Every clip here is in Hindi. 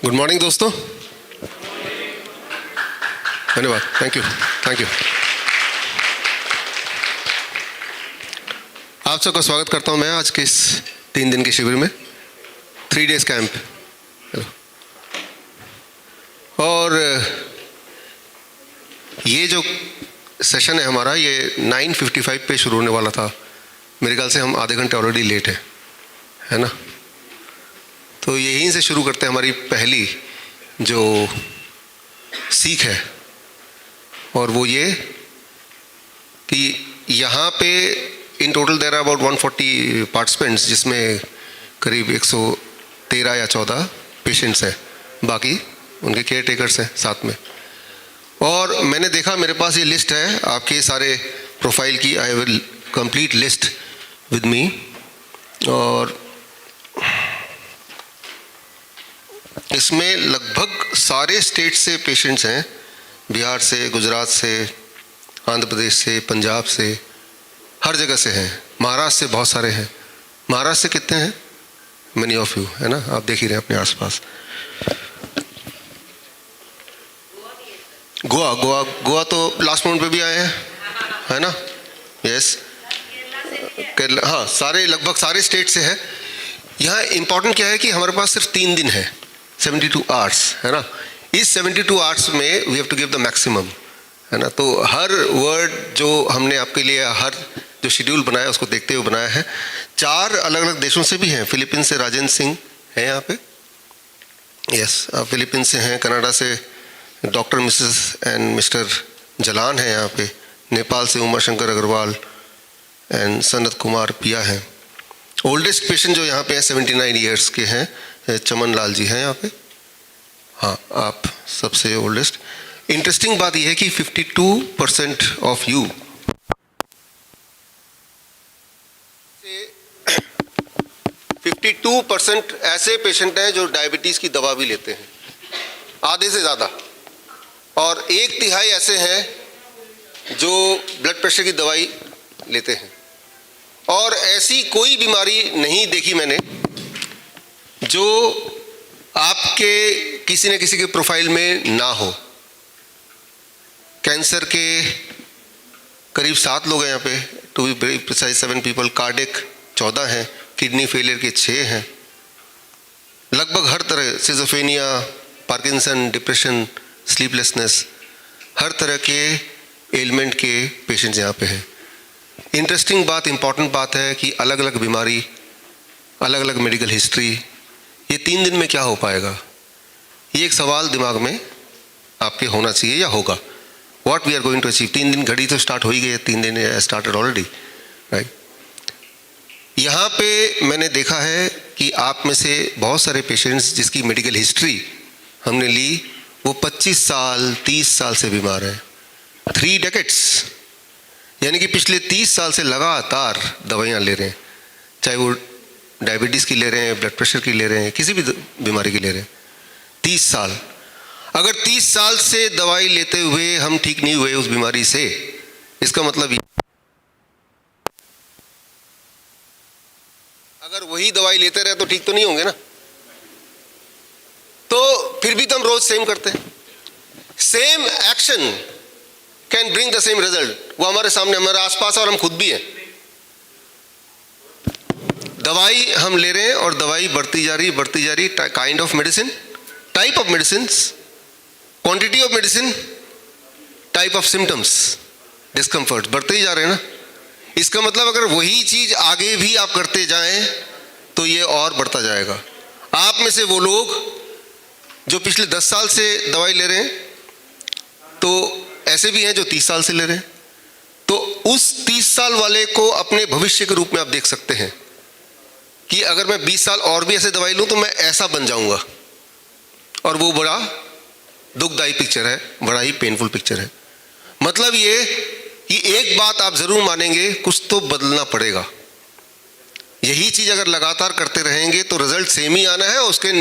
गुड मॉर्निंग दोस्तों, धन्यवाद, थैंक यू। आप सबका स्वागत करता हूं मैं आज के इस 3 दिन के शिविर में, 3 डेज कैंप। और ये जो सेशन है हमारा, ये 9:55 पे शुरू होने वाला था। मेरे ख्याल से हम आधे घंटे ऑलरेडी लेट है ना। तो यहीं से शुरू करते हैं हमारी पहली जो सीख है, और वो ये कि यहाँ पे in total there are about 140 participants, जिसमें करीब 113 या 14 पेशेंट्स हैं, बाकी उनके केयर टेकर्स हैं साथ में। और मैंने देखा, मेरे पास ये लिस्ट है आपके सारे प्रोफाइल की, I will complete list with me. और इसमें लगभग सारे स्टेट से पेशेंट्स हैं, बिहार से, गुजरात से, आंध्र प्रदेश से, पंजाब से, हर जगह से हैं। महाराष्ट्र से बहुत सारे हैं। महाराष्ट्र से कितने हैं? मेनी ऑफ यू, है ना, आप देख ही रहे हैं अपने आसपास। गोवा तो लास्ट मोमेंट पे भी आए हैं, है ना, यस। केरला, हाँ, सारे लगभग सारे स्टेट से है। यहाँ इम्पॉर्टेंट क्या है कि हमारे पास सिर्फ 3 दिन है, 72 आवर्स, है ना। इस 72 आवर्स में we have to give the maximum, है ना। तो हर वर्ड जो हमने आपके लिए, हर जो शेड्यूल बनाया उसको देखते हुए बनाया है। 4 अलग अलग देशों से भी हैं। फिलीपींस से राजेंद्र सिंह हैं यहाँ पे, यस, फिलीपींस से हैं। कनाडा से doctor Mrs and mister Jalan है यहाँ पे। नेपाल से उमा शंकर अग्रवाल एंड सनत कुमार पिया हैं। ओल्डेस्ट पेशेंट जो यहाँ पे हैं 79 ईयर्स के हैं, चमन लाल जी हैं यहाँ पे। हाँ, आप सबसे ओल्डेस्ट। इंटरेस्टिंग बात यह है कि 52% ऑफ यू 52% ऐसे पेशेंट हैं जो डायबिटीज़ की दवा भी लेते हैं, आधे से ज़्यादा। और 1/3 ऐसे हैं जो ब्लड प्रेशर की दवाई लेते हैं। और ऐसी कोई बीमारी नहीं देखी मैंने जो आपके किसी न किसी के प्रोफाइल में ना हो। कैंसर के करीब 7 लोग हैं यहाँ पे, to be very precise 7 people. Cardiac 14 हैं, किडनी फेलियर के 6 हैं। लगभग हर तरह, सिजोफेनिया, पार्किंसन, डिप्रेशन, स्लीपलेसनेस, हर तरह के एलिमेंट के पेशेंट्स यहाँ पे हैं। इंटरेस्टिंग बात, इम्पॉर्टेंट बात है कि अलग अलग बीमारी, अलग अलग मेडिकल हिस्ट्री, ये 3 दिन में क्या हो पाएगा? ये एक सवाल दिमाग में आपके होना चाहिए या होगा। What we are going to achieve. 3 दिन, घड़ी तो स्टार्ट हो ही गई है, 3 दिन स्टार्टेड ऑलरेडी, राइट। यहाँ पे मैंने देखा है कि आप में से बहुत सारे पेशेंट्स जिसकी मेडिकल हिस्ट्री हमने ली, वो 25 साल 30 साल से बीमार है। 3 डेकेड्स, यानी कि पिछले 30 साल से लगातार दवाइयाँ ले रहे हैं, चाहे वो डायबिटीज़ की ले रहे हैं, ब्लड प्रेशर की ले रहे हैं, किसी भी बीमारी की ले रहे हैं। 30 साल, अगर 30 साल से दवाई लेते हुए हम ठीक नहीं हुए उस बीमारी से, इसका मतलब ये, अगर वही दवाई लेते रहे तो ठीक तो नहीं होंगे ना। तो फिर भी तो हम रोज सेम करते हैं। Same action can bring the same result, वो हमारे सामने, हमारे आसपास, और हम खुद भी हैं। दवाई हम ले रहे हैं और दवाई बढ़ती जा रही, kind of medicine, type of medicine, quantity of medicine, type of symptoms, discomfort बढ़ते ही जा रहे हैं ना। इसका मतलब अगर वही चीज आगे भी आप करते जाएं तो ये और बढ़ता जाएगा। आप में से वो लोग जो पिछले 10 साल से दवाई ले रहे हैं, तो ऐसे भी हैं जो 30 साल से ले रहे हैं। तो उस 30 साल वाले को अपने भविष्य के रूप में आप देख सकते हैं कि अगर मैं 20 साल और भी ऐसे दवाई लूं तो मैं ऐसा बन जाऊंगा। और वो बड़ा दुखदायी पिक्चर है, बड़ा ही पेनफुल पिक्चर है। मतलब ये कि एक बात आप जरूर मानेंगे, कुछ तो बदलना पड़ेगा। यही चीज अगर लगातार करते रहेंगे तो रिजल्ट सेम ही आना है। उसके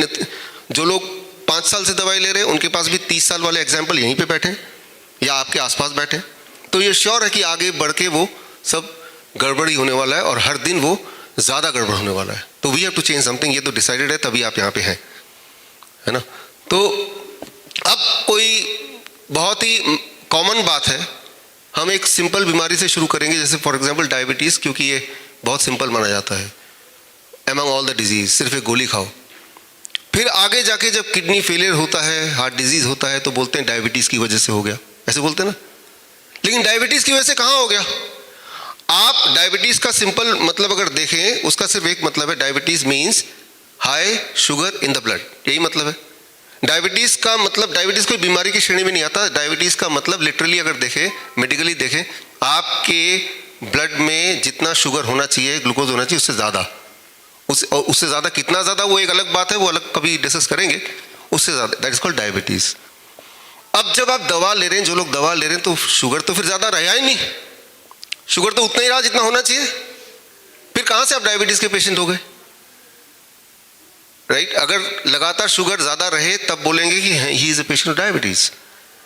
जो लोग 5 साल से दवाई ले रहे हैं, उनके पास भी 30 साल वाले एग्जाम्पल यहीं पे बैठे या आपके आसपास बैठे, तो ये श्योर है कि आगे बढ़ के वो सब गड़बड़ी होने वाला है, और हर दिन वो ज़्यादा गड़बड़ होने वाला है। तो we have to change something. ये तो डिसाइडेड है, तभी आप यहाँ पे हैं, है ना। तो अब कोई बहुत ही कॉमन बात है, हम एक सिंपल बीमारी से शुरू करेंगे, जैसे फॉर एग्जांपल डायबिटीज़, क्योंकि ये बहुत सिंपल माना जाता है एमंग ऑल द डिजीज, सिर्फ एक गोली खाओ। फिर आगे जाके जब किडनी फेलियर होता है, हार्ट डिजीज़ होता है, तो बोलते हैं डायबिटीज़ की वजह से हो गया, ऐसे बोलते हैं ना। लेकिन डायबिटीज़ की वजह से कहाँ हो गया? आप डायबिटीज़ का सिंपल मतलब अगर देखें, उसका सिर्फ एक मतलब है, diabetes means high sugar in the blood, यही मतलब है। डायबिटीज़ का मतलब, डायबिटीज़ कोई बीमारी की श्रेणी में नहीं आता। डायबिटीज़ का मतलब लिटरली अगर देखें, मेडिकली देखें, आपके ब्लड में जितना शुगर होना चाहिए, ग्लूकोज होना चाहिए, उससे ज़्यादा, उससे ज़्यादा कितना ज़्यादा वो एक अलग बात है, वो अलग कभी डिस्कस करेंगे, उससे ज़्यादा, दैट इज कॉल्ड डायबिटीज़। अब जब आप दवा ले रहे हैं, जो लोग दवा ले रहे हैं, तो शुगर तो फिर ज़्यादा रहा ही नहीं, शुगर तो उतना ही रहा जितना होना चाहिए, फिर कहाँ से आप डायबिटीज़ के पेशेंट हो गए, राइट? अगर लगातार शुगर ज़्यादा रहे तब बोलेंगे कि he is a patient of diabetes,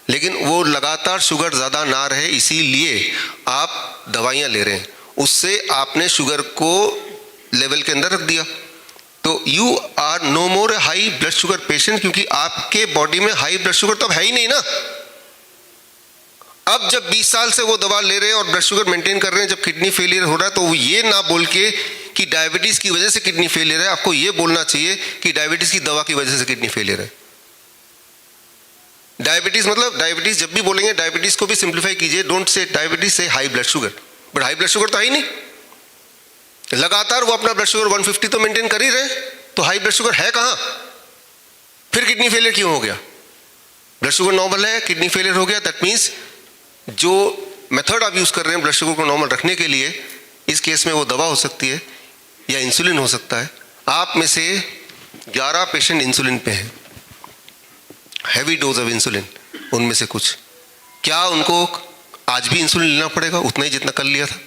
लेकिन वो लगातार शुगर ज़्यादा ना रहे इसीलिए आप दवाइयाँ ले रहे हैं, उससे आपने शुगर को लेवल के अंदर रख दिया, तो you are no more high blood sugar patient, क्योंकि आपके बॉडी में हाई ब्लड शुगर तो अब है ही नहीं ना। अब जब 20 साल से वो दवा ले रहे हैं और ब्लड शुगर मेंटेन कर रहे हैं, जब किडनी फेलियर हो रहा है, तो वो ये ना बोल के कि डायबिटीज़ की वजह से किडनी फेलियर है, आपको ये बोलना चाहिए कि डायबिटीज़ की दवा की वजह से किडनी फेलियर है। डायबिटीज़ मतलब, डायबिटीज़ जब भी बोलेंगे, डायबिटीज़ को भी सिंप्लीफाई कीजिए, डोंट से डायबिटीज़, से high blood sugar, but high blood sugar तो है ही नहीं, लगातार वो अपना ब्लड शुगर 150 तो मेंटेन कर ही रहे, तो हाई ब्लड शुगर है कहाँ? फिर किडनी फेलियर क्यों हो गया? ब्लड शुगर नॉर्मल है, किडनी फेलियर हो गया, दैट मीन्स जो मेथड आप यूज़ कर रहे हैं ब्लड शुगर को नॉर्मल रखने के लिए, इस केस में वो दवा हो सकती है या इंसुलिन हो सकता है। आप में से 11 पेशेंट इंसुलिन पे हैं, हैवी डोज ऑफ इंसुलिन, उनमें से कुछ, क्या उनको आज भी इंसुलिन लेना पड़ेगा उतना ही जितना कल लिया था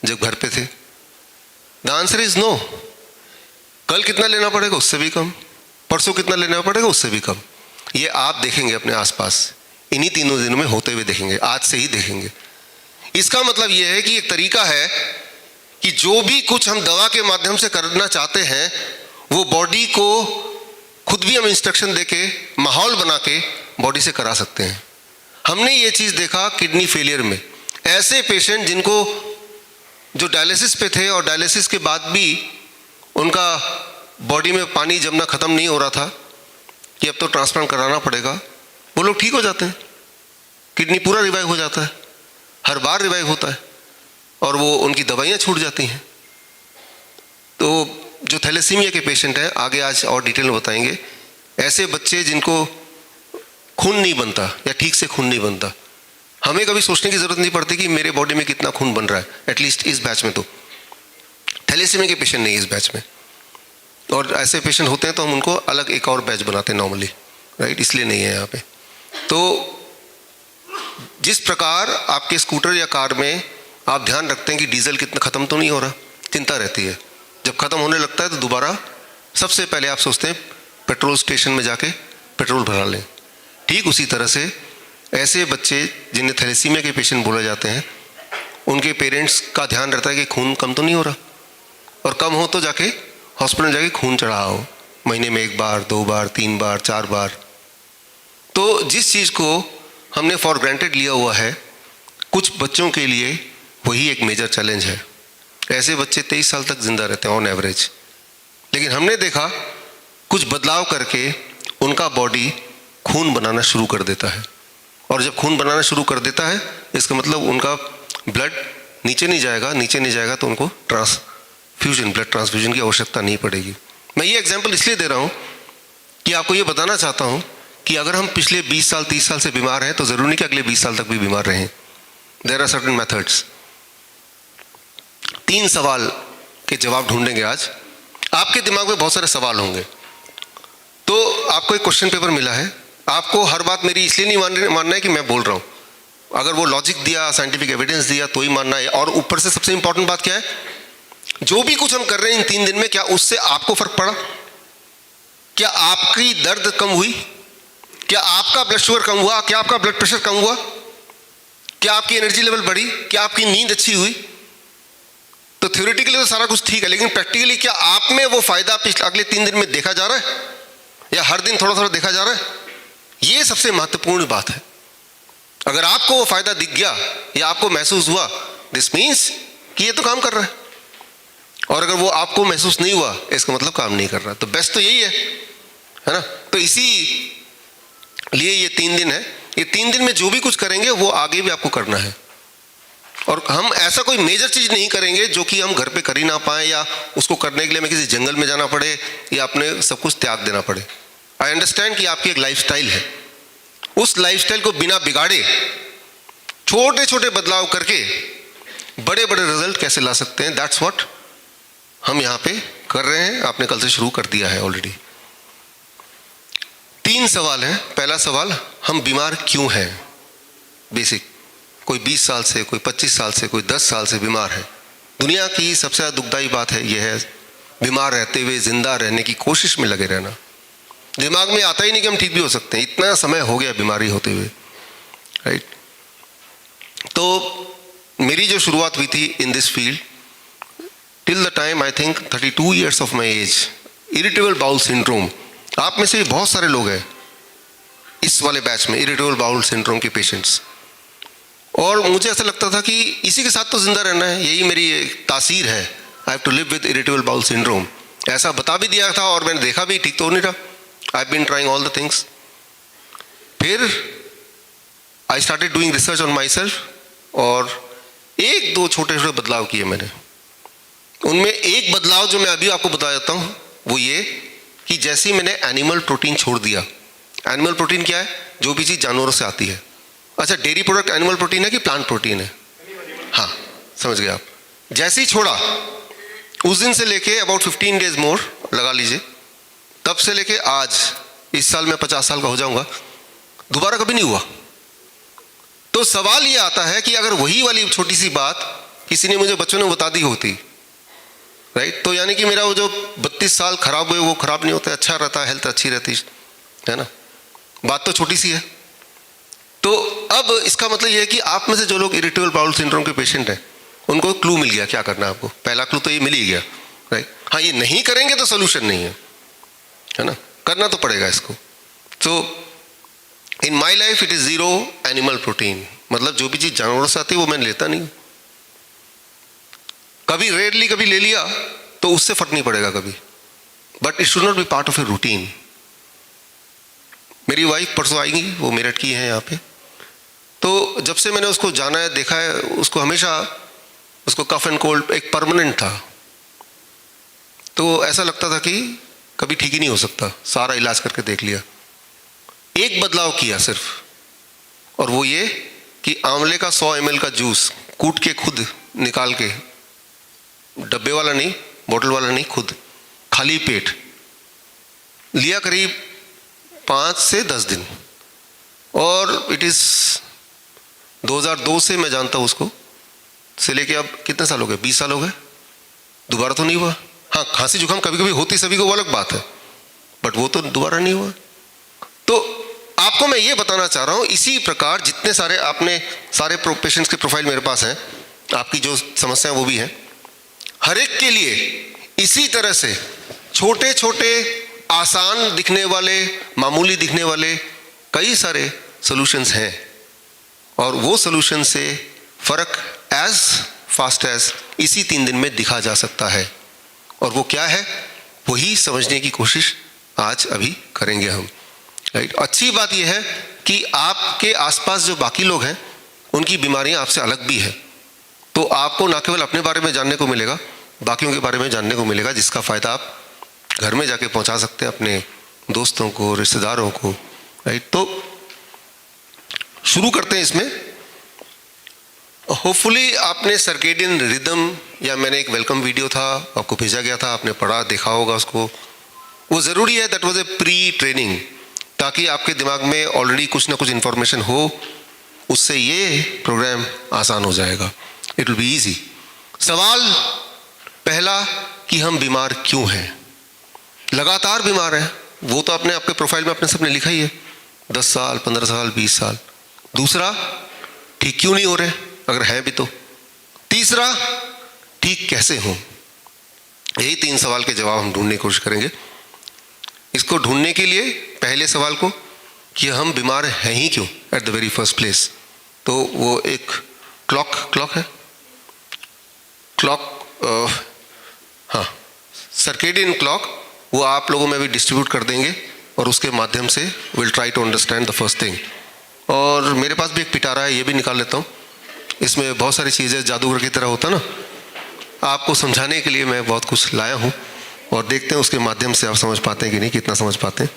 जब घर पे थे? The answer is no. कल कितना लेना पड़ेगा? उससे भी कम। परसों कितना लेना पड़ेगा? उससे भी कम। ये आप देखेंगे अपने आसपास, इन्हीं 3 दिनों में होते हुए देखेंगे, आज से ही देखेंगे। इसका मतलब ये है कि एक तरीका है कि जो भी कुछ हम दवा के माध्यम से करना चाहते हैं, वो बॉडी को खुद भी हम इंस्ट्रक्शन देके, माहौल बना के बॉडी से करा सकते हैं। हमने ये चीज़ देखा किडनी फेलियर में, ऐसे पेशेंट जिनको, जो डायलिसिस पे थे और डायलिसिस के बाद भी उनका बॉडी में पानी जमना ख़त्म नहीं हो रहा था कि अब तो ट्रांसप्लांट कराना पड़ेगा, वो लोग ठीक हो जाते हैं, किडनी पूरा रिवाइव हो जाता है, हर बार रिवाइव होता है, और वो उनकी दवाइयाँ छूट जाती हैं। तो जो थैलेसीमिया के पेशेंट हैं, आगे आज और डिटेल में बताएंगे, ऐसे बच्चे जिनको खून नहीं बनता या ठीक से खून नहीं बनता, हमें कभी सोचने की ज़रूरत नहीं पड़ती कि मेरे बॉडी में कितना खून बन रहा है, एटलीस्ट इस बैच में तो। थैलेसीमिया के पेशेंट नहीं इस बैच में, और ऐसे पेशेंट होते हैं तो हम उनको अलग एक और बैच बनाते हैं नॉर्मली, राइट, इसलिए नहीं है यहाँ पे। तो जिस प्रकार आपके स्कूटर या कार में आप ध्यान रखते हैं कि डीजल कितना ख़त्म तो नहीं हो रहा, चिंता रहती है, जब ख़त्म होने लगता है तो दोबारा सबसे पहले आप सोचते हैं पेट्रोल स्टेशन में जाके पेट्रोल भरा लें। ठीक उसी तरह से ऐसे बच्चे जिन्हें थैलेसीमिया के पेशेंट बोले जाते हैं, उनके पेरेंट्स का ध्यान रहता है कि खून कम तो नहीं हो रहा, और कम हो तो जाके हॉस्पिटल जाके खून चढ़ाओ, महीने में 1 बार 2 बार 3 बार 4 बार। तो जिस चीज़ को हमने फॉर ग्रांटेड लिया हुआ है, कुछ बच्चों के लिए वही एक मेजर चैलेंज है। ऐसे बच्चे 23 साल तक जिंदा रहते हैं ऑन एवरेज, लेकिन हमने देखा कुछ बदलाव करके उनका बॉडी खून बनाना शुरू कर देता है, और जब खून बनाना शुरू कर देता है, इसका मतलब उनका ब्लड नीचे नहीं जाएगा तो उनको ब्लड ट्रांसफ्यूजन की आवश्यकता नहीं पड़ेगी। मैं ये एग्जांपल इसलिए दे रहा हूँ कि आपको ये बताना चाहता हूँ कि अगर हम पिछले 20 साल 30 साल से बीमार हैं, तो ज़रूरी नहीं कि अगले 20 साल तक भी बीमार रहें। There are certain methods. 3 सवाल के जवाब ढूंढेंगे आज। आपके दिमाग में बहुत सारे सवाल होंगे, तो आपको एक क्वेश्चन पेपर मिला है, आपको हर बात मेरी इसलिए नहीं मानना है कि मैं बोल रहा हूँ, अगर वो लॉजिक दिया, साइंटिफिक एविडेंस दिया तो ही मानना है। और ऊपर से सबसे इंपॉर्टेंट बात क्या है, जो भी कुछ हम कर रहे हैं इन 3 दिन में, क्या उससे आपको फर्क पड़ा? क्या आपकी दर्द कम हुई? क्या आपका ब्लड शुगर कम हुआ? क्या आपका ब्लड प्रेशर कम हुआ? क्या आपकी एनर्जी लेवल बढ़ी? क्या आपकी नींद अच्छी हुई? तो थ्योरेटिकली तो सारा कुछ ठीक है, लेकिन प्रैक्टिकली क्या आप में वो फायदा पिछले अगले 3 दिन में देखा जा रहा है? या हर दिन थोड़ा थोड़ा देखा जा रहा है? ये सबसे महत्वपूर्ण बात है। अगर आपको वो फायदा दिख गया या आपको महसूस हुआ, दिस मीन्स कि ये तो काम कर रहा है। और अगर वो आपको महसूस नहीं हुआ, इसका मतलब काम नहीं कर रहा। तो बेस्ट तो यही है ना? तो इसी लिए ये 3 दिन है। ये 3 दिन में जो भी कुछ करेंगे वो आगे भी आपको करना है। और हम ऐसा कोई मेजर चीज नहीं करेंगे जो कि हम घर पे कर ही ना पाए, या उसको करने के लिए हमें किसी जंगल में जाना पड़े या अपने सब कुछ त्याग देना पड़े। आई अंडरस्टैंड कि आपकी एक लाइफस्टाइल है, उस लाइफस्टाइल को बिना बिगाड़े छोटे छोटे बदलाव करके बड़े बड़े रिजल्ट कैसे ला सकते हैं, दैट्स व्हाट हम यहाँ पे कर रहे हैं। आपने कल से शुरू कर दिया है ऑलरेडी। 3 सवाल हैं। पहला सवाल, हम बीमार क्यों हैं? बेसिक। कोई 20 साल से, कोई 25 साल से, कोई 10 साल से बीमार है। दुनिया की सबसे ज़्यादा दुखदाई बात है यह है, बीमार रहते हुए जिंदा रहने की कोशिश में लगे रहना। दिमाग में आता ही नहीं कि हम ठीक भी हो सकते हैं, इतना समय हो गया बीमारी होते हुए, राइट। तो मेरी जो शुरुआत हुई थी in this field, till the time I think 32 years of my age, irritable bowel syndrome. आप में से भी बहुत सारे लोग हैं इस वाले बैच में इरिटेबल बाउल सिंड्रोम के पेशेंट्स। और मुझे ऐसा लगता था कि इसी के साथ तो जिंदा रहना है, यही मेरी तासीर है, I have to live with irritable bowel syndrome. ऐसा बता भी दिया था और मैंने देखा भी ठीक तो नहीं रहा। I have been trying all the things. फिर I started doing research on myself, और 1-2 छोटे छोटे बदलाव किए मैंने। उनमें एक बदलाव जो मैं अभी आपको बता देता हूँ वो ये कि जैसे ही मैंने एनिमल प्रोटीन छोड़ दिया। एनिमल प्रोटीन क्या है? जो भी चीज़ जानवरों से आती है। अच्छा, डेयरी प्रोडक्ट एनिमल प्रोटीन है कि प्लांट प्रोटीन है? हाँ, समझ गए आप। जैसे ही छोड़ा, उस दिन से लेके अबाउट 15 डेज मोर लगा लीजिए, तब से लेके आज, इस साल मैं 50 साल का हो जाऊंगा, दोबारा कभी नहीं हुआ। तो सवाल ये आता है कि अगर वही वाली छोटी सी बात किसी ने मुझे बच्चों ने बता दी होती, राइट, तो यानी कि मेरा वो जो 32 साल खराब हुए वो खराब नहीं होता, अच्छा रहता, हेल्थ अच्छी रहती है ना। बात तो छोटी सी है। तो अब इसका मतलब ये है कि आप में से जो लोग इरिटेबल बाउल सिंड्रोम के पेशेंट हैं, उनको क्लू मिल गया क्या करना है आपको। पहला क्लू तो ये मिल ही गया, राइट। हाँ, ये नहीं करेंगे तो सोल्यूशन नहीं है ना, करना तो पड़ेगा इसको। तो in my life it is 0 animal protein, मतलब जो भी चीज़ जानवरों से आती है वो मैं लेता नहीं। कभी रेयरली कभी ले लिया तो उससे फर्क नहीं पड़ेगा कभी, but it should not be part of a routine. मेरी वाइफ परसों आएगी, वो मेरठ की है यहाँ पे। तो जब से मैंने उसको जाना है, देखा है, उसको हमेशा उसको कफ एंड कोल्ड एक परमानेंट था। तो ऐसा लगता था कि कभी ठीक ही नहीं हो सकता, सारा इलाज करके देख लिया। एक बदलाव किया सिर्फ, और वो ये कि आंवले का 100 ml का जूस कूट के खुद निकाल के, डब्बे वाला नहीं, बोतल वाला नहीं, खुद खाली पेट लिया करीब 5 से 10 दिन। और इट इज 2002 से मैं जानता हूँ उसको, से लेके अब कितने साल हो गए? 20 साल हो गए। दोबारा तो नहीं हुआ। हाँ, खांसी जुकाम कभी कभी होती सभी को, वो अलग बात है, बट वो तो दोबारा नहीं हुआ। तो आपको मैं ये बताना चाह रहा हूँ, इसी प्रकार जितने सारे आपने सारे पेशेंट्स के प्रोफाइल मेरे पास हैं, आपकी जो समस्या वो भी है, हर एक के लिए इसी तरह से छोटे छोटे आसान दिखने वाले, मामूली दिखने वाले कई सारे सॉल्यूशंस हैं। और वो सॉल्यूशन से फर्क एज फास्ट एज इसी 3 दिन में दिखा जा सकता है। और वो क्या है, वही समझने की कोशिश आज अभी करेंगे हम, राइट। अच्छी बात यह है कि आपके आसपास जो बाकी लोग हैं उनकी बीमारियां आपसे अलग भी है। तो आपको ना केवल अपने बारे में जानने को मिलेगा, बाकियों के बारे में जानने को मिलेगा, जिसका फ़ायदा आप घर में जाके पहुंचा सकते हैं अपने दोस्तों को, रिश्तेदारों को, राइट। तो शुरू करते हैं इसमें। होपफुली आपने सर्केडियन रिदम, या मैंने एक वेलकम वीडियो था आपको भेजा गया था, आपने पढ़ा देखा होगा उसको। वो ज़रूरी है, that was a pre training, ताकि आपके दिमाग में ऑलरेडी कुछ ना कुछ इन्फॉर्मेशन हो, उससे ये प्रोग्राम आसान हो जाएगा, इट विल बी ईजी। सवाल पहला कि हम बीमार क्यों हैं, लगातार बीमार हैं, वो तो आपने आपके प्रोफाइल में अपने सबने लिखा ही है, 10 साल 15 साल 20 साल। दूसरा, ठीक क्यों नहीं हो रहे अगर हैं भी तो। तीसरा, ठीक कैसे हों। यही 3 सवाल के जवाब हम ढूंढने की कोशिश करेंगे। इसको ढूंढने के लिए पहले सवाल को कि हम बीमार हैं ही क्यों at the very first place, तो वो एक क्लॉक है, हाँ, सर्केडियन क्लॉक, वो आप लोगों में भी डिस्ट्रीब्यूट कर देंगे और उसके माध्यम से will try to understand the first thing. और मेरे पास भी एक पिटारा है, ये भी निकाल लेता हूँ। इसमें बहुत सारी चीज़ें जादूगर की तरह होता ना, आपको समझाने के लिए मैं बहुत कुछ लाया हूँ और देखते हैं उसके माध्यम से आप समझ पाते हैं कि नहीं, कितना समझ पाते हैं।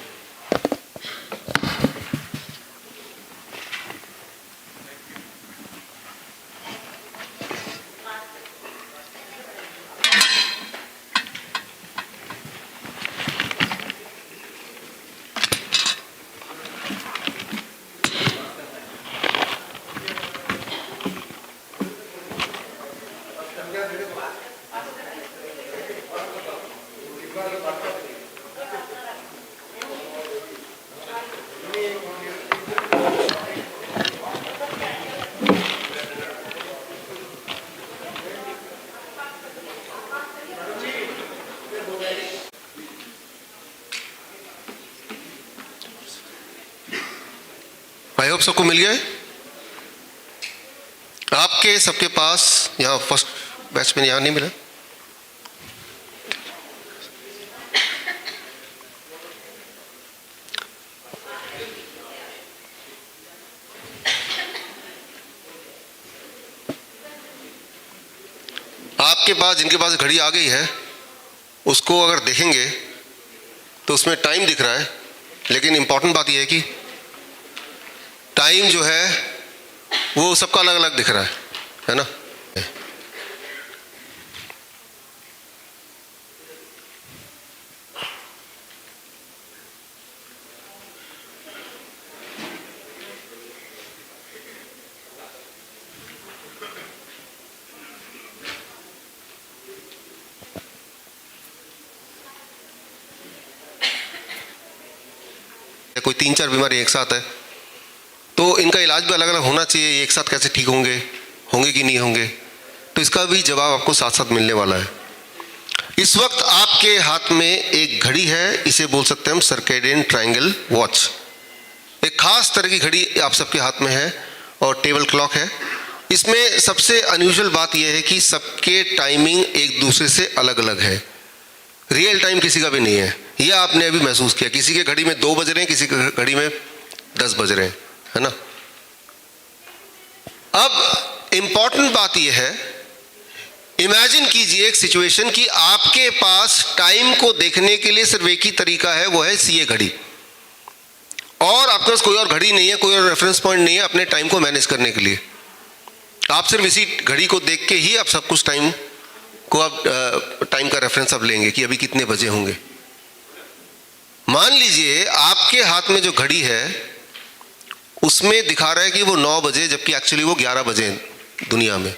आई होप सबको मिल गया है। आपके सबके पास यहाँ फर्स्ट बैच में यहाँ नहीं मिला, आपके पास जिनके पास घड़ी आ गई है उसको अगर देखेंगे तो उसमें टाइम दिख रहा है, लेकिन इंपॉर्टेंट बात यह है कि टाइम जो है वो सबका अलग अलग दिख रहा है ना। कोई 3-4 बीमारी एक साथ है तो इनका इलाज भी अलग अलग होना चाहिए, एक साथ कैसे ठीक होंगे कि नहीं होंगे, तो इसका भी जवाब आपको साथ साथ मिलने वाला है। इस वक्त आपके हाथ में एक घड़ी है, इसे बोल सकते हैं हम सर्केडियन ट्रायंगल वॉच। एक खास तरह की घड़ी आप सबके हाथ में है और टेबल क्लॉक है। इसमें सबसे अनयूजुअल बात यह है कि सबके टाइमिंग एक दूसरे से अलग अलग है, रियल टाइम किसी का भी नहीं है। यह आपने अभी महसूस किया, किसी के घड़ी में 2 बज रहे हैं, किसी के घड़ी में 10 बज रहे हैं, है ना। अब इंपॉर्टेंट बात यह है, इमेजिन कीजिए एक सिचुएशन कि आपके पास टाइम को देखने के लिए सिर्फ एक ही तरीका है, वो है ये घड़ी, और आपके पास कोई और घड़ी नहीं है, कोई और रेफरेंस पॉइंट नहीं है अपने टाइम को मैनेज करने के लिए। आप सिर्फ इसी घड़ी को देख के ही आप सब कुछ टाइम को आप टाइम का रेफरेंस आप लेंगे कि अभी कितने बजे होंगे। मान लीजिए आपके हाथ में जो घड़ी है उसमें दिखा रहा है कि वो 9 बजे, जबकि एक्चुअली वो 11 बजे दुनिया में।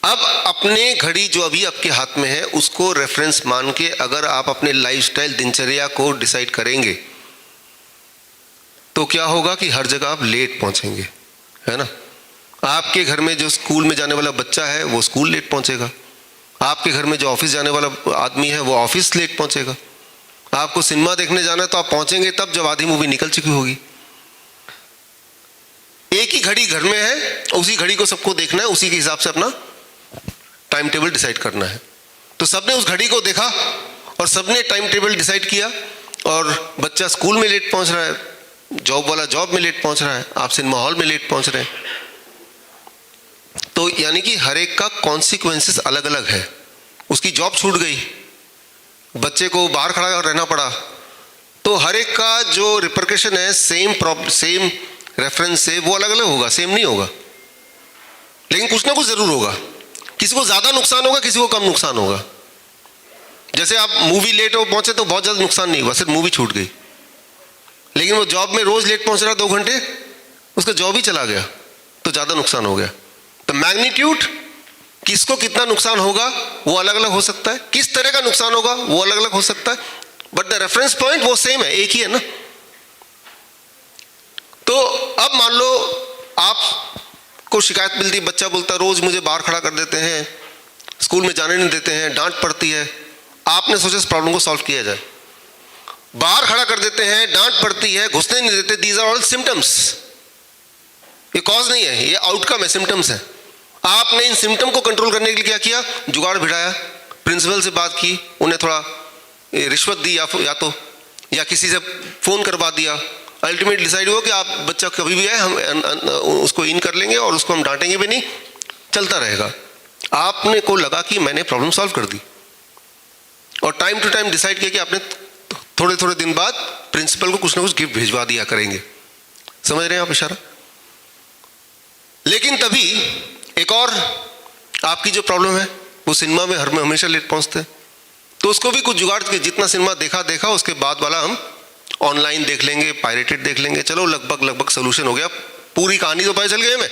अब अपने घड़ी जो अभी आपके हाथ में है उसको रेफरेंस मान के अगर आप अपने लाइफस्टाइल दिनचर्या को डिसाइड करेंगे तो क्या होगा कि हर जगह आप लेट पहुंचेंगे, है ना। आपके घर में जो स्कूल में जाने वाला बच्चा है वो स्कूल लेट पहुंचेगा, आपके घर में जो ऑफिस जाने वाला आदमी है वो ऑफिस लेट पहुंचेगा। आपको सिनेमा देखने जाना है तो आप पहुंचेंगे तब जब आधी मूवी निकल चुकी होगी। एक ही घड़ी घर में है, उसी घड़ी को सबको देखना है, उसी के हिसाब से अपना टाइम टेबल डिसाइड करना है। तो सबने उस घड़ी को देखा और सबने टाइम टेबल डिसाइड किया, और बच्चा स्कूल में लेट पहुंच रहा है, जॉब वाला जॉब में लेट पहुंच रहा है, आप सिनेमा हॉल में लेट पहुंच रहे हैं। तो यानी कि हर एक का कॉन्सिक्वेंसेस अलग अलग है। उसकी जॉब छूट गई, बच्चे को बाहर खड़ा रहना पड़ा, तो हर एक का जो रिपरकशन है सेम रेफरेंस से वो अलग अलग होगा, सेम नहीं होगा, लेकिन कुछ ना कुछ जरूर होगा। किसी को ज्यादा नुकसान होगा, किसी को कम नुकसान होगा। जैसे आप मूवी लेट हो पहुंचे तो बहुत ज्यादा नुकसान नहीं हुआ, सिर्फ मूवी छूट गई, लेकिन वो जॉब में रोज लेट पहुंच रहा 2 घंटे, उसका जॉब ही चला गया तो ज्यादा नुकसान हो गया। तो मैग्नीट्यूड किसको कितना नुकसान होगा वो अलग अलग हो सकता है, किस तरह का नुकसान होगा वो अलग अलग हो सकता है, बट द रेफरेंस पॉइंट वो सेम है, एक ही है ना। तो अब मान लो आपको शिकायत मिलती, बच्चा बोलता है रोज मुझे बाहर खड़ा कर देते हैं, स्कूल में जाने नहीं देते हैं, डांट पड़ती है। आपने सोचा इस प्रॉब्लम को सॉल्व किया जाए। बाहर खड़ा कर देते हैं, डांट पड़ती है, घुसने नहीं देते। These are all symptoms. ये कॉज नहीं है, ये आउटकम है, सिम्टम्स है। आपने इन सिम्टम को कंट्रोल करने के लिए क्या किया? जुगाड़ भिड़ाया, प्रिंसिपल से बात की, उन्हें थोड़ा रिश्वत दी, या किसी से फोन करवा दिया। अल्टीमेट डिसाइड हुआ कि आप बच्चा कभी भी आए हम उसको इन कर लेंगे और उसको हम डांटेंगे भी नहीं, चलता रहेगा। आपने को लगा कि मैंने प्रॉब्लम सॉल्व कर दी, और टाइम टू टाइम डिसाइड किया कि आपने थोड़े थोड़े दिन बाद प्रिंसिपल को कुछ ना कुछ गिफ्ट भिजवा दिया करेंगे। समझ रहे हैं आप इशारा? लेकिन तभी एक और आपकी जो प्रॉब्लम है, वो सिनेमा में हमेशा लेट पहुंचते हैं, तो उसको भी कुछ जुगाड़ के जितना सिनेमा देखा उसके बाद वाला हम ऑनलाइन देख लेंगे, पायरेटेड देख लेंगे। चलो लगभग सोल्यूशन हो गया, पूरी कहानी तो पता चल गई हमें।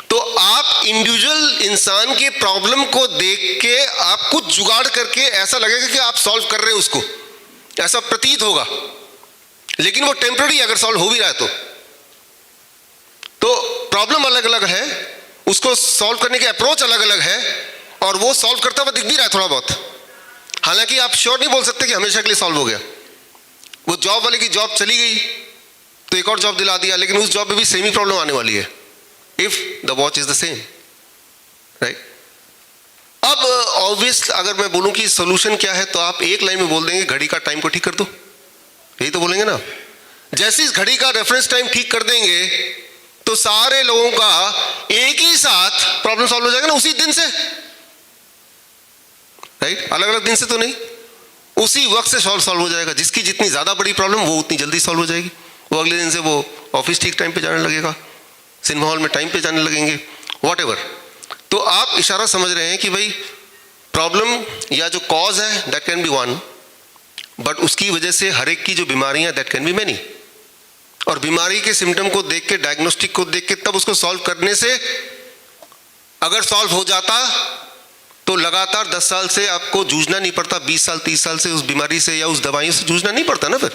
तो आप इंडिविजुअल इंसान के प्रॉब्लम को देख के आप कुछ जुगाड़ करके ऐसा लगेगा कि आप सॉल्व कर रहे हैं उसको, ऐसा प्रतीत होगा, लेकिन वो टेम्पररी अगर सॉल्व हो भी रहा है तो प्रॉब्लम अलग अलग है, उसको सॉल्व करने की अप्रोच अलग अलग है, और वो सॉल्व करता हुआ दिख भी रहा है थोड़ा बहुत। हालांकि आप श्योर नहीं बोल सकते कि हमेशा के लिए सॉल्व हो गया। वो जॉब वाले की जॉब चली गई तो एक और जॉब दिला दिया, लेकिन उस जॉब में भी सेम ही प्रॉब्लम आने वाली है, if the watch is the same, right. अब ऑब्वियस अगर मैं बोलूं कि सोल्यूशन क्या है, तो आप एक लाइन में बोल देंगे घड़ी का टाइम को ठीक कर दो, यही तो बोलेंगे ना। जैसे इस घड़ी का रेफरेंस टाइम ठीक कर देंगे तो सारे लोगों का एक ही साथ प्रॉब्लम सॉल्व हो जाएगा ना, उसी दिन से, राइट। अलग अलग दिन से तो नहीं, उसी वक्त से सॉल्व हो जाएगा। जिसकी जितनी ज्यादा बड़ी प्रॉब्लम वो उतनी जल्दी सॉल्व हो जाएगी। वो अगले दिन से वो ऑफिस ठीक टाइम पे जाने लगेगा, सिनेमा हॉल में टाइम पे जाने लगेंगे, व्हाटएवर। तो आप इशारा समझ रहे हैं कि भाई प्रॉब्लम या जो कॉज है that can B one, but उसकी वजह से हर एक की जो बीमारियां दैट कैन बी मैनी। और बीमारी के सिम्टम को देख के, डायग्नोस्टिक को देख के, तब उसको सॉल्व करने से अगर सॉल्व हो जाता तो लगातार 10 साल से आपको जूझना नहीं पड़ता, 20 साल 30 साल से उस बीमारी से या उस दवाइयों से जूझना नहीं पड़ता ना फिर,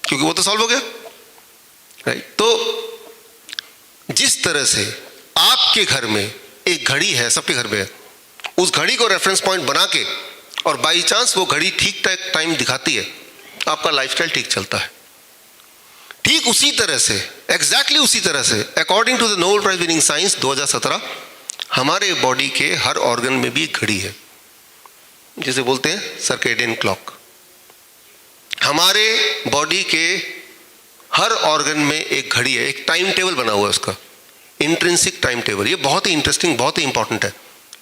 क्योंकि वो तो सॉल्व हो गया, राइट। तो जिस तरह से आपके घर में एक घड़ी है, सबके घर में है, उस घड़ी को रेफरेंस पॉइंट बना के और बाई चांस वो घड़ी ठीक टाइम दिखाती है, आपका लाइफस्टाइल ठीक चलता है। ठीक उसी तरह से, एग्जैक्टली उसी तरह से, according to the Nobel prize winning science 2017, हमारे बॉडी के हर ऑर्गन में भी एक घड़ी है, जिसे बोलते हैं सर्केडियन क्लॉक। हमारे बॉडी के हर ऑर्गन में एक घड़ी है, एक टाइम टेबल बना हुआ है उसका, इंट्रिंसिक टाइम टेबल। ये बहुत ही इंटरेस्टिंग, बहुत ही इंपॉर्टेंट है।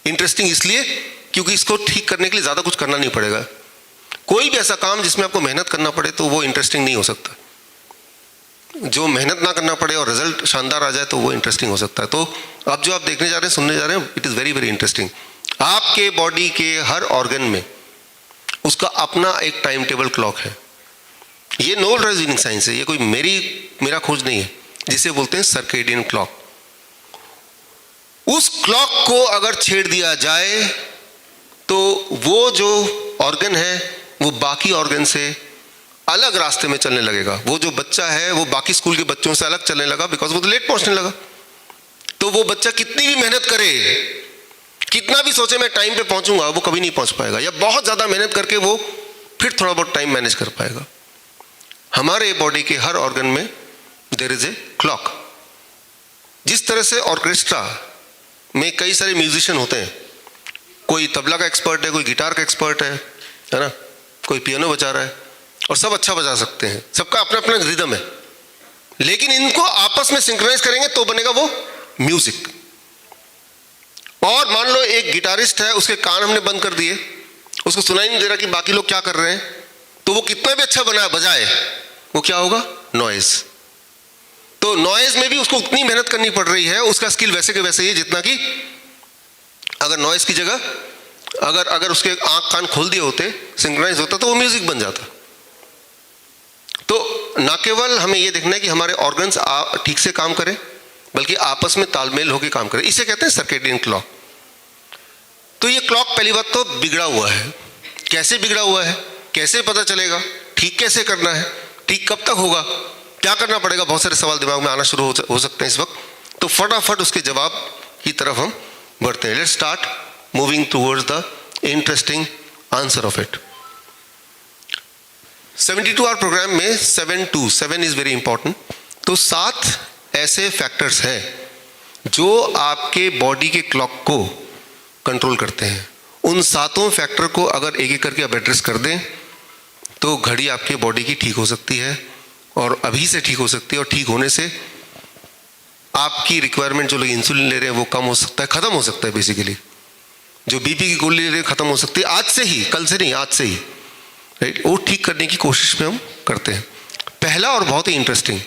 इंटरेस्टिंग इसलिए क्योंकि इसको ठीक करने के लिए ज़्यादा कुछ करना नहीं पड़ेगा। कोई भी ऐसा काम जिसमें आपको मेहनत करना पड़े तो वो इंटरेस्टिंग नहीं हो सकता। जो मेहनत ना करना पड़े और रिजल्ट शानदार आ जाए तो वो इंटरेस्टिंग हो सकता है। तो अब जो आप देखने जा रहे हैं, सुनने जा रहे हैं, it is very very interesting. आपके बॉडी के हर ऑर्गन में उसका अपना एक टाइम टेबल क्लॉक है। ये नोबेल प्राइज विनिंग साइंस है, ये कोई मेरा खोज नहीं है, जिसे बोलते हैं सर्केडियन क्लॉक। उस क्लॉक को अगर छेड़ दिया जाए तो वो जो ऑर्गन है वो बाकी ऑर्गन से अलग रास्ते में चलने लगेगा। वो जो बच्चा है वो बाकी स्कूल के बच्चों से अलग चलने लगा, बिकॉज वो तो लेट पहुंचने लगा। तो वो बच्चा कितनी भी मेहनत करे, कितना भी सोचे मैं टाइम पे पहुंचूंगा, वो कभी नहीं पहुंच पाएगा, या बहुत ज्यादा मेहनत करके वो फिर थोड़ा बहुत टाइम मैनेज कर पाएगा। हमारे बॉडी के हर ऑर्गन में देयर इज ए क्लॉक। जिस तरह से ऑर्केस्ट्रा में कई सारे म्यूजिशियन होते हैं, कोई तबला का एक्सपर्ट है, कोई गिटार का एक्सपर्ट है ना, कोई पियानो बजा रहा है, और सब अच्छा बजा सकते हैं, सबका अपना अपना रिदम है, लेकिन इनको आपस में सिंक्रोनाइज करेंगे तो बनेगा वो म्यूजिक। और मान लो एक गिटारिस्ट है, उसके कान हमने बंद कर दिए, उसको सुनाई नहीं दे रहा कि बाकी लोग क्या कर रहे हैं, तो वो कितना भी अच्छा बजाए वो क्या होगा, नॉइज। तो नॉइज में भी उसको उतनी मेहनत करनी पड़ रही है, उसका स्किल वैसे के वैसे ही है जितना कि अगर नॉइज की जगह अगर उसके आंख कान खोल दिए होते, सिंक्रोनाइज होता, तो वो म्यूजिक बन जाता। तो ना केवल हमें ये देखना है कि हमारे ऑर्गन्स ठीक से काम करें, बल्कि आपस में तालमेल होकर काम करें। इसे कहते हैं सर्केडियन क्लॉक। तो ये क्लॉक पहली बात तो बिगड़ा हुआ है। कैसे बिगड़ा हुआ है, कैसे पता चलेगा, ठीक कैसे करना है, ठीक कब तक होगा, क्या करना पड़ेगा, बहुत सारे सवाल दिमाग में आना शुरू हो सकते हैं इस वक्त। तो फटाफट उसके जवाब की तरफ हम बढ़ते हैं। Let's start moving towards the interesting answer of it. 72 hour programme में 7 इज़ वेरी इंपॉर्टेंट। तो 7 ऐसे फैक्टर्स हैं जो आपके बॉडी के क्लॉक को कंट्रोल करते हैं। उन 7 फैक्टर को अगर एक एक करके आप एड्रेस कर दें तो घड़ी आपके बॉडी की ठीक हो सकती है, और अभी से ठीक हो सकती है, और ठीक होने से आपकी रिक्वायरमेंट, जो लोग इंसुलिन ले रहे हैं वो कम हो सकता है, ख़त्म हो सकता है। बेसिकली जो बीपी की गोली ले रहे हैं ख़त्म हो सकती है आज से ही, कल से नहीं, आज से ही, राइट। वो ठीक करने की कोशिश में हम करते हैं। पहला और बहुत ही इंटरेस्टिंग,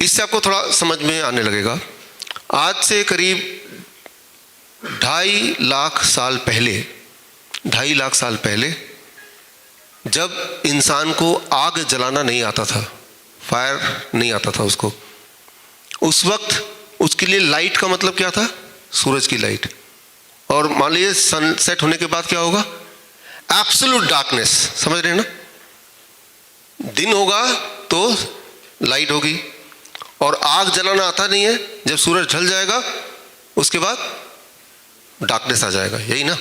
इससे आपको थोड़ा समझ में आने लगेगा। आज से करीब 2.5 लाख साल पहले जब इंसान को आग जलाना नहीं आता था, फायर नहीं आता था उसको, उस वक्त उसके लिए लाइट का मतलब क्या था? सूरज की लाइट। और मान लीजिए सनसेट होने के बाद क्या होगा? Absolute darkness. समझ रहे हैं ना? दिन होगा तो लाइट होगी, और आग जलाना आता नहीं है, जब सूरज ढल जाएगा उसके बाद डार्कनेस आ जाएगा, यही ना?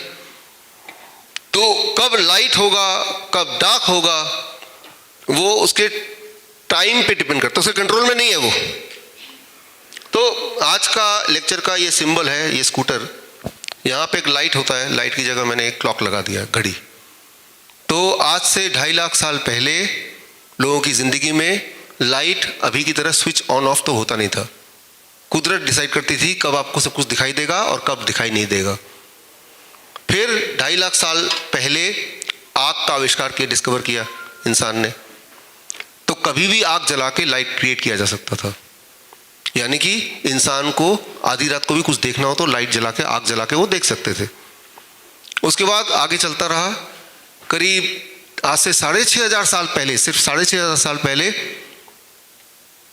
तो कब लाइट होगा कब डार्क होगा वो उसके टाइम पे डिपेंड करता है, उसके कंट्रोल में नहीं है वो। तो आज का लेक्चर का ये सिंबल है, ये स्कूटर, यहाँ पे एक लाइट होता है, लाइट की जगह मैंने एक क्लॉक लगा दिया, घड़ी। तो आज से 2.5 लाख साल पहले लोगों की ज़िंदगी में लाइट अभी की तरह स्विच ऑन ऑफ तो होता नहीं था। कुदरत डिसाइड करती थी कब आपको सब कुछ दिखाई देगा और कब दिखाई नहीं देगा। फिर 2.5 लाख साल पहले आग का आविष्कार किया, डिस्कवर किया इंसान ने। तो कभी भी आग जला के लाइट क्रिएट किया जा सकता था, यानी कि इंसान को आधी रात को भी कुछ देखना हो तो लाइट जला के, आग जला के वो देख सकते थे। उसके बाद आगे चलता रहा, करीब आज से 6,500 साल पहले, सिर्फ 6,500 साल पहले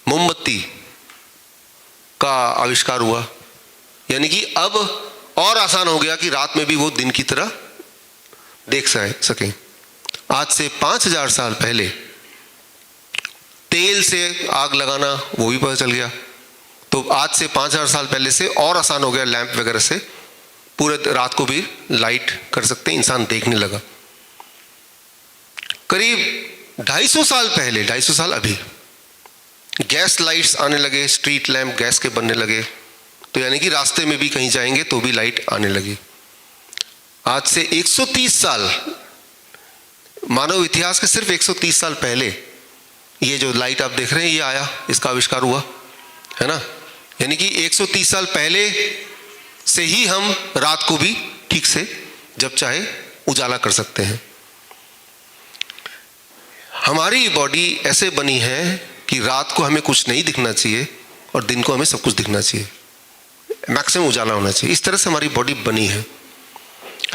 मोमबत्ती का आविष्कार हुआ, यानी कि अब और आसान हो गया कि रात में भी वो दिन की तरह देख सकें। आज से 5,000 साल पहले तेल से आग लगाना वो भी पता चल गया। तो आज से 5,000 साल पहले से और आसान हो गया, लैंप वगैरह से पूरे रात को भी लाइट कर सकते हैं, इंसान देखने लगा। करीब 250 साल पहले, 250 साल अभी, गैस लाइट्स आने लगे, स्ट्रीट लैंप गैस के बनने लगे, तो यानी कि रास्ते में भी कहीं जाएंगे तो भी लाइट आने लगी। आज से 130 साल, मानव इतिहास के सिर्फ 130 साल पहले ये जो लाइट आप देख रहे हैं ये आया, इसका आविष्कार हुआ, है ना? यानी कि 130 साल पहले से ही हम रात को भी ठीक से जब चाहे उजाला कर सकते हैं। हमारी बॉडी ऐसे बनी है कि रात को हमें कुछ नहीं दिखना चाहिए और दिन को हमें सब कुछ दिखना चाहिए, मैक्सिमम उजाला होना चाहिए। इस तरह से हमारी बॉडी बनी है,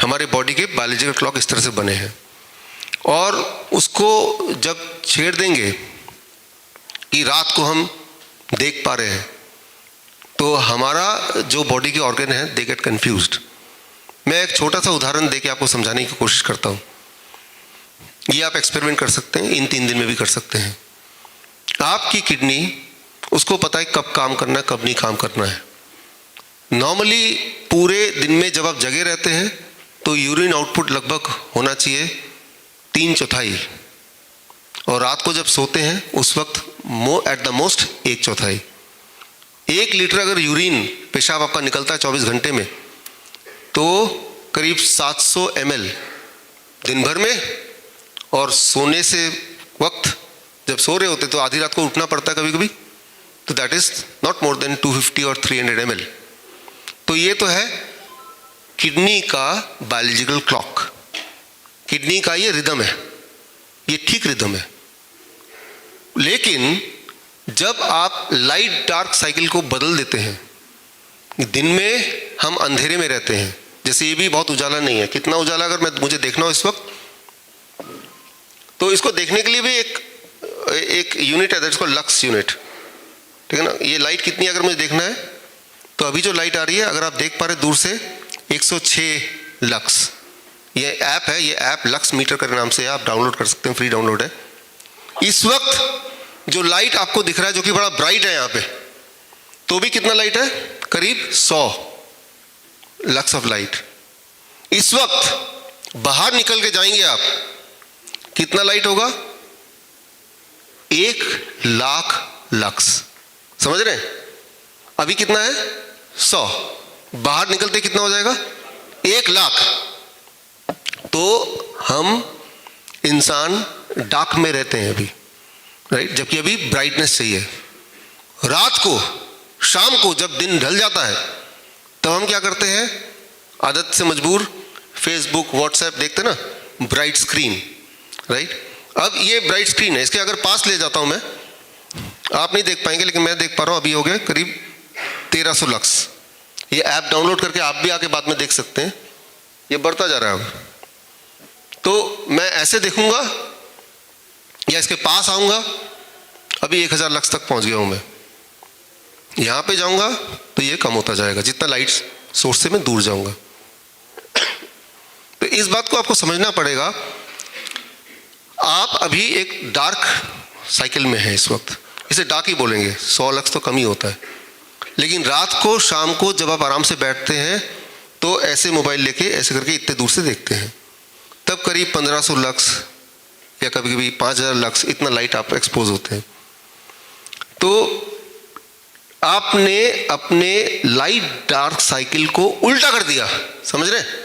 हमारे बॉडी के बायोलॉजिकल क्लॉक इस तरह से बने हैं। और उसको जब छेड़ देंगे कि रात को हम देख पा रहे हैं, तो हमारा जो बॉडी के ऑर्गन है दे गेट कन्फ्यूज्ड। मैं एक छोटा सा उदाहरण देके आपको समझाने की कोशिश करता हूँ। ये आप एक्सपेरिमेंट कर सकते हैं, इन 3 दिन में भी कर सकते हैं। आपकी किडनी, उसको पता है कब काम करना है कब नहीं काम करना है। नॉर्मली पूरे दिन में जब आप जगे रहते हैं तो यूरिन आउटपुट लगभग होना चाहिए 3/4, और रात को जब सोते हैं उस वक्त एट द मोस्ट 1/4। 1 लीटर अगर यूरिन, पेशाब आपका निकलता है 24 घंटे में, तो करीब 700 ml दिन भर में। और सोने से वक्त जब सो रहे होते तो आधी रात को उठना पड़ता है कभी कभी, तो that is not more than 250 और 300 ml। तो ये तो है किडनी का बायोलॉजिकल क्लॉक, किडनी का ये रिदम है, ये ठीक रिदम है। लेकिन जब आप लाइट डार्क साइकिल को बदल देते हैं, दिन में हम अंधेरे में रहते हैं, जैसे ये भी बहुत उजाला नहीं है, कितना उजाला अगर मुझे देखना हो इस वक्त, तो इसको देखने के लिए भी एक यूनिट है, दैट्स कॉल्ड लक्स यूनिट, ठीक है ना? ये लाइट कितनी अगर मुझे देखना है, तो अभी जो लाइट आ रही है अगर आप देख पा रहे दूर से 106 लक्स। ये ऐप है, ये ऐप लक्स मीटर के नाम से आप डाउनलोड कर सकते हैं, फ्री डाउनलोड है। इस वक्त जो लाइट आपको दिख रहा है, जो कि बड़ा ब्राइट है यहाँ पे, तो भी कितना लाइट है? करीब 100 लक्स ऑफ लाइट। इस वक्त बाहर निकल के जाएंगे आप कितना लाइट होगा? 1,00,000 लक्स। समझ रहे हैं? अभी कितना है? 100। बाहर निकलते कितना हो जाएगा? 1,00,000। तो हम इंसान डार्क में रहते हैं अभी, राइट, जबकि अभी ब्राइटनेस चाहिए। रात को, शाम को जब दिन ढल जाता है तब हम क्या करते हैं? आदत से मजबूर फेसबुक व्हाट्सएप देखते ना, ब्राइट स्क्रीन, राइट। अब ये ब्राइट स्क्रीन है, इसके अगर पास ले जाता हूं मैं, आप नहीं देख पाएंगे लेकिन मैं देख पा रहा हूं। अभी हो गए करीब 1300 लक्स। ये ऐप डाउनलोड करके आप भी आके बाद में देख सकते हैं। ये बढ़ता जा रहा है। तो मैं ऐसे देखूंगा या इसके पास आऊंगा, अभी 1000 लक्स तक पहुंच गया हूं मैं। यहां पे जाऊंगा तो ये कम होता जाएगा जितना लाइट सोर्स से मैं दूर जाऊंगा। तो इस बात को आपको समझना पड़ेगा। आप अभी एक डार्क साइकिल में हैं इस वक्त, इसे डार्क ही बोलेंगे, 100 लक्स तो कम ही होता है। लेकिन रात को, शाम को जब आप आराम से बैठते हैं तो ऐसे मोबाइल लेके ऐसे करके इतने दूर से देखते हैं, तब करीब 1500 लक्स या कभी कभी 5000 लक्स इतना लाइट आप एक्सपोज होते हैं। तो आपने अपने लाइट डार्क साइकिल को उल्टा कर दिया। समझ रहे हैं?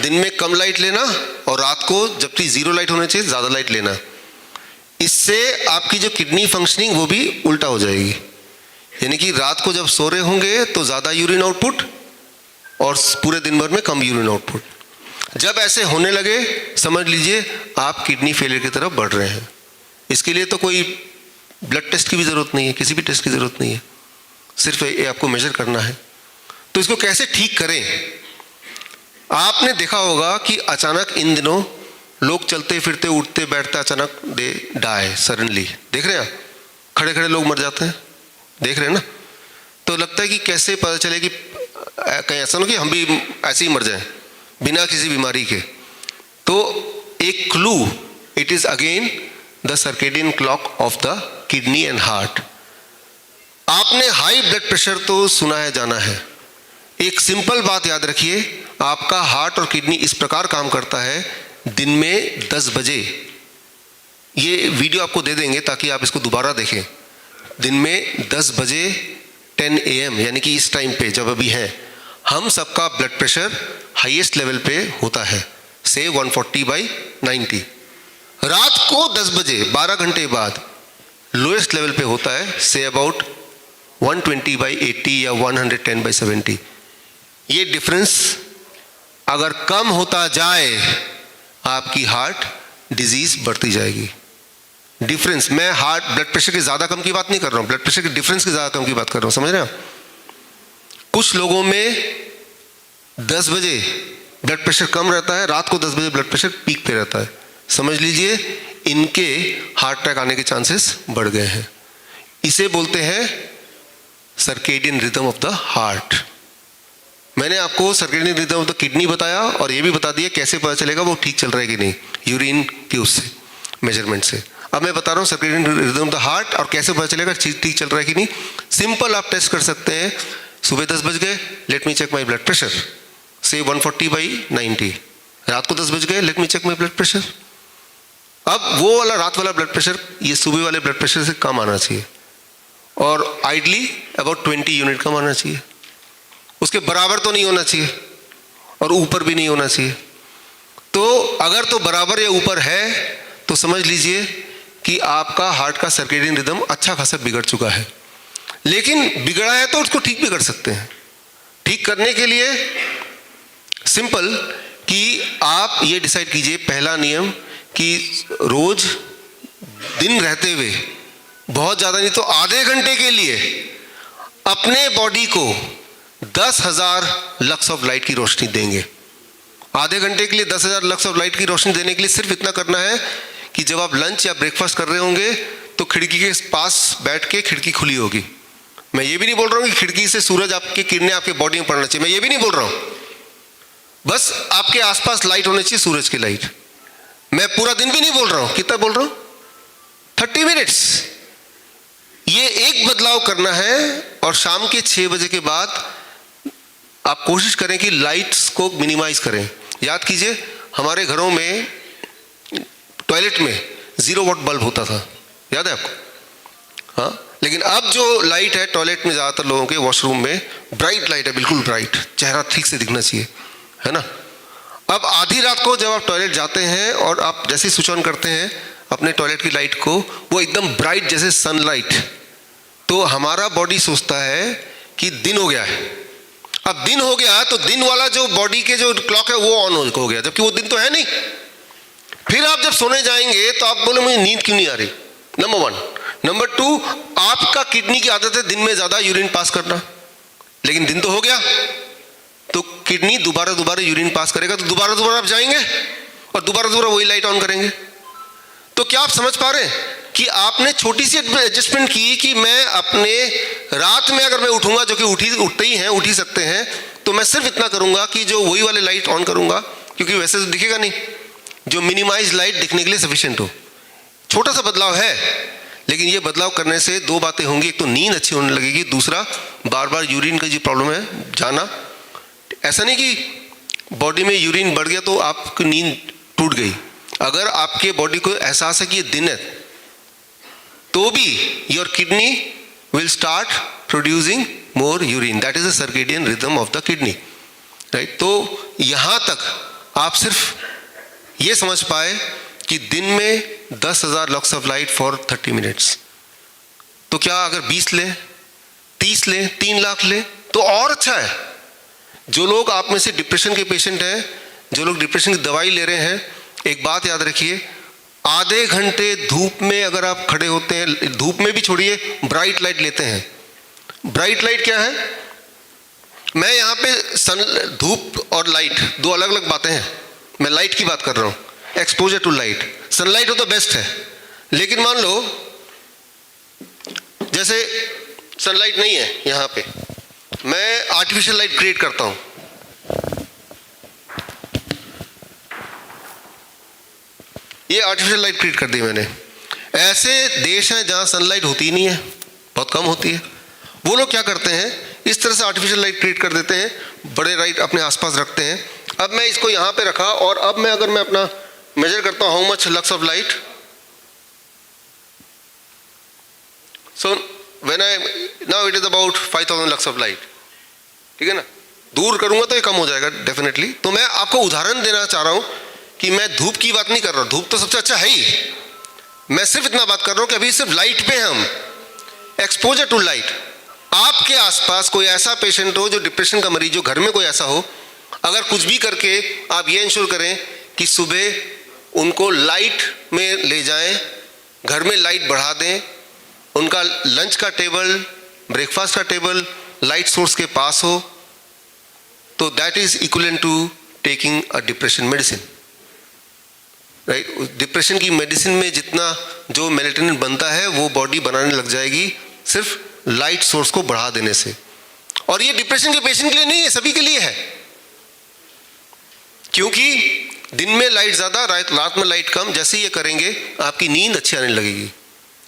दिन में कम लाइट लेना और रात को जबकि जीरो लाइट होना चाहिए ज़्यादा लाइट लेना। इससे आपकी जो किडनी फंक्शनिंग वो भी उल्टा हो जाएगी। यानी कि रात को जब सो रहे होंगे तो ज़्यादा यूरिन आउटपुट और पूरे दिन भर में कम यूरिन आउटपुट। जब ऐसे होने लगे समझ लीजिए आप किडनी फेलियर की तरफ बढ़ रहे हैं। इसके लिए तो कोई ब्लड टेस्ट की भी ज़रूरत नहीं है, किसी भी टेस्ट की ज़रूरत नहीं है, सिर्फ ये आपको मेजर करना है। तो इसको कैसे ठीक करें? आपने देखा होगा कि अचानक इन दिनों लोग चलते फिरते उठते बैठते अचानक दे डाई सडनली। देख रहे हैं? खड़े खड़े लोग मर जाते हैं, देख रहे हैं ना? तो लगता है कि कैसे पता चले कि कहीं ऐसा ना कि हम भी ऐसे ही मर जाएं बिना किसी बीमारी के। तो एक clue, it is again the circadian clock of the kidney and heart. आपने हाई ब्लड प्रेशर तो सुना है, जाना है। एक सिंपल बात याद रखिए, आपका हार्ट और किडनी इस प्रकार काम करता है, दिन में 10 बजे, ये वीडियो आपको दे देंगे ताकि आप इसको दोबारा देखें। दिन में 10 बजे 10 AM यानी कि इस टाइम पे जब अभी है, हम सबका ब्लड प्रेशर हाईएस्ट लेवल पे होता है, से 140/90। रात को 10 बजे 12 घंटे बाद लोएस्ट लेवल पे होता है, से अबाउट 120/80 या 110/70। ये डिफरेंस अगर कम होता जाए आपकी हार्ट डिजीज बढ़ती जाएगी। डिफरेंस, मैं हार्ट ब्लड प्रेशर के ज़्यादा कम की बात नहीं कर रहा हूँ, ब्लड प्रेशर के डिफरेंस के ज़्यादा कम की बात कर रहा हूँ। समझ रहे हैं आप? कुछ लोगों में 10 बजे ब्लड प्रेशर कम रहता है, रात को 10 बजे ब्लड प्रेशर पीक पे रहता है। समझ लीजिए इनके हार्ट अटैक आने के चांसेस बढ़ गए हैं। इसे बोलते हैं circadian rhythm of the heart. मैंने आपको circadian rhythm of the kidney बताया और ये भी बता दिया कैसे पता चलेगा वो ठीक चल रहा है कि नहीं, यूरिन के उससे मेजरमेंट से। अब मैं बता रहा हूँ circadian rhythm of the heart और कैसे पता चलेगा ठीक चल रहा है कि नहीं। सिंपल आप टेस्ट कर सकते हैं। सुबह 10 बज गए, let me check my blood pressure, से 140/90। रात को 10 बज गए, let me check my blood pressure. अब वो वाला रात वाला ब्लड प्रेशर ये सुबह वाले ब्लड प्रेशर से कम आना चाहिए और आइडली अबाउट 20 यूनिट कम आना चाहिए। उसके बराबर तो नहीं होना चाहिए और ऊपर भी नहीं होना चाहिए। तो अगर तो बराबर या ऊपर है तो समझ लीजिए कि आपका हार्ट का सर्केडियन रिदम अच्छा खासा बिगड़ चुका है। लेकिन बिगड़ा है तो उसको ठीक भी कर सकते हैं। ठीक करने के लिए सिंपल कि आप ये डिसाइड कीजिए, पहला नियम कि रोज दिन रहते हुए बहुत ज़्यादा नहीं तो आधे घंटे के लिए अपने बॉडी को 10,000 लक्स ऑफ लाइट की रोशनी देंगे। आधे घंटे के लिए 10,000 लक्स ऑफ लाइट की रोशनी देने के लिए सिर्फ इतना करना है कि जब आप लंच या ब्रेकफास्ट कर रहे होंगे तो खिड़की के पास बैठ के, खिड़की खुली होगी। मैं ये भी नहीं बोल रहा हूँ कि खिड़की से सूरज आपकी किरणें आपके बॉडी में पड़ना चाहिए, मैं ये भी नहीं बोल रहा हूँ। बस आपके आसपास लाइट होनी चाहिए, सूरज की लाइट। मैं पूरा दिन भी नहीं बोल रहा हूँ, कितना बोल रहा हूँ, 30 मिनट्स। ये एक बदलाव करना है और शाम के 6 बजे के बाद आप कोशिश करें कि लाइट्स को मिनिमाइज करें। याद कीजिए हमारे घरों में टॉयलेट में 0 वॉट बल्ब होता था, याद है आपको? हाँ, लेकिन अब जो लाइट है टॉयलेट में ज़्यादातर लोगों के वॉशरूम में ब्राइट लाइट है, बिल्कुल ब्राइट, चेहरा ठीक से दिखना चाहिए, है ना। अब आधी रात को जब आप टॉयलेट जाते हैं और आप जैसे स्विच ऑन करते हैं अपने टॉयलेट की लाइट को, वो एकदम ब्राइट जैसे सनलाइट, तो हमारा बॉडी सोचता है कि दिन हो गया है। अब दिन हो गया तो दिन वाला जो बॉडी के जो क्लॉक है वो ऑन हो गया, जबकि वो दिन तो है नहीं। फिर आप जब सोने जाएंगे तो आप बोले मुझे नींद क्यों नहीं आ रही, नंबर 1। नंबर 2, आपका किडनी की आदत है दिन में ज़्यादा यूरिन पास करना, लेकिन दिन तो हो गया, तो किडनी दोबारा यूरिन पास करेगा, तो दोबारा आप जाएंगे और दोबारा वही लाइट ऑन करेंगे। तो क्या आप समझ पा रहे हैं कि आपने छोटी सी एडजस्टमेंट की कि मैं अपने रात में अगर मैं उठूंगा, जो कि उठ ही सकते हैं, तो मैं सिर्फ इतना करूंगा कि जो वही वाले लाइट ऑन करूंगा, क्योंकि वैसे तो दिखेगा नहीं, जो मिनिमाइज लाइट दिखने के लिए सफिशिएंट हो। छोटा सा बदलाव है, लेकिन ये बदलाव करने से 2 बातें होंगी, एक तो नींद अच्छी होने लगेगी, दूसरा बार बार यूरिन का जो प्रॉब्लम है जाना। ऐसा नहीं कि बॉडी में यूरिन बढ़ गया तो आपकी नींद टूट गई, अगर आपके बॉडी को एहसास है कि ये दिन है, तो भी your kidney will start producing more urine, that is the circadian rhythm of the kidney, right. तो यहाँ तक आप सिर्फ ये समझ पाए कि दिन में 10,000 lux of light for 30 minutes, तो क्या अगर 20 लें, 30 लें, 3 लाख लें तो और अच्छा है। जो लोग आप में से डिप्रेशन के पेशेंट हैं, जो लोग डिप्रेशन की दवाई ले रहे हैं, एक बात याद रखिए, आधे घंटे धूप में अगर आप खड़े होते हैं, धूप में भी छोड़िए, ब्राइट लाइट लेते हैं। ब्राइट लाइट क्या है? मैं यहाँ पे धूप और लाइट 2 अलग अलग बातें हैं, मैं लाइट की बात कर रहा हूँ, एक्सपोजर टू लाइट। सनलाइट हो तो बेस्ट है, लेकिन मान लो जैसे सनलाइट नहीं है यहाँ पे, मैं आर्टिफिशियल लाइट क्रिएट करता हूँ, ये आर्टिफिशियल लाइट क्रिएट कर दी मैंने। ऐसे देश हैं जहाँ सनलाइट होती ही नहीं है, बहुत कम होती है, वो लोग क्या करते हैं, इस तरह से आर्टिफिशियल लाइट क्रिएट कर देते हैं, बड़े लाइट अपने आसपास रखते हैं। अब मैं इसको यहाँ पे रखा और अब मैं अगर मैं अपना मेजर करता हूँ how much lux of light, so when I now it is about 5000 lux of light, ठीक है ना। दूर करूंगा तो ये कम हो जाएगा डेफिनेटली। तो मैं आपको उदाहरण देना चाह रहा हूँ कि मैं धूप की बात नहीं कर रहा, धूप तो सबसे अच्छा है ही, मैं सिर्फ इतना बात कर रहा हूँ कि अभी सिर्फ लाइट पे हम, एक्सपोजर टू लाइट। आपके आसपास कोई ऐसा पेशेंट हो जो डिप्रेशन का मरीज हो, घर में कोई ऐसा हो, अगर कुछ भी करके आप ये इंश्योर करें कि सुबह उनको लाइट में ले जाएं, घर में लाइट बढ़ा दें, उनका लंच का टेबल, ब्रेकफास्ट का टेबल लाइट सोर्स के पास हो, तो that is equivalent to taking a depression medicine, right. Depression की मेडिसिन में जितना जो मेलेटोनिन बनता है वो बॉडी बनाने लग जाएगी सिर्फ लाइट सोर्स को बढ़ा देने से। और ये डिप्रेशन के पेशेंट के लिए नहीं है, सभी के लिए है, क्योंकि दिन में लाइट ज़्यादा, रात में लाइट कम, जैसे ये करेंगे आपकी नींद अच्छी आने लगेगी।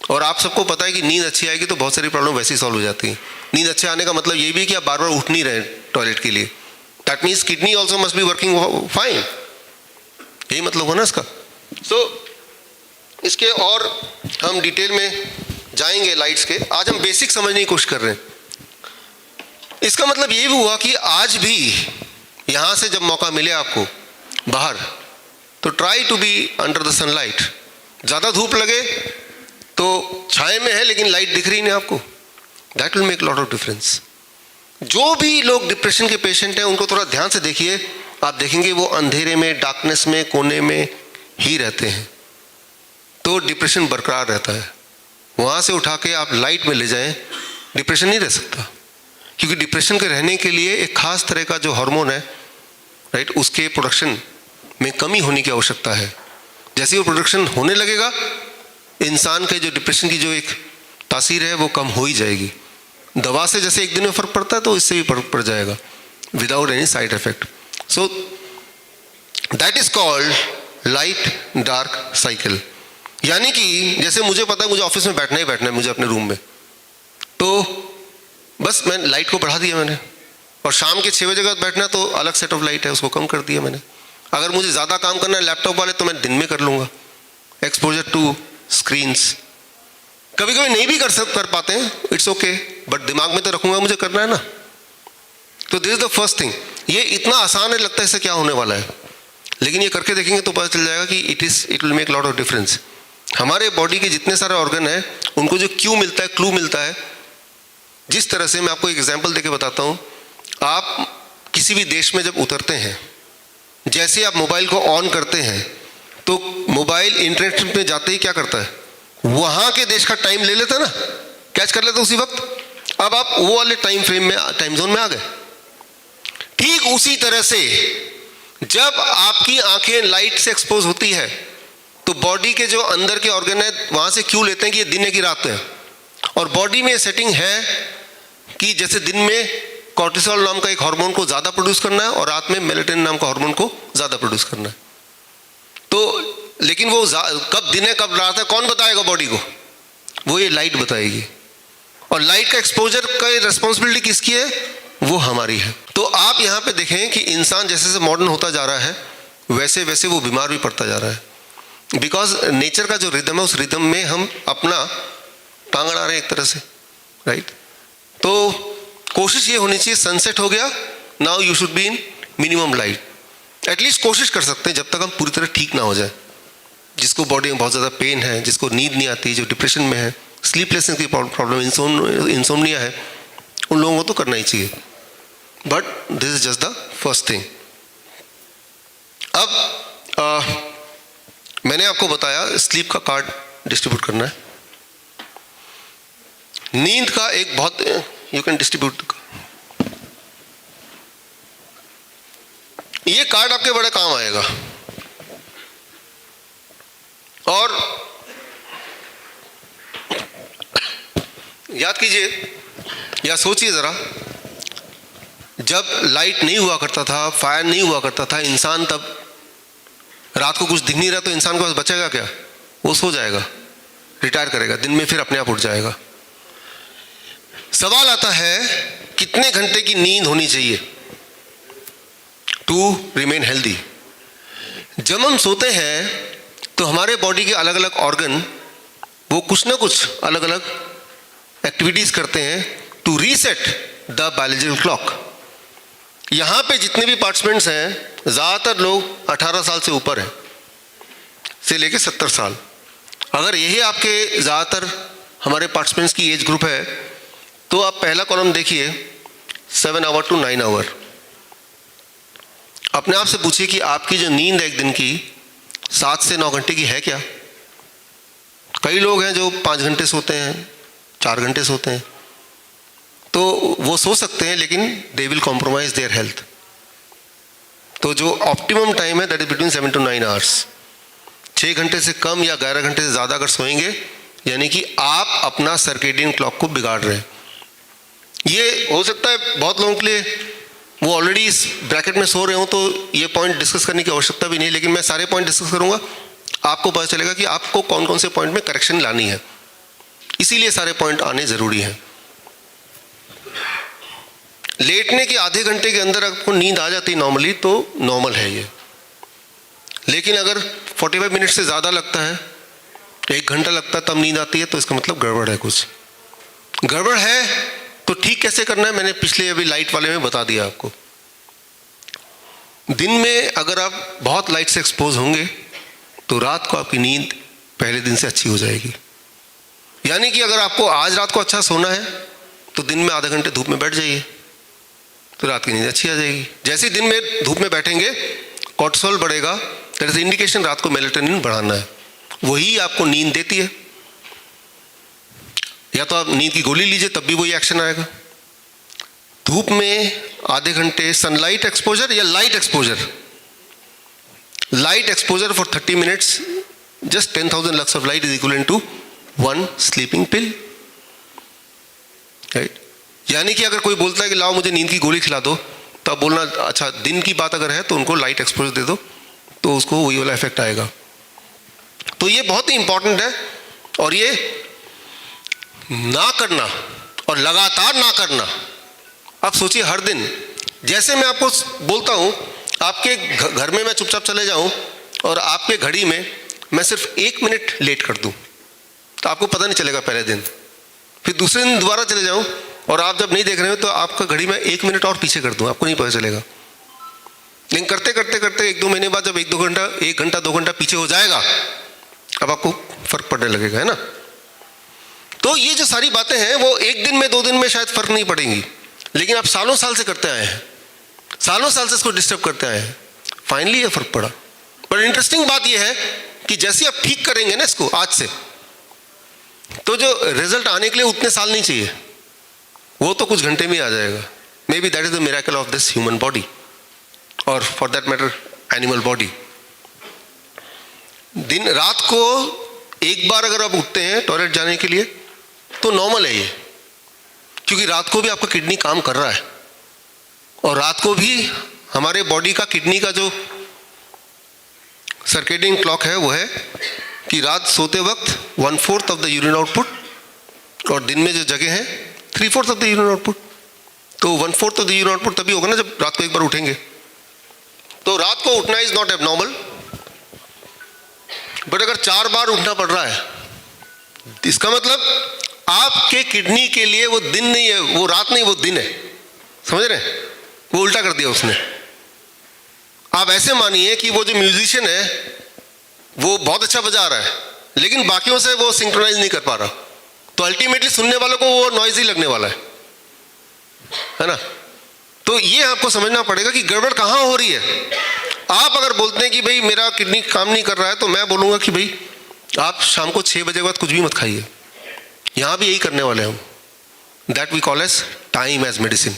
और आप सबको पता है कि नींद अच्छी आएगी तो बहुत सारी प्रॉब्लम वैसे ही सॉल्व हो जाती हैं। नींद अच्छे आने का मतलब ये भी है कि आप बार बार उठ नहीं रहे टॉयलेट के लिए, that means kidney also must be working fine, यही मतलब हो ना इसका। सो इसके और हम डिटेल में जाएंगे लाइट्स के, आज हम बेसिक समझने की कोशिश कर रहे हैं। इसका मतलब ये भी हुआ कि आज भी यहाँ से जब मौका मिले आपको बाहर, तो try to be under the sunlight. ज़्यादा धूप लगे तो छाए में है लेकिन लाइट दिख रही नहीं आपको, that will make lot of difference. जो भी लोग डिप्रेशन के पेशेंट हैं उनको थोड़ा ध्यान से देखिए, आप देखेंगे वो अंधेरे में, डार्कनेस में, कोने में ही रहते हैं, तो डिप्रेशन बरकरार रहता है। वहाँ से उठा के आप लाइट में ले जाएं, डिप्रेशन नहीं रह सकता, क्योंकि डिप्रेशन के रहने के लिए एक खास तरह का जो हार्मोन है, राइट, उसके प्रोडक्शन में कमी होने की आवश्यकता है। जैसे ही वो प्रोडक्शन होने लगेगा, इंसान के जो डिप्रेशन की जो एक तासीर है वो कम हो ही जाएगी। दवा से जैसे एक दिन में फ़र्क पड़ता है तो इससे भी फर्क पड़ जाएगा without any side effect. So that is called light dark cycle. यानी कि जैसे मुझे पता है मुझे ऑफिस में बैठना ही बैठना है, मुझे अपने रूम में, तो बस मैं लाइट को बढ़ा दिया मैंने, और शाम के 6 बजे के बाद बैठना है तो अलग सेट ऑफ लाइट है, उसको कम कर दिया मैंने। अगर मुझे ज़्यादा काम करना है लैपटॉप वाले तो मैं दिन में कर लूँगा, एक्सपोजर टू स्क्रीन्स। कभी कभी नहीं भी कर पाते हैं, इट्स ओके, बट दिमाग में तो रखूंगा, मुझे करना है ना। तो this is the first thing. ये इतना आसान है, लगता है इससे क्या होने वाला है, लेकिन ये करके देखेंगे तो पता चल जाएगा कि it will make lot of difference. हमारे बॉडी के जितने सारे ऑर्गन हैं उनको जो क्यू मिलता है, क्लू मिलता है, जिस तरह से, मैं आपको एक एग्जांपल देके बताता हूँ। आप किसी भी देश में जब उतरते हैं, जैसे आप मोबाइल को ऑन करते हैं तो मोबाइल इंटरनेट में जाते ही क्या करता है, वहाँ के देश का टाइम ले लेता है ना, कैच कर लेता है उसी वक्त। अब आप वो वाले टाइम फ्रेम में, टाइम जोन में आ गए। ठीक उसी तरह से जब आपकी आंखें लाइट से एक्सपोज होती है तो बॉडी के जो अंदर के ऑर्गन है वहाँ से क्यू लेते हैं कि ये दिन है कि रात है। और बॉडी में सेटिंग है कि जैसे दिन में कॉर्टिसोल नाम का एक हार्मोन को ज़्यादा प्रोड्यूस करना है और रात में मेलेटोनिन नाम का हार्मोन को ज़्यादा प्रोड्यूस करना है। तो लेकिन वो कब दिन है कब रात है कौन बताएगा बॉडी को? वो ये लाइट बताएगी। और लाइट का एक्सपोजर का रिस्पॉन्सिबिलिटी किसकी है? वो हमारी है। तो आप यहाँ पे देखें कि इंसान जैसे जैसे मॉडर्न होता जा रहा है वैसे वैसे वो बीमार भी पड़ता जा रहा है। बिकॉज नेचर का जो रिदम है उस रिदम में हम अपना टांग अड़ा रहे हैं एक तरह से, राइट। तो कोशिश ये होनी चाहिए, सनसेट हो गया, now you should be in minimum light. At least कोशिश कर सकते हैं जब तक हम पूरी तरह ठीक ना हो जाए। जिसको बॉडी में बहुत ज़्यादा पेन है, जिसको नींद नहीं आती, जो डिप्रेशन में है, स्लीपलेसनेस की प्रॉब्लम, इंसोम्निया है, उन लोगों को तो करना ही चाहिए। But this is just the first thing. अब मैंने आपको बताया स्लीप का कार्ड डिस्ट्रीब्यूट करना है। नींद का एक बहुत, यू कैन डिस्ट्रीब्यूट, ये कार्ड आपके बड़े काम आएगा। और याद कीजिए या सोचिए ज़रा, जब लाइट नहीं हुआ करता था, फायर नहीं हुआ करता था, इंसान तब रात को कुछ दिख नहीं रहा तो इंसान के पास बचेगा क्या? वो सो जाएगा, रिटायर करेगा, दिन में फिर अपने आप उठ जाएगा। सवाल आता है कितने घंटे की नींद होनी चाहिए टू रिमेन हेल्दी। जब हम सोते हैं तो हमारे बॉडी के अलग अलग ऑर्गन वो कुछ ना कुछ अलग अलग एक्टिविटीज करते हैं to reset the biological clock. यहाँ पे जितने भी पार्टिसिपेंट्स हैं ज़्यादातर लोग 18 साल से ऊपर हैं, से लेके 70 साल। अगर यही आपके ज़्यादातर हमारे पार्टिसिपेंट्स की एज ग्रुप है तो आप पहला कॉलम देखिए 7 आवर टू 9 आवर। अपने आप से पूछिए कि आपकी जो नींद है एक दिन की 7 से 9 घंटे की है क्या? कई लोग हैं जो 5 घंटे सोते हैं, 4 घंटे सोते हैं, तो वो सो सकते हैं लेकिन they will compromise their health. तो जो ऑप्टिमम टाइम है that is between 7 to 9 hours. 6 घंटे से कम या 11 घंटे से ज़्यादा अगर सोएंगे यानी कि आप अपना सर्केडियन क्लॉक को बिगाड़ रहे हैं। ये हो सकता है बहुत लोगों के लिए वो ऑलरेडी इस ब्रैकेट में सो रहे हो तो ये पॉइंट डिस्कस करने की आवश्यकता भी नहीं, लेकिन मैं सारे पॉइंट डिस्कस करूंगा, आपको पता चलेगा कि आपको कौन कौन से पॉइंट में करेक्शन लानी है। इसीलिए सारे पॉइंट आने ज़रूरी हैं। लेटने के आधे घंटे के अंदर आपको नींद आ जाती नॉर्मली तो नॉर्मल है ये, लेकिन अगर 45 मिनट से ज़्यादा लगता है, 1 घंटा लगता है तब नींद आती है तो इसका मतलब गड़बड़ है। कुछ गड़बड़ है तो ठीक कैसे करना है मैंने पिछले अभी लाइट वाले में बता दिया आपको। दिन में अगर आप बहुत लाइट से एक्सपोज होंगे तो रात को आपकी नींद पहले दिन से अच्छी हो जाएगी। यानी कि अगर आपको आज रात को अच्छा सोना है तो दिन में आधे घंटे धूप में बैठ जाइए तो रात की नींद अच्छी आ जाएगी। जैसे दिन में धूप में बैठेंगे कॉर्टिसोल बढ़ेगा, दैट इज इंडिकेशन रात को मेलेटोनिन बढ़ाना है, वही आपको नींद देती है। या तो आप नींद की गोली लीजिए तब भी वही एक्शन आएगा। धूप में आधे घंटे सनलाइट एक्सपोजर या light exposure, light exposure for 30 minutes, just 10,000 lux of light is equivalent to 1 sleeping pill, right. यानी कि अगर कोई बोलता है कि लाओ मुझे नींद की गोली खिला दो, तो आप बोलना अच्छा दिन की बात अगर है तो उनको लाइट एक्सपोजर दे दो तो उसको वही वाला इफेक्ट आएगा। तो ये बहुत ही इंपॉर्टेंट है और ये ना करना और लगातार ना करना। आप सोचिए हर दिन, जैसे मैं आपको बोलता हूँ आपके घर में मैं चुपचाप चले जाऊँ और आपके घड़ी में मैं सिर्फ 1 मिनट लेट कर दूं तो आपको पता नहीं चलेगा पहले दिन, फिर दूसरे दिन दोबारा चले जाऊं और आप जब नहीं देख रहे हो तो आपका घड़ी में 1 मिनट और पीछे कर दूं, आपको नहीं पता चलेगा। लेकिन करते करते करते 1-2 महीने बाद जब 1 घंटा 2 घंटा पीछे हो जाएगा, अब आपको फर्क पड़ने लगेगा, है ना। तो ये जो सारी बातें हैं वो 1 दिन में 2 दिन में शायद फर्क नहीं पड़ेंगी, लेकिन आप सालों साल से करते आए हैं, सालों साल से इसको डिस्टर्ब करते आए हैं, फाइनली ये फर्क पड़ा। पर इंटरेस्टिंग बात ये है कि जैसे आप ठीक करेंगे ना इसको आज से, तो जो रिजल्ट आने के लिए उतने साल नहीं चाहिए, वो तो कुछ घंटे में आ जाएगा। Maybe that is the miracle of this human body, और for that matter animal body. दिन रात को एक बार अगर आप उठते हैं टॉयलेट जाने के लिए तो नॉर्मल है ये, क्योंकि रात को भी आपका किडनी काम कर रहा है, और रात को भी हमारे बॉडी का किडनी का जो सर्केडियन क्लॉक है वो है कि रात सोते वक्त 1/4 ऑफ द यूरिन आउटपुट, और दिन में जो जगह है 3/4 ऑफ द यूरिन आउटपुट। तो 1/4 ऑफ द यूरिन आउटपुट तभी होगा ना जब रात को एक बार उठेंगे। तो रात को उठना इज नॉट एबनॉर्मल, बट अगर 4 बार उठना पड़ रहा है, इसका मतलब आपके किडनी के लिए वो दिन नहीं है, वो रात नहीं, वो दिन है। समझ रहे हैं? वो उल्टा कर दिया उसने। आप ऐसे मानिए कि वो जो म्यूजिशियन है वो बहुत अच्छा बजा रहा है, लेकिन बाकियों से वो सिंक्रोनाइज नहीं कर पा रहा, तो अल्टीमेटली सुनने वालों को वो नॉइज ही लगने वाला है ना। तो ये आपको समझना पड़ेगा कि गड़बड़ कहाँ हो रही है। आप अगर बोलते हैं कि भाई मेरा किडनी काम नहीं कर रहा है, तो मैं बोलूँगा कि भाई आप शाम को 6 बजे के बाद कुछ भी मत खाइए। यहाँ भी यही करने वाले हैं हम, that we call as time as medicine.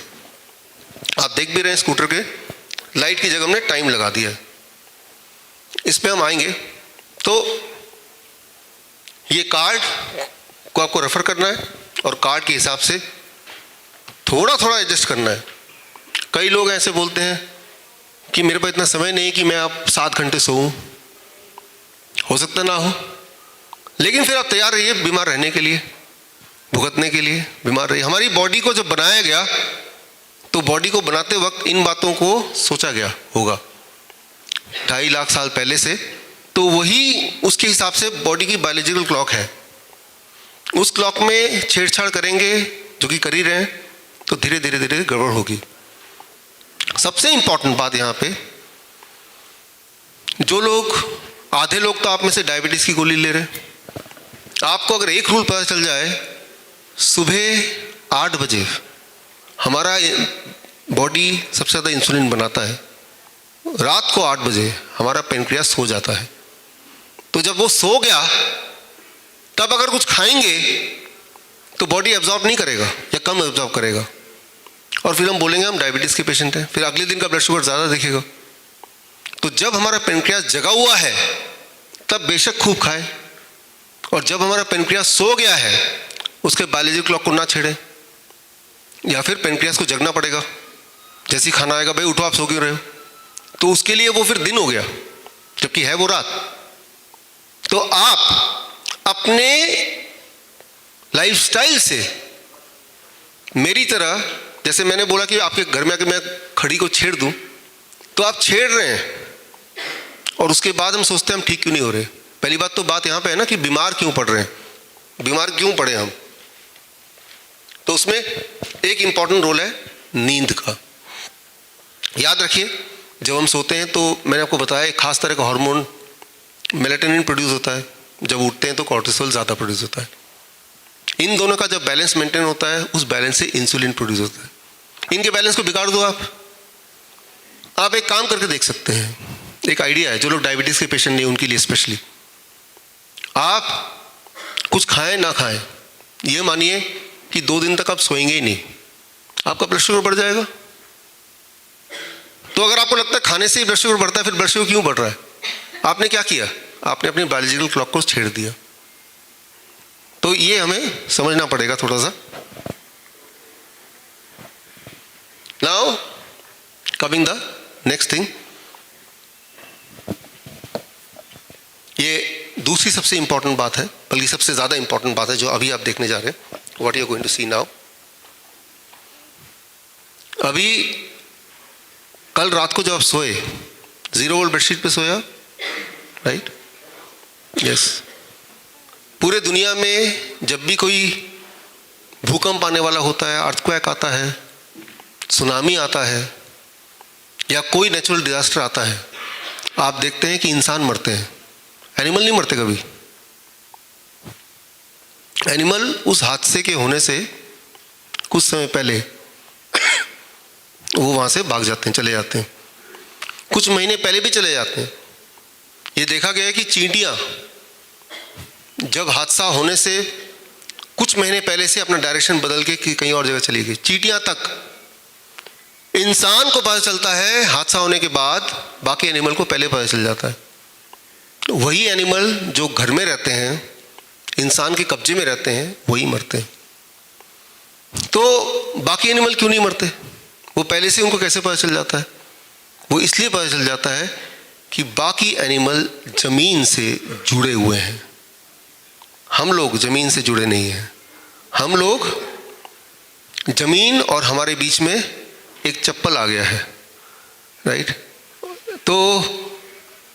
आप देख भी रहे हैं स्कूटर के लाइट की जगह हमने टाइम लगा दिया है, इस पे हम आएंगे। तो ये कार्ड को आपको रेफर करना है और कार्ड के हिसाब से थोड़ा थोड़ा एडजस्ट करना है। कई लोग ऐसे बोलते हैं कि मेरे पास इतना समय नहीं कि मैं आप 7 घंटे सोऊं, हो सकता ना हो, लेकिन फिर आप तैयार रहिए बीमार रहने के लिए, भुगतने के लिए बीमार रहिए। हमारी बॉडी को जब बनाया गया तो बॉडी को बनाते वक्त इन बातों को सोचा गया होगा 2.5 लाख साल पहले से, तो वही उसके हिसाब से बॉडी की बायोलॉजिकल क्लॉक है। उस क्लॉक में छेड़छाड़ करेंगे, जो कि कर ही रहे हैं, तो धीरे धीरे धीरे गड़बड़ होगी। सबसे इंपॉर्टेंट बात यहाँ पे, जो लोग, आधे लोग तो आप में से डायबिटीज की गोली ले रहे हैं, आपको अगर एक रूल पता चल जाए, सुबह 8 बजे हमारा बॉडी सबसे ज़्यादा इंसुलिन बनाता है, रात को 8 बजे हमारा पेनक्रियास सो जाता है। तो जब वो सो गया तब अगर कुछ खाएंगे तो बॉडी एब्जॉर्ब नहीं करेगा या कम एब्जॉर्ब करेगा, और फिर हम बोलेंगे हम डायबिटीज़ के पेशेंट हैं, फिर अगले दिन का ब्लड शुगर ज़्यादा दिखेगा। तो जब हमारा पेनक्रियास जगा हुआ है तब बेशक खूब खाएं, और जब हमारा पेनक्रियास सो गया है उसके बायोलॉजिकल क्लॉक को ना छेड़ें, या फिर पेनक्रियास को जगना पड़ेगा। जैसे ही खाना आएगा, भाई उठो आप सो क्यों रहे हो, तो उसके लिए वो फिर दिन हो गया जबकि है वो रात। तो आप अपने लाइफस्टाइल से मेरी तरह, जैसे मैंने बोला कि आपके घर में आके मैं खड़ी को छेड़ दूं, तो आप छेड़ रहे हैं और उसके बाद हम सोचते हैं हम ठीक क्यों नहीं हो रहे। पहली बात तो बात यहाँ पे है ना कि बीमार क्यों पड़ रहे हैं, बीमार क्यों पड़े हम। तो उसमें एक इंपॉर्टेंट रोल है नींद का। याद रखिए, जब हम सोते हैं तो मैंने आपको बताया एक खास तरह का हार्मोन मेलाटोनिन प्रोड्यूस होता है, जब उठते हैं तो कॉर्टिसोल ज़्यादा प्रोड्यूस होता है। इन दोनों का जब बैलेंस मेंटेन होता है, उस बैलेंस से इंसुलिन प्रोड्यूस होता है। इनके बैलेंस को बिगाड़ दो आप एक काम करके देख सकते हैं, एक आइडिया है, जो लोग डायबिटीज़ के पेशेंट नहीं उनके लिए स्पेशली, आप कुछ खाएं ना खाएं, ये मानिए कि 2 दिन तक आप सोएंगे ही नहीं, आपका ब्लड शुगर बढ़ जाएगा। तो अगर आपको लगता है खाने से ही ब्लड शुगर बढ़ता है, फिर ब्लड शुगर क्यों बढ़ रहा है? आपने क्या किया? आपने अपनी बायोलॉजिकल क्लॉक को छेड़ दिया। तो ये हमें समझना पड़ेगा थोड़ा सा। Now coming the next thing, ये दूसरी सबसे इंपॉर्टेंट बात है, बल्कि सबसे ज़्यादा इंपॉर्टेंट बात है जो अभी आप देखने जा रहे हैं, what you are going to see now. अभी कल रात को जब आप सोए, 0 वोल्ट बेडशीट पे सोया, राइट? यस, पूरे दुनिया में जब भी कोई भूकंप आने वाला होता है, अर्थक्वेक आता है, सुनामी आता है या कोई नेचुरल डिजास्टर आता है, आप देखते हैं कि इंसान मरते हैं, एनिमल नहीं मरते कभी। एनिमल उस हादसे के होने से कुछ समय पहले वो वहाँ से भाग जाते हैं, चले जाते हैं, कुछ महीने पहले भी चले जाते हैं। ये देखा गया है कि चींटियाँ जब हादसा होने से कुछ महीने पहले से अपना डायरेक्शन बदल के कहीं और जगह चली गई। चींटियाँ तक, इंसान को पता चलता है हादसा होने के बाद, बाकी एनिमल को पहले पता चल जाता है। वही एनिमल जो घर में रहते हैं, इंसान के कब्जे में रहते हैं, वही मरते हैं। तो बाकी एनिमल क्यों नहीं मरते? वो पहले से उनको कैसे पता चल जाता है? वो इसलिए पता चल जाता है कि बाकी एनिमल जमीन से जुड़े हुए हैं, हम लोग जमीन से जुड़े नहीं हैं। हम लोग, जमीन और हमारे बीच में एक चप्पल आ गया है, राइट? तो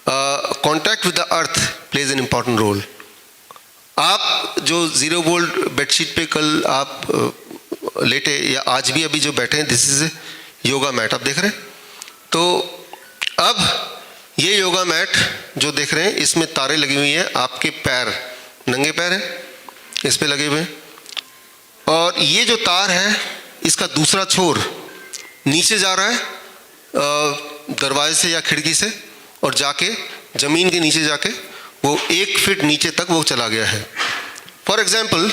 contact with the earth plays an important role. आप जो जीरो वोल्ट बेडशीट पे कल आप लेटे या आज भी अभी जो बैठे हैं, दिस इज योगा मैट, आप देख रहे हैं। तो अब ये योगा मैट जो देख रहे हैं, इसमें तारें लगी हुई हैं, आपके पैर, नंगे पैर हैं, इस पे लगे हुए हैं, और ये जो तार है इसका दूसरा छोर नीचे जा रहा है दरवाजे से या खिड़की से, और जाके ज़मीन के नीचे जाके वो 1 फीट नीचे तक वो चला गया है। फॉर एग्जाम्पल,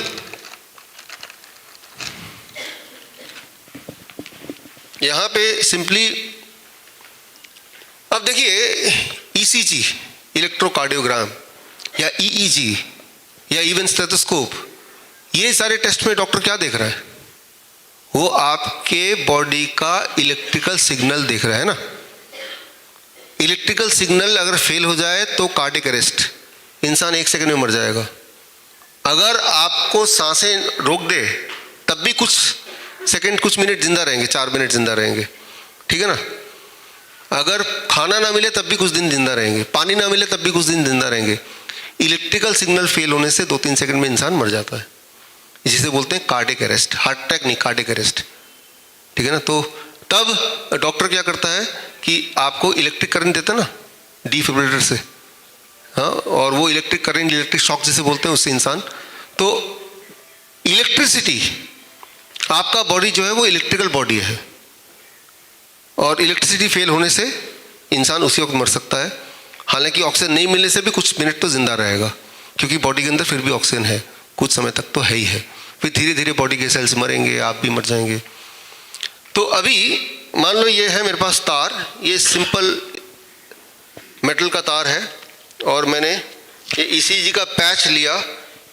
यहाँ पे सिंपली अब देखिए, ईसीजी, इलेक्ट्रोकार्डियोग्राम, या ईईजी, या इवन स्टेथोस्कोप, ये सारे टेस्ट में डॉक्टर क्या देख रहा है? वो आपके बॉडी का इलेक्ट्रिकल सिग्नल देख रहा है ना। इलेक्ट्रिकल सिग्नल अगर फेल हो जाए तो कार्डियक अरेस्ट, इंसान 1 सेकंड में मर जाएगा। अगर आपको सांसें रोक दे तब भी कुछ सेकंड, कुछ मिनट जिंदा रहेंगे, 4 मिनट जिंदा रहेंगे, ठीक है ना। अगर खाना ना मिले तब भी कुछ दिन जिंदा रहेंगे, पानी ना मिले तब भी कुछ दिन जिंदा रहेंगे। इलेक्ट्रिकल सिग्नल फेल होने से 2-3 सेकंड में इंसान मर जाता है, जिसे बोलते हैं कार्डियक अरेस्ट, हार्ट अटैक नहीं, कार्डियक अरेस्ट, ठीक है ना। तो तब डॉक्टर क्या करता है कि आपको इलेक्ट्रिक करंट देता है ना, डिफिब्रिलेटर से, हाँ, और वो इलेक्ट्रिक करंट, इलेक्ट्रिक शॉक जिसे बोलते हैं, उससे इंसान, तो इलेक्ट्रिसिटी, आपका बॉडी जो है वो इलेक्ट्रिकल बॉडी है, और इलेक्ट्रिसिटी फेल होने से इंसान उसी वक्त मर सकता है। हालांकि ऑक्सीजन नहीं मिलने से भी कुछ मिनट तो जिंदा रहेगा, क्योंकि बॉडी के अंदर फिर भी ऑक्सीजन है, कुछ समय तक तो है ही है। फिर धीरे धीरे बॉडी के सेल्स मरेंगे, आप भी मर जाएंगे। तो अभी मान लो ये है मेरे पास तार, ये सिंपल मेटल का तार है, और मैंने ये ईसीजी का पैच लिया,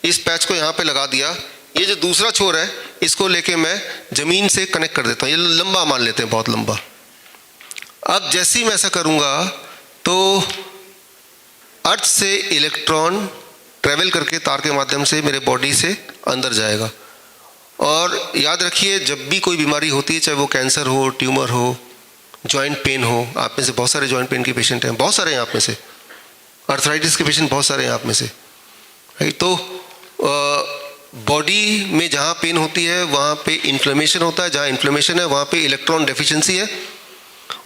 इस पैच को यहाँ पे लगा दिया। ये जो दूसरा छोर है इसको लेके मैं ज़मीन से कनेक्ट कर देता हूँ, ये लंबा मान लेते हैं, बहुत लंबा। अब जैसे ही मैं ऐसा करूँगा तो अर्थ से इलेक्ट्रॉन ट्रेवल करके तार के माध्यम से मेरे बॉडी से अंदर जाएगा। और याद रखिए, जब भी कोई बीमारी होती है, चाहे वो कैंसर हो, ट्यूमर हो, जॉइंट पेन हो, आप में से बहुत सारे जॉइंट पेन के पेशेंट हैं, बहुत सारे हैं आप में से, अर्थराइटिस के पेशेंट बहुत सारे हैं आप में से, राइट। तो बॉडी में जहाँ पेन होती है वहाँ पे इन्फ्लेमेशन होता है, जहाँ इन्फ्लेमेशन है वहाँ पे इलेक्ट्रॉन डेफिशिएंसी है,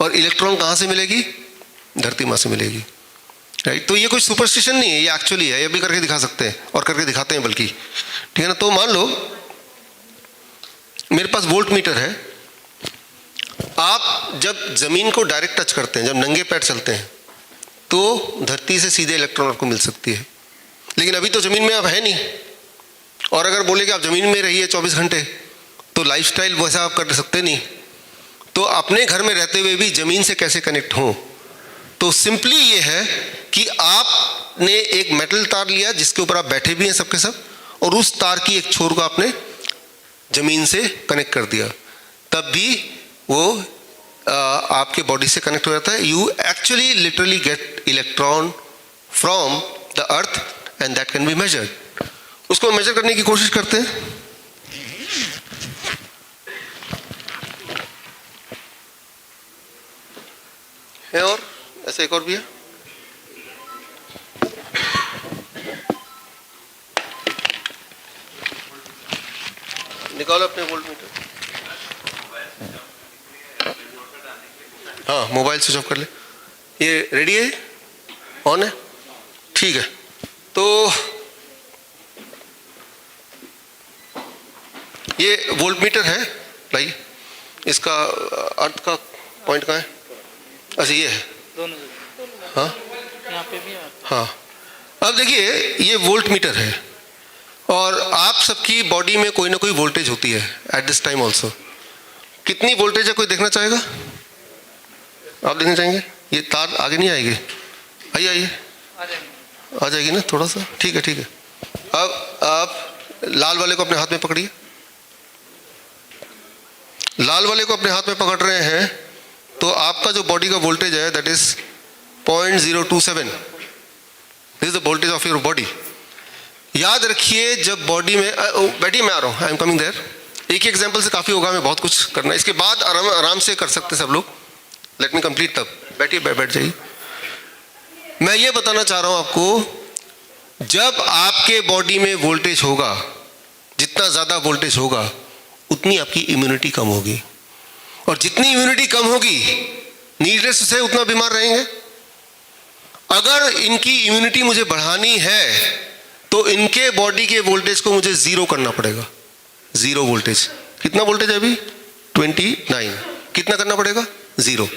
और इलेक्ट्रॉन कहाँ से मिलेगी? धरती माँ से मिलेगी, राइट। तो ये कोई सुपरस्टिशन नहीं है, ये एक्चुअली है, ये भी करके दिखा सकते हैं, और करके दिखाते हैं बल्कि, ठीक है ना। तो मान लो मेरे पास वोल्ट मीटर है, आप जब ज़मीन को डायरेक्ट टच करते हैं, जब नंगे पैर चलते हैं, तो धरती से सीधे इलेक्ट्रॉन आपको मिल सकती है। लेकिन अभी तो ज़मीन में आप है नहीं, और अगर बोले कि आप ज़मीन में रहिए 24 घंटे, तो लाइफस्टाइल वैसा आप कर सकते नहीं। तो अपने घर में रहते हुए भी ज़मीन से कैसे कनेक्ट हों? तो सिंपली ये है कि आपने एक मेटल तार लिया जिसके ऊपर आप बैठे भी हैं सबके सब, और उस तार की एक छोर को आपने ज़मीन से कनेक्ट कर दिया, तब भी वो आपके बॉडी से कनेक्ट हो जाता है। You actually literally get electron from the earth and that can be measured. उसको मेजर करने की कोशिश करते हैं। और ऐसे एक और भी है, निकालो अपने वोल्ट मीटर। हाँ, मोबाइल स्विच ऑफ कर ले। ये रेडी है, ऑन है, ठीक है। तो ये वोल्ट मीटर है, लाइए इसका अर्थ का पॉइंट कहाँ है? अच्छा ये है, दोनों हाँ यहाँ पे भी है। हाँ। अब देखिए ये वोल्ट मीटर है और आप सबकी बॉडी में कोई ना कोई वोल्टेज होती है एट दिस टाइम ऑल्सो। कितनी वोल्टेज है कोई देखना चाहेगा? आप देखना चाहेंगे? ये तार आगे नहीं आएगी, आइए आइए, आ जाएगी ना थोड़ा सा, ठीक है ठीक है। अब आप लाल वाले को अपने हाथ में पकड़िए, लाल वाले को अपने हाथ में पकड़ रहे हैं तो आपका जो बॉडी का वोल्टेज है that is 0.027, this is the voltage of your body. याद रखिए जब बॉडी में बैठिए, मैं आ रहा हूँ, आई एम कमिंग देयर। एक ही एग्जांपल से काफ़ी होगा, हमें बहुत कुछ करना है, इसके बाद आराम से कर सकते हैं सब लोग। लेट मी कंप्लीट तब, बैठिए बैठ जाइए। मैं ये बताना चाह रहा हूँ आपको, जब आपके बॉडी में वोल्टेज होगा, जितना ज़्यादा वोल्टेज होगा उतनी आपकी इम्यूनिटी कम होगी, और जितनी इम्यूनिटी कम होगी नीडलेस से उतना बीमार रहेंगे। अगर इनकी इम्यूनिटी मुझे बढ़ानी है तो इनके बॉडी के वोल्टेज को मुझे जीरो करना पड़ेगा। जीरो वोल्टेज, कितना वोल्टेज है अभी? 29, कितना करना पड़ेगा? जीरो।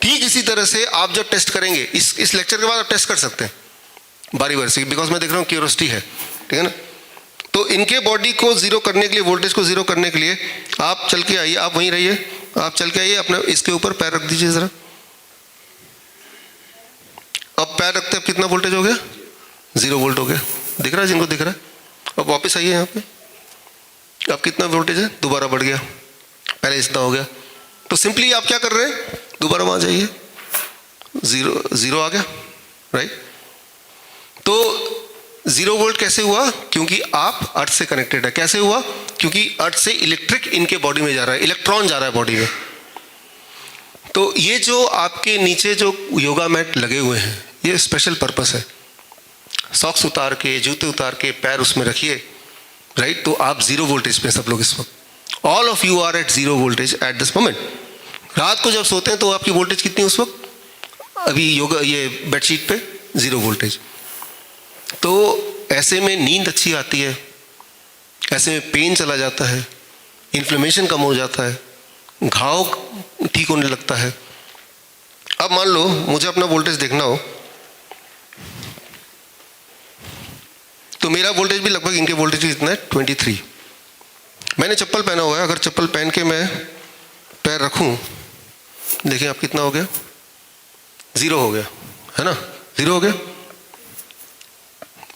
ठीक इसी तरह से आप जब टेस्ट करेंगे, इस लेक्चर के बाद आप टेस्ट कर सकते हैं बारी बारी से, बिकॉज मैं देख रहा हूँ क्यूरियोसिटी है, ठीक है ना। तो इनके बॉडी को जीरो करने के लिए, वोल्टेज को जीरो करने के लिए आप चल के आइए, आप वहीं रहिए, आप चल के आइए, अपने इसके ऊपर पैर रख दीजिए जरा। अब पैर रखते, अब कितना वोल्टेज हो गया? 0 वोल्ट हो गया, दिख रहा है जिनको दिख रहा है। अब वापस आइए यहाँ पे, अब कितना वोल्टेज है? दोबारा बढ़ गया, पहले इतना हो गया। तो सिंपली आप क्या कर रहे हैं? दोबारा वहाँ जाइए, जीरो आ गया, राइट। तो 0 वोल्ट कैसे हुआ? क्योंकि आप अर्थ से कनेक्टेड है। कैसे हुआ? क्योंकि अर्थ से इलेक्ट्रिक इनके बॉडी में जा रहा है, इलेक्ट्रॉन जा रहा है बॉडी में। तो ये जो आपके नीचे जो योगा मैट लगे हुए हैं, ये स्पेशल पर्पस है। सॉक्स उतार के, जूते उतार के पैर उसमें रखिए, राइट। तो आप 0 वोल्टेज पे सब लोग इस वक्त, all of you are at 0 voltage at this moment. रात को जब सोते हैं तो आपकी वोल्टेज कितनी है उस वक्त? अभी योगा ये बेडशीट पे 0 वोल्टेज। तो ऐसे में नींद अच्छी आती है, ऐसे में पेन चला जाता है, इन्फ्लेमेशन कम हो जाता है, घाव ठीक होने लगता है। अब मान लो मुझे अपना वोल्टेज देखना हो तो मेरा वोल्टेज भी लगभग इनके वोल्टेज कितना है? 23। मैंने चप्पल पहना हुआ है, अगर चप्पल पहन के मैं पैर रखूं, देखिए आप कितना हो गया? 0 हो गया, है ना, 0 हो गया।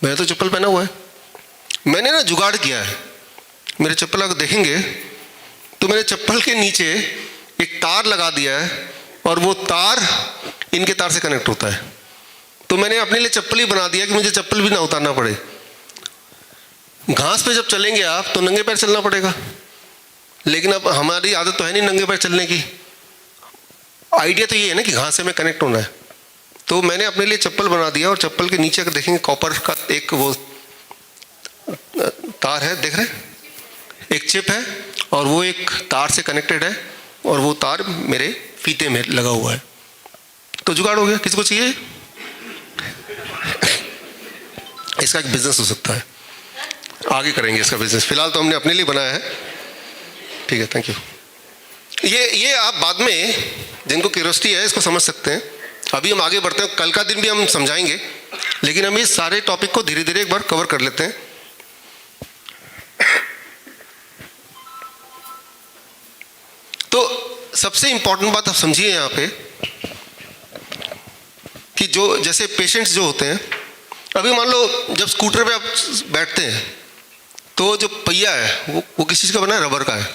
मैंने तो चप्पल पहना हुआ है, मैंने ना जुगाड़ किया है। मेरे चप्पल अगर देखेंगे तो मैंने चप्पल के नीचे एक तार लगा दिया है और वो तार इनके तार से कनेक्ट होता है। तो मैंने अपने लिए चप्पल ही बना दिया कि मुझे चप्पल भी ना उतारना पड़े। घास पे जब चलेंगे आप तो नंगे पैर चलना पड़ेगा, लेकिन अब हमारी आदत तो है नहीं नंगे पैर चलने की। आइडिया तो ये है ना कि घास से हमें कनेक्ट होना है। तो मैंने अपने लिए चप्पल बना दिया और चप्पल के नीचे अगर देखेंगे कॉपर का एक वो तार है, देख रहे हैं, एक चिप है और वो एक तार से कनेक्टेड है और वो तार मेरे फीते में लगा हुआ है। तो जुगाड़ हो गया। किसको चाहिए? इसका एक बिजनेस हो सकता है, आगे करेंगे इसका बिजनेस, फिलहाल तो हमने अपने लिए बनाया है, ठीक है, थैंक यू। ये आप बाद में जिनको क्यूरियोसिटी है इसको समझ सकते हैं। अभी हम आगे बढ़ते हैं, कल का दिन भी हम समझाएंगे, लेकिन हम इस सारे टॉपिक को धीरे धीरे एक बार कवर कर लेते हैं। तो सबसे इंपॉर्टेंट बात आप समझिए यहाँ पे कि जो जैसे पेशेंट्स जो होते हैं, अभी मान लो जब स्कूटर पे आप बैठते हैं तो जो पहिया है वो किस चीज़ का बना है? रबर का है।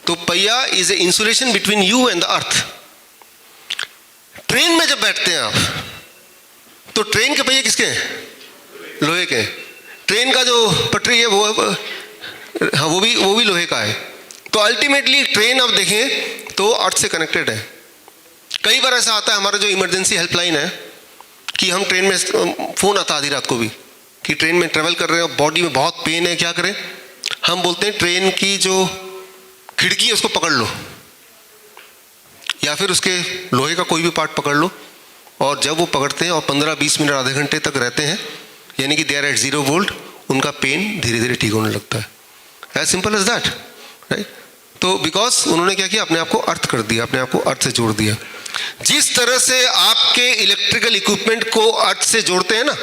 तो पहिया is a insulation between you and the earth. Train में जब बैठते हैं आप तो ट्रेन के पहिए किसके हैं? लोहे के। ट्रेन का जो पटरी है वो हाँ वो भी लोहे का है। तो अल्टीमेटली ट्रेन आप देखें तो अर्थ से कनेक्टेड है। कई बार ऐसा आता है, हमारा जो इमरजेंसी हेल्पलाइन है कि हम ट्रेन में, फ़ोन आता आधी रात को भी कि ट्रेन में ट्रेवल कर रहे हैं, बॉडी में बहुत पेन है, क्या करें? हम बोलते हैं ट्रेन की जो खिड़की है उसको पकड़ लो, या फिर उसके लोहे का कोई भी पार्ट पकड़ लो, और जब वो पकड़ते हैं और 15-20 मिनट आधे घंटे तक रहते हैं, यानी कि दे आर एट 0 वोल्ट, उनका पेन धीरे धीरे ठीक होने लगता है। As simple as that, right. तो बिकॉज उन्होंने क्या किया, अपने आप को अर्थ कर दिया, अपने आप को अर्थ से जोड़ दिया। जिस तरह से आपके इलेक्ट्रिकल इक्विपमेंट को अर्थ से जोड़ते हैं ना,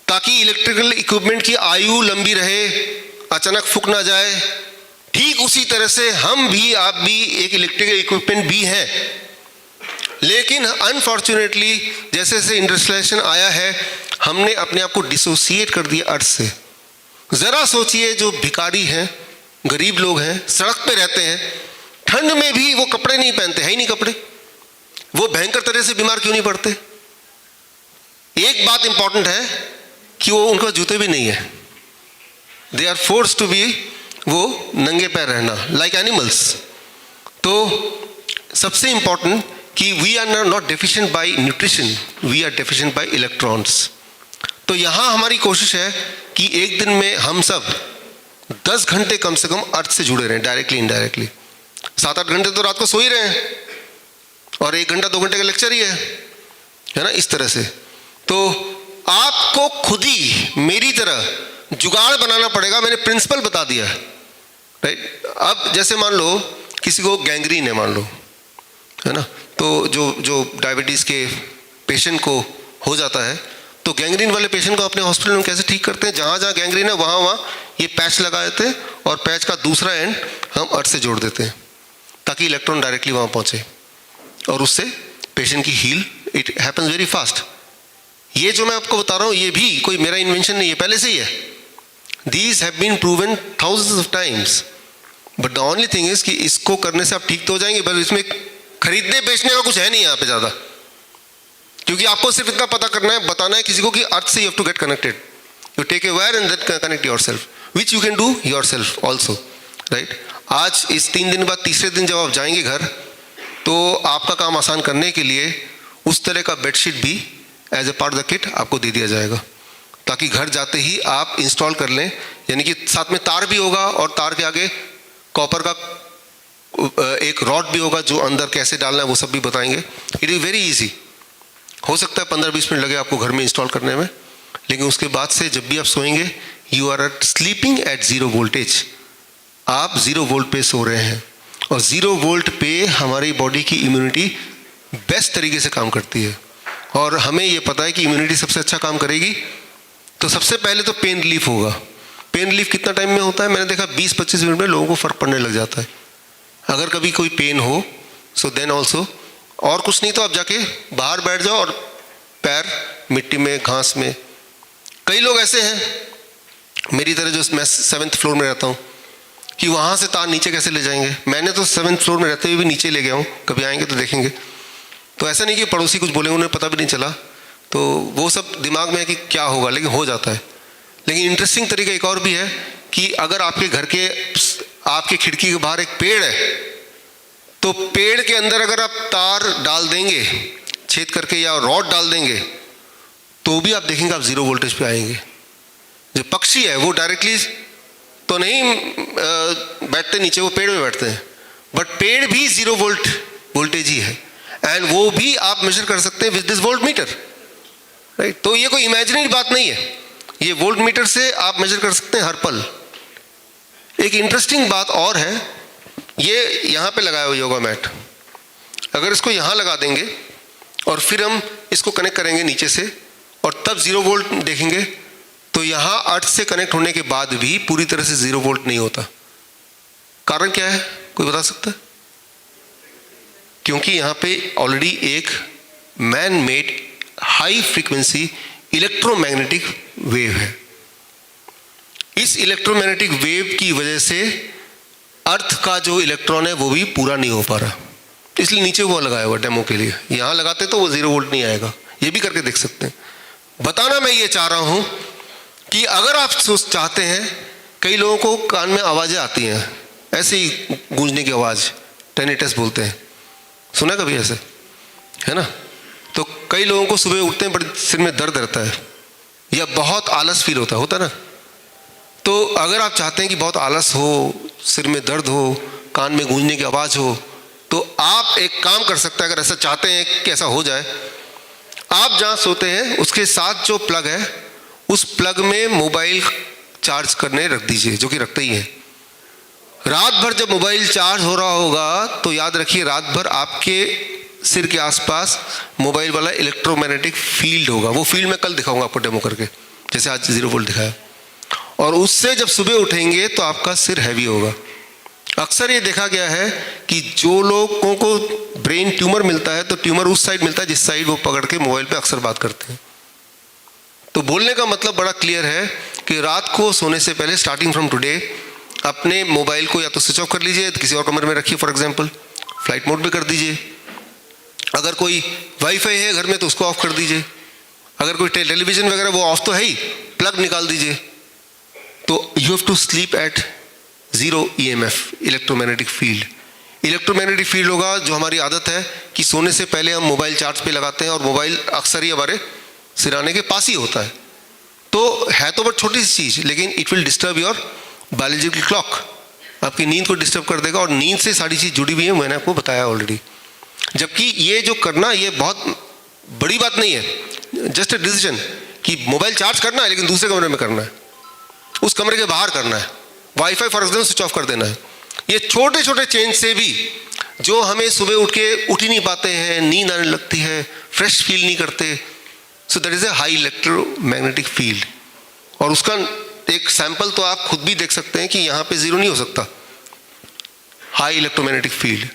ताकि इलेक्ट्रिकल इक्विपमेंट की आयु लंबी रहे, अचानक फूक ना जाए, ठीक उसी तरह से हम भी, आप भी एक इलेक्ट्रिकल इक्विपमेंट भी हैं। लेकिन अनफॉर्चुनेटली जैसे जैसे इंडस्ट्रियलाइजेशन आया है, हमने अपने आप को डिसोसिएट कर दिया अर्थ से। जरा सोचिए, जो भिखारी हैं, गरीब लोग हैं, सड़क पे रहते हैं, ठंड में भी वो कपड़े नहीं पहनते, है ही नहीं कपड़े, वो भयंकर तरह से बीमार क्यों नहीं पड़ते? एक बात इंपॉर्टेंट है कि वो, उनका जूते भी नहीं है, they are force to be, वो नंगे पैर रहना, लाइक एनिमल्स। तो सबसे इंपॉर्टेंट कि we are not deficient by nutrition, we are deficient by electrons. तो यहाँ हमारी कोशिश है कि एक दिन में हम सब 10 घंटे कम से कम अर्थ से जुड़े रहें, डायरेक्टली इनडायरेक्टली। 7-8 घंटे तो रात को सो ही रहे हैं, और 1 घंटा 2 घंटे का लेक्चर ही है ना, इस तरह से। तो आपको खुद ही मेरी तरह जुगाड़ बनाना पड़ेगा। मैंने प्रिंसिपल बता दिया, राइट। अब जैसे मान लो किसी को गैंग्रीन है, मान लो, है ना, तो जो डायबिटीज़ के पेशेंट को हो जाता है, तो गैंग्रीन वाले पेशेंट को अपने हॉस्पिटल में कैसे ठीक करते हैं, जहाँ जहाँ गैंग्रीन है वहाँ ये पैच लगा देते हैं, और पैच का दूसरा एंड हम अर्थ से जोड़ देते हैं, ताकि इलेक्ट्रॉन डायरेक्टली वहाँ पहुँचे, और उससे पेशेंट की heal, it happens very fast. ये जो मैं आपको बता रहा हूँ, ये भी कोई मेरा इन्वेंशन नहीं है, पहले से ही है। These have been proven thousands of times, but the only thing is कि इसको करने से आप ठीक तो हो जाएंगे, बस इसमें खरीदने बेचने का कुछ है नहीं यहाँ पे ज़्यादा, क्योंकि आपको सिर्फ इतना पता करना है, बताना है किसी को कि अर्थ से you have to get connected, you take a wire and then connect yourself, which you can do yourself also, right. आज इस 3 दिन बाद तीसरे दिन जब आप जाएंगे घर, तो आपका काम आसान करने के लिए उस तरह का बेडशीट भी as a part of the kit आपको दे दिया जाएगा, ताकि घर जाते ही आप इंस्टॉल कर लें। यानी कि साथ में तार भी होगा, और तार के आगे कॉपर का एक रॉड भी होगा, जो अंदर कैसे डालना है वो सब भी बताएंगे। It is very easy. हो सकता है 15-20 मिनट लगे आपको घर में इंस्टॉल करने में, लेकिन उसके बाद से जब भी आप सोएंगे, you are sleeping at 0 voltage, आप 0 वोल्ट पे सो रहे हैं, और 0 वोल्ट पे हमारी बॉडी की इम्यूनिटी बेस्ट तरीके से काम करती है। और हमें ये पता है कि इम्यूनिटी सबसे अच्छा काम करेगी, तो सबसे पहले तो पेन रिलीफ होगा। पेन रिलीफ कितना टाइम में होता है? मैंने देखा 20-25 मिनट में लोगों को फ़र्क पड़ने लग जाता है। अगर कभी कोई पेन हो, सो देन ऑल्सो, और कुछ नहीं तो आप जाके बाहर बैठ जाओ और पैर मिट्टी में, घास में। कई लोग ऐसे हैं मेरी तरह, जो मैं 7th फ्लोर में रहता हूँ, कि वहाँ से तार नीचे कैसे ले जाएंगे। मैंने तो 7th फ्लोर में रहते हुए भी नीचे ले गया हूँ, कभी आएंगे तो देखेंगे। तो ऐसा नहीं कि पड़ोसी कुछ बोलेंगे, उन्हें पता भी नहीं चला, तो वो सब दिमाग में है कि क्या होगा, लेकिन हो जाता है। लेकिन इंटरेस्टिंग तरीका एक और भी है कि अगर आपके घर के, आपके खिड़की के बाहर एक पेड़ है, तो पेड़ के अंदर अगर आप तार डाल देंगे छेद करके, या रॉड डाल देंगे, तो भी आप देखेंगे आप 0 वोल्टेज पे आएंगे। जो पक्षी है वो डायरेक्टली तो नहीं बैठते नीचे, वो पेड़ में बैठते हैं, बट पेड़ भी 0 वोल्टेज ही है, एंड वो भी आप मेजर कर सकते हैं with this volt meter, right. तो ये कोई इमेजिनरी बात नहीं है, ये वोल्ट मीटर से आप मेजर कर सकते हैं हर पल। एक इंटरेस्टिंग बात और है, ये यहाँ पे लगाया हुआ योगा मैट, अगर इसको यहाँ लगा देंगे और फिर हम इसको कनेक्ट करेंगे नीचे से, और तब 0 वोल्ट देखेंगे, तो यहाँ अर्थ से कनेक्ट होने के बाद भी पूरी तरह से 0 वोल्ट नहीं होता। कारण क्या है, कोई बता सकता है? क्योंकि यहाँ पे ऑलरेडी एक man made high frequency electromagnetic wave है। इस इलेक्ट्रोमैग्नेटिक वेव की वजह से अर्थ का जो इलेक्ट्रॉन है वो भी पूरा नहीं हो पा रहा, इसलिए नीचे वो लगाया हुआ डेमो के लिए। यहाँ लगाते तो वो 0 वोल्ट नहीं आएगा, ये भी करके देख सकते हैं। बताना मैं ये चाह रहा हूँ कि अगर आप चाहते हैं, कई लोगों को कान में आवाज़ें आती हैं, ऐसे ही गूंजने की आवाज़, टेनिटस बोलते हैं, सुना कभी ऐसे, है ना। तो कई लोगों को सुबह उठते हैं बड़े सिर में दर्द रहता है, या बहुत आलस फील होता है ना। तो अगर आप चाहते हैं कि बहुत आलस हो, सिर में दर्द हो, कान में गूंजने की आवाज़ हो, तो आप एक काम कर सकते हैं। अगर ऐसा चाहते हैं कि ऐसा हो जाए, आप जहाँ सोते हैं उसके साथ जो प्लग है, उस प्लग में मोबाइल चार्ज करने रख दीजिए, जो कि रखते ही हैं। रात भर जब मोबाइल चार्ज हो रहा होगा तो याद रखिए, रात भर आपके सिर के आसपास मोबाइल वाला इलेक्ट्रोमैग्नेटिक फील्ड होगा। वो फील्ड मैं कल दिखाऊंगा आपको डेमो करके, जैसे आज 0 वोल्ट दिखाया। और उससे जब सुबह उठेंगे तो आपका सिर हैवी होगा। अक्सर ये देखा गया है कि जो लोगों को ब्रेन ट्यूमर मिलता है, तो ट्यूमर उस साइड मिलता है जिस साइड वो पकड़ के मोबाइल पे अक्सर बात करते हैं। तो बोलने का मतलब बड़ा क्लियर है कि रात को सोने से पहले, स्टार्टिंग फ्रॉम टुडे, अपने मोबाइल को या तो स्विच ऑफ कर लीजिए, तो किसी और कमरे में रखिए, फॉर एग्जांपल फ्लाइट मोड पे कर दीजिए। अगर कोई वाईफाई है घर में तो उसको ऑफ कर दीजिए। अगर कोई टेलीविज़न वगैरह वो ऑफ तो है ही, प्लग निकाल दीजिए। तो you have to sleep at 0 EMF, electromagnetic field. Electromagnetic field होगा, जो हमारी आदत है कि सोने से पहले हम मोबाइल चार्ज पे लगाते हैं, और मोबाइल अक्सर ही हमारे सिराने के पास ही होता है। तो है तो बहुत छोटी सी चीज़, लेकिन it will disturb your biological clock, आपकी नींद को डिस्टर्ब कर देगा। और नींद से सारी चीज़ जुड़ी हुई है, मैंने आपको बताया ऑलरेडी। जबकि ये जो करना, ये बहुत बड़ी बात नहीं है, जस्ट ए डिसीजन कि मोबाइल चार्ज करना है, लेकिन दूसरे कमरे में करना है, उस कमरे के बाहर करना है। Wifi for example switch off कर देना है। ये छोटे छोटे चेंज से भी, जो हमें सुबह उठ ही नहीं पाते हैं, नींद आने लगती है, फ्रेश फील नहीं करते, so that is a high electromagnetic field. और उसका एक सैंपल तो आप खुद भी देख सकते हैं कि यहाँ पे 0 नहीं हो सकता, हाई इलेक्ट्रोमैग्नेटिक फील्ड।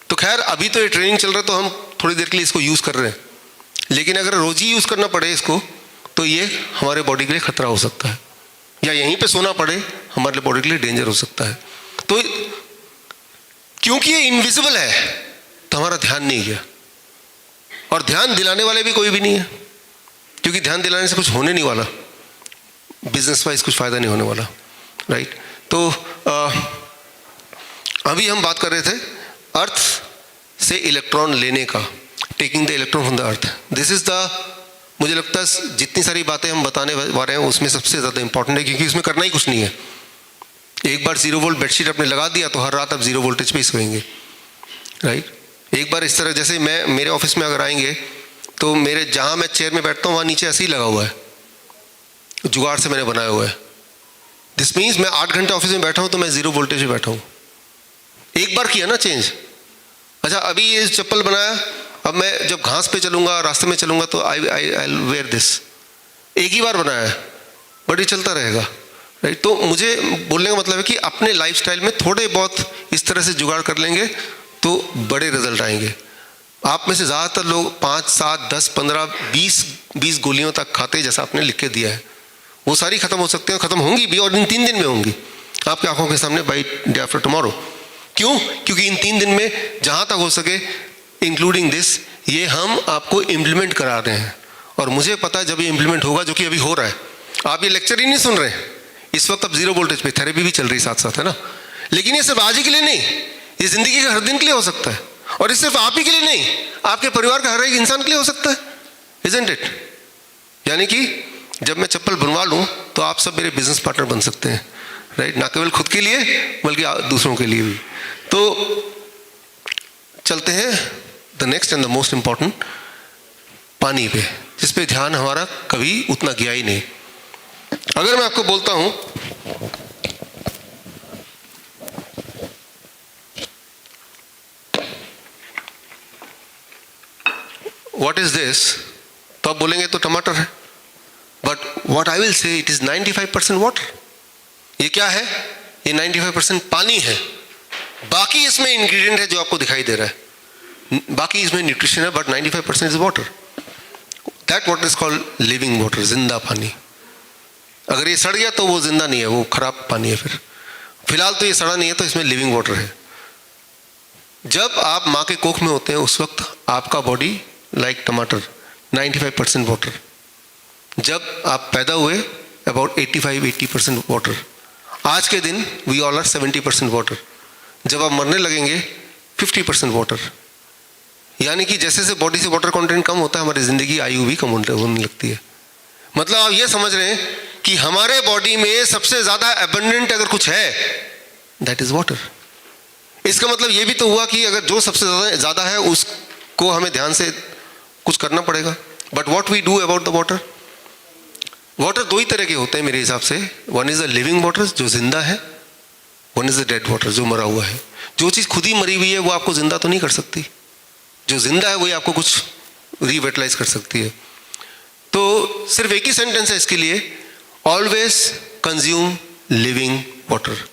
तो खैर, अभी तो ये ट्रेनिंग चल रहा है, तो हम थोड़ी देर के लिए इसको यूज़ कर रहे हैं, लेकिन अगर रोज ही यूज़ करना पड़े इसको, तो ये हमारे बॉडी के लिए खतरा हो सकता है, या यहीं पे सोना पड़े, हमारे बॉडी के लिए डेंजर हो सकता है। तो क्योंकि ये इनविजिबल है, तो हमारा ध्यान नहीं गया, और ध्यान दिलाने वाले भी कोई भी नहीं है, क्योंकि ध्यान दिलाने से कुछ होने नहीं वाला, बिजनेस वाइज कुछ फ़ायदा नहीं होने वाला, राइट। तो अभी हम बात कर रहे थे अर्थ से इलेक्ट्रॉन लेने का, taking the electron from the earth. This is the, मुझे लगता है जितनी सारी बातें हम बताने वाले हैं उसमें सबसे ज़्यादा इंपॉर्टेंट है, क्योंकि उसमें करना ही कुछ नहीं है। एक बार 0 वोल्ट बेडशीट आपने लगा दिया तो हर रात आप 0 वोल्टेज पे ही सोएंगे, राइट। एक बार इस तरह, जैसे मैं मेरे ऑफिस में अगर आएंगे तो मेरे जहाँ मैं चेयर में बैठता हूँ वहाँ नीचे ऐसे ही लगा हुआ है, जुगाड़ से मैंने बनाया हुआ है। दिस मीन्स मैं 8 घंटे ऑफिस में बैठा हूँ तो मैं 0 वोल्टेज पे बैठा हूँ। एक बार किया ना चेंज। अच्छा, अभी ये चप्पल बनाया, अब मैं जब घास पे चलूँगा, रास्ते में चलूँगा, तो आई वेयर दिस। एक ही बार बनाया है, बट ये चलता रहेगा, राइट। तो मुझे बोलने का मतलब है कि अपने लाइफस्टाइल में थोड़े बहुत इस तरह से जुगाड़ कर लेंगे तो बड़े रिजल्ट आएंगे। आप में से ज़्यादातर लोग 5, 7, 10, 15, 20 गोलियों तक खाते, जैसा आपने लिख के दिया है। वो सारी खत्म हो सकते हैं, खत्म होंगी भी, और इन 3 दिन में होंगी आपकी आंखों के सामने, बाई डे आफ्टर टुमारो। क्यों? क्योंकि इन 3 दिन में जहाँ तक हो सके, इंक्लूडिंग दिस, ये हम आपको इम्प्लीमेंट करा रहे हैं। और मुझे पता है जब ये इम्प्लीमेंट होगा, जो कि अभी हो रहा है, आप ये लेक्चर ही नहीं सुन रहे हैं इस वक्त, अब 0 वोल्टेज पे थेरेपी भी चल रही साथ साथ, है ना। लेकिन ये सिर्फ आज ही के लिए नहीं, ये जिंदगी के हर दिन के लिए हो सकता है, और ये सिर्फ आप ही के लिए नहीं, आपके परिवार के हर एक इंसान के लिए हो सकता है, इजंट इट। यानी कि जब मैं चप्पल बनवा लूँ तो आप सब मेरे बिजनेस पार्टनर बन सकते हैं, राइट। ना केवल खुद के लिए बल्कि दूसरों के लिए भी। तो चलते हैं the next and the most important, पानी पे, जिस पे ध्यान हमारा कभी उतना गया ही नहीं। अगर मैं आपको बोलता हूं व्हाट इज दिस, तो आप बोलेंगे तो टमाटर है, but what I will say, it is 95% water. ये क्या है? ये 95% पानी है। बाकी इसमें इंग्रेडिएंट है जो आपको दिखाई दे रहा है, बाकी इसमें न्यूट्रिशन है, but 95% is water. That water is called living water, जिंदा पानी। अगर ये सड़ गया तो वो जिंदा नहीं है, वो खराब पानी है। फिलहाल तो ये सड़ा नहीं है, तो इसमें लिविंग वाटर है। जब आप माँ के कोख में होते हैं उस वक्त आपका बॉडी लाइक टमाटर, 95% वाटर। जब आप पैदा हुए अबाउट 85-80% वाटर। आज के दिन वी ऑल आर 70% वाटर। जब आप मरने लगेंगे 50% वाटर। यानी कि जैसे जैसे बॉडी से वाटर कंटेंट कम होता है, हमारी ज़िंदगी आयु भी कम होने लगती है। मतलब आप ये समझ रहे हैं कि हमारे बॉडी में सबसे ज़्यादा एबंडेंट अगर कुछ है, दैट इज़ वाटर। इसका मतलब ये भी तो हुआ कि अगर जो सबसे ज़्यादा है उसको हमें ध्यान से कुछ करना पड़ेगा। But what we do about the water? Water दो ही तरह के होते हैं मेरे हिसाब से। One is a living water, जो जिंदा है, one is a dead water, जो मरा हुआ है। जो चीज़ खुद ही मरी हुई है वो आपको जिंदा तो नहीं कर सकती, जो जिंदा है वही आपको कुछ रिविटलाइज कर सकती है। तो सिर्फ एक ही सेंटेंस है इसके लिए, always consume living water.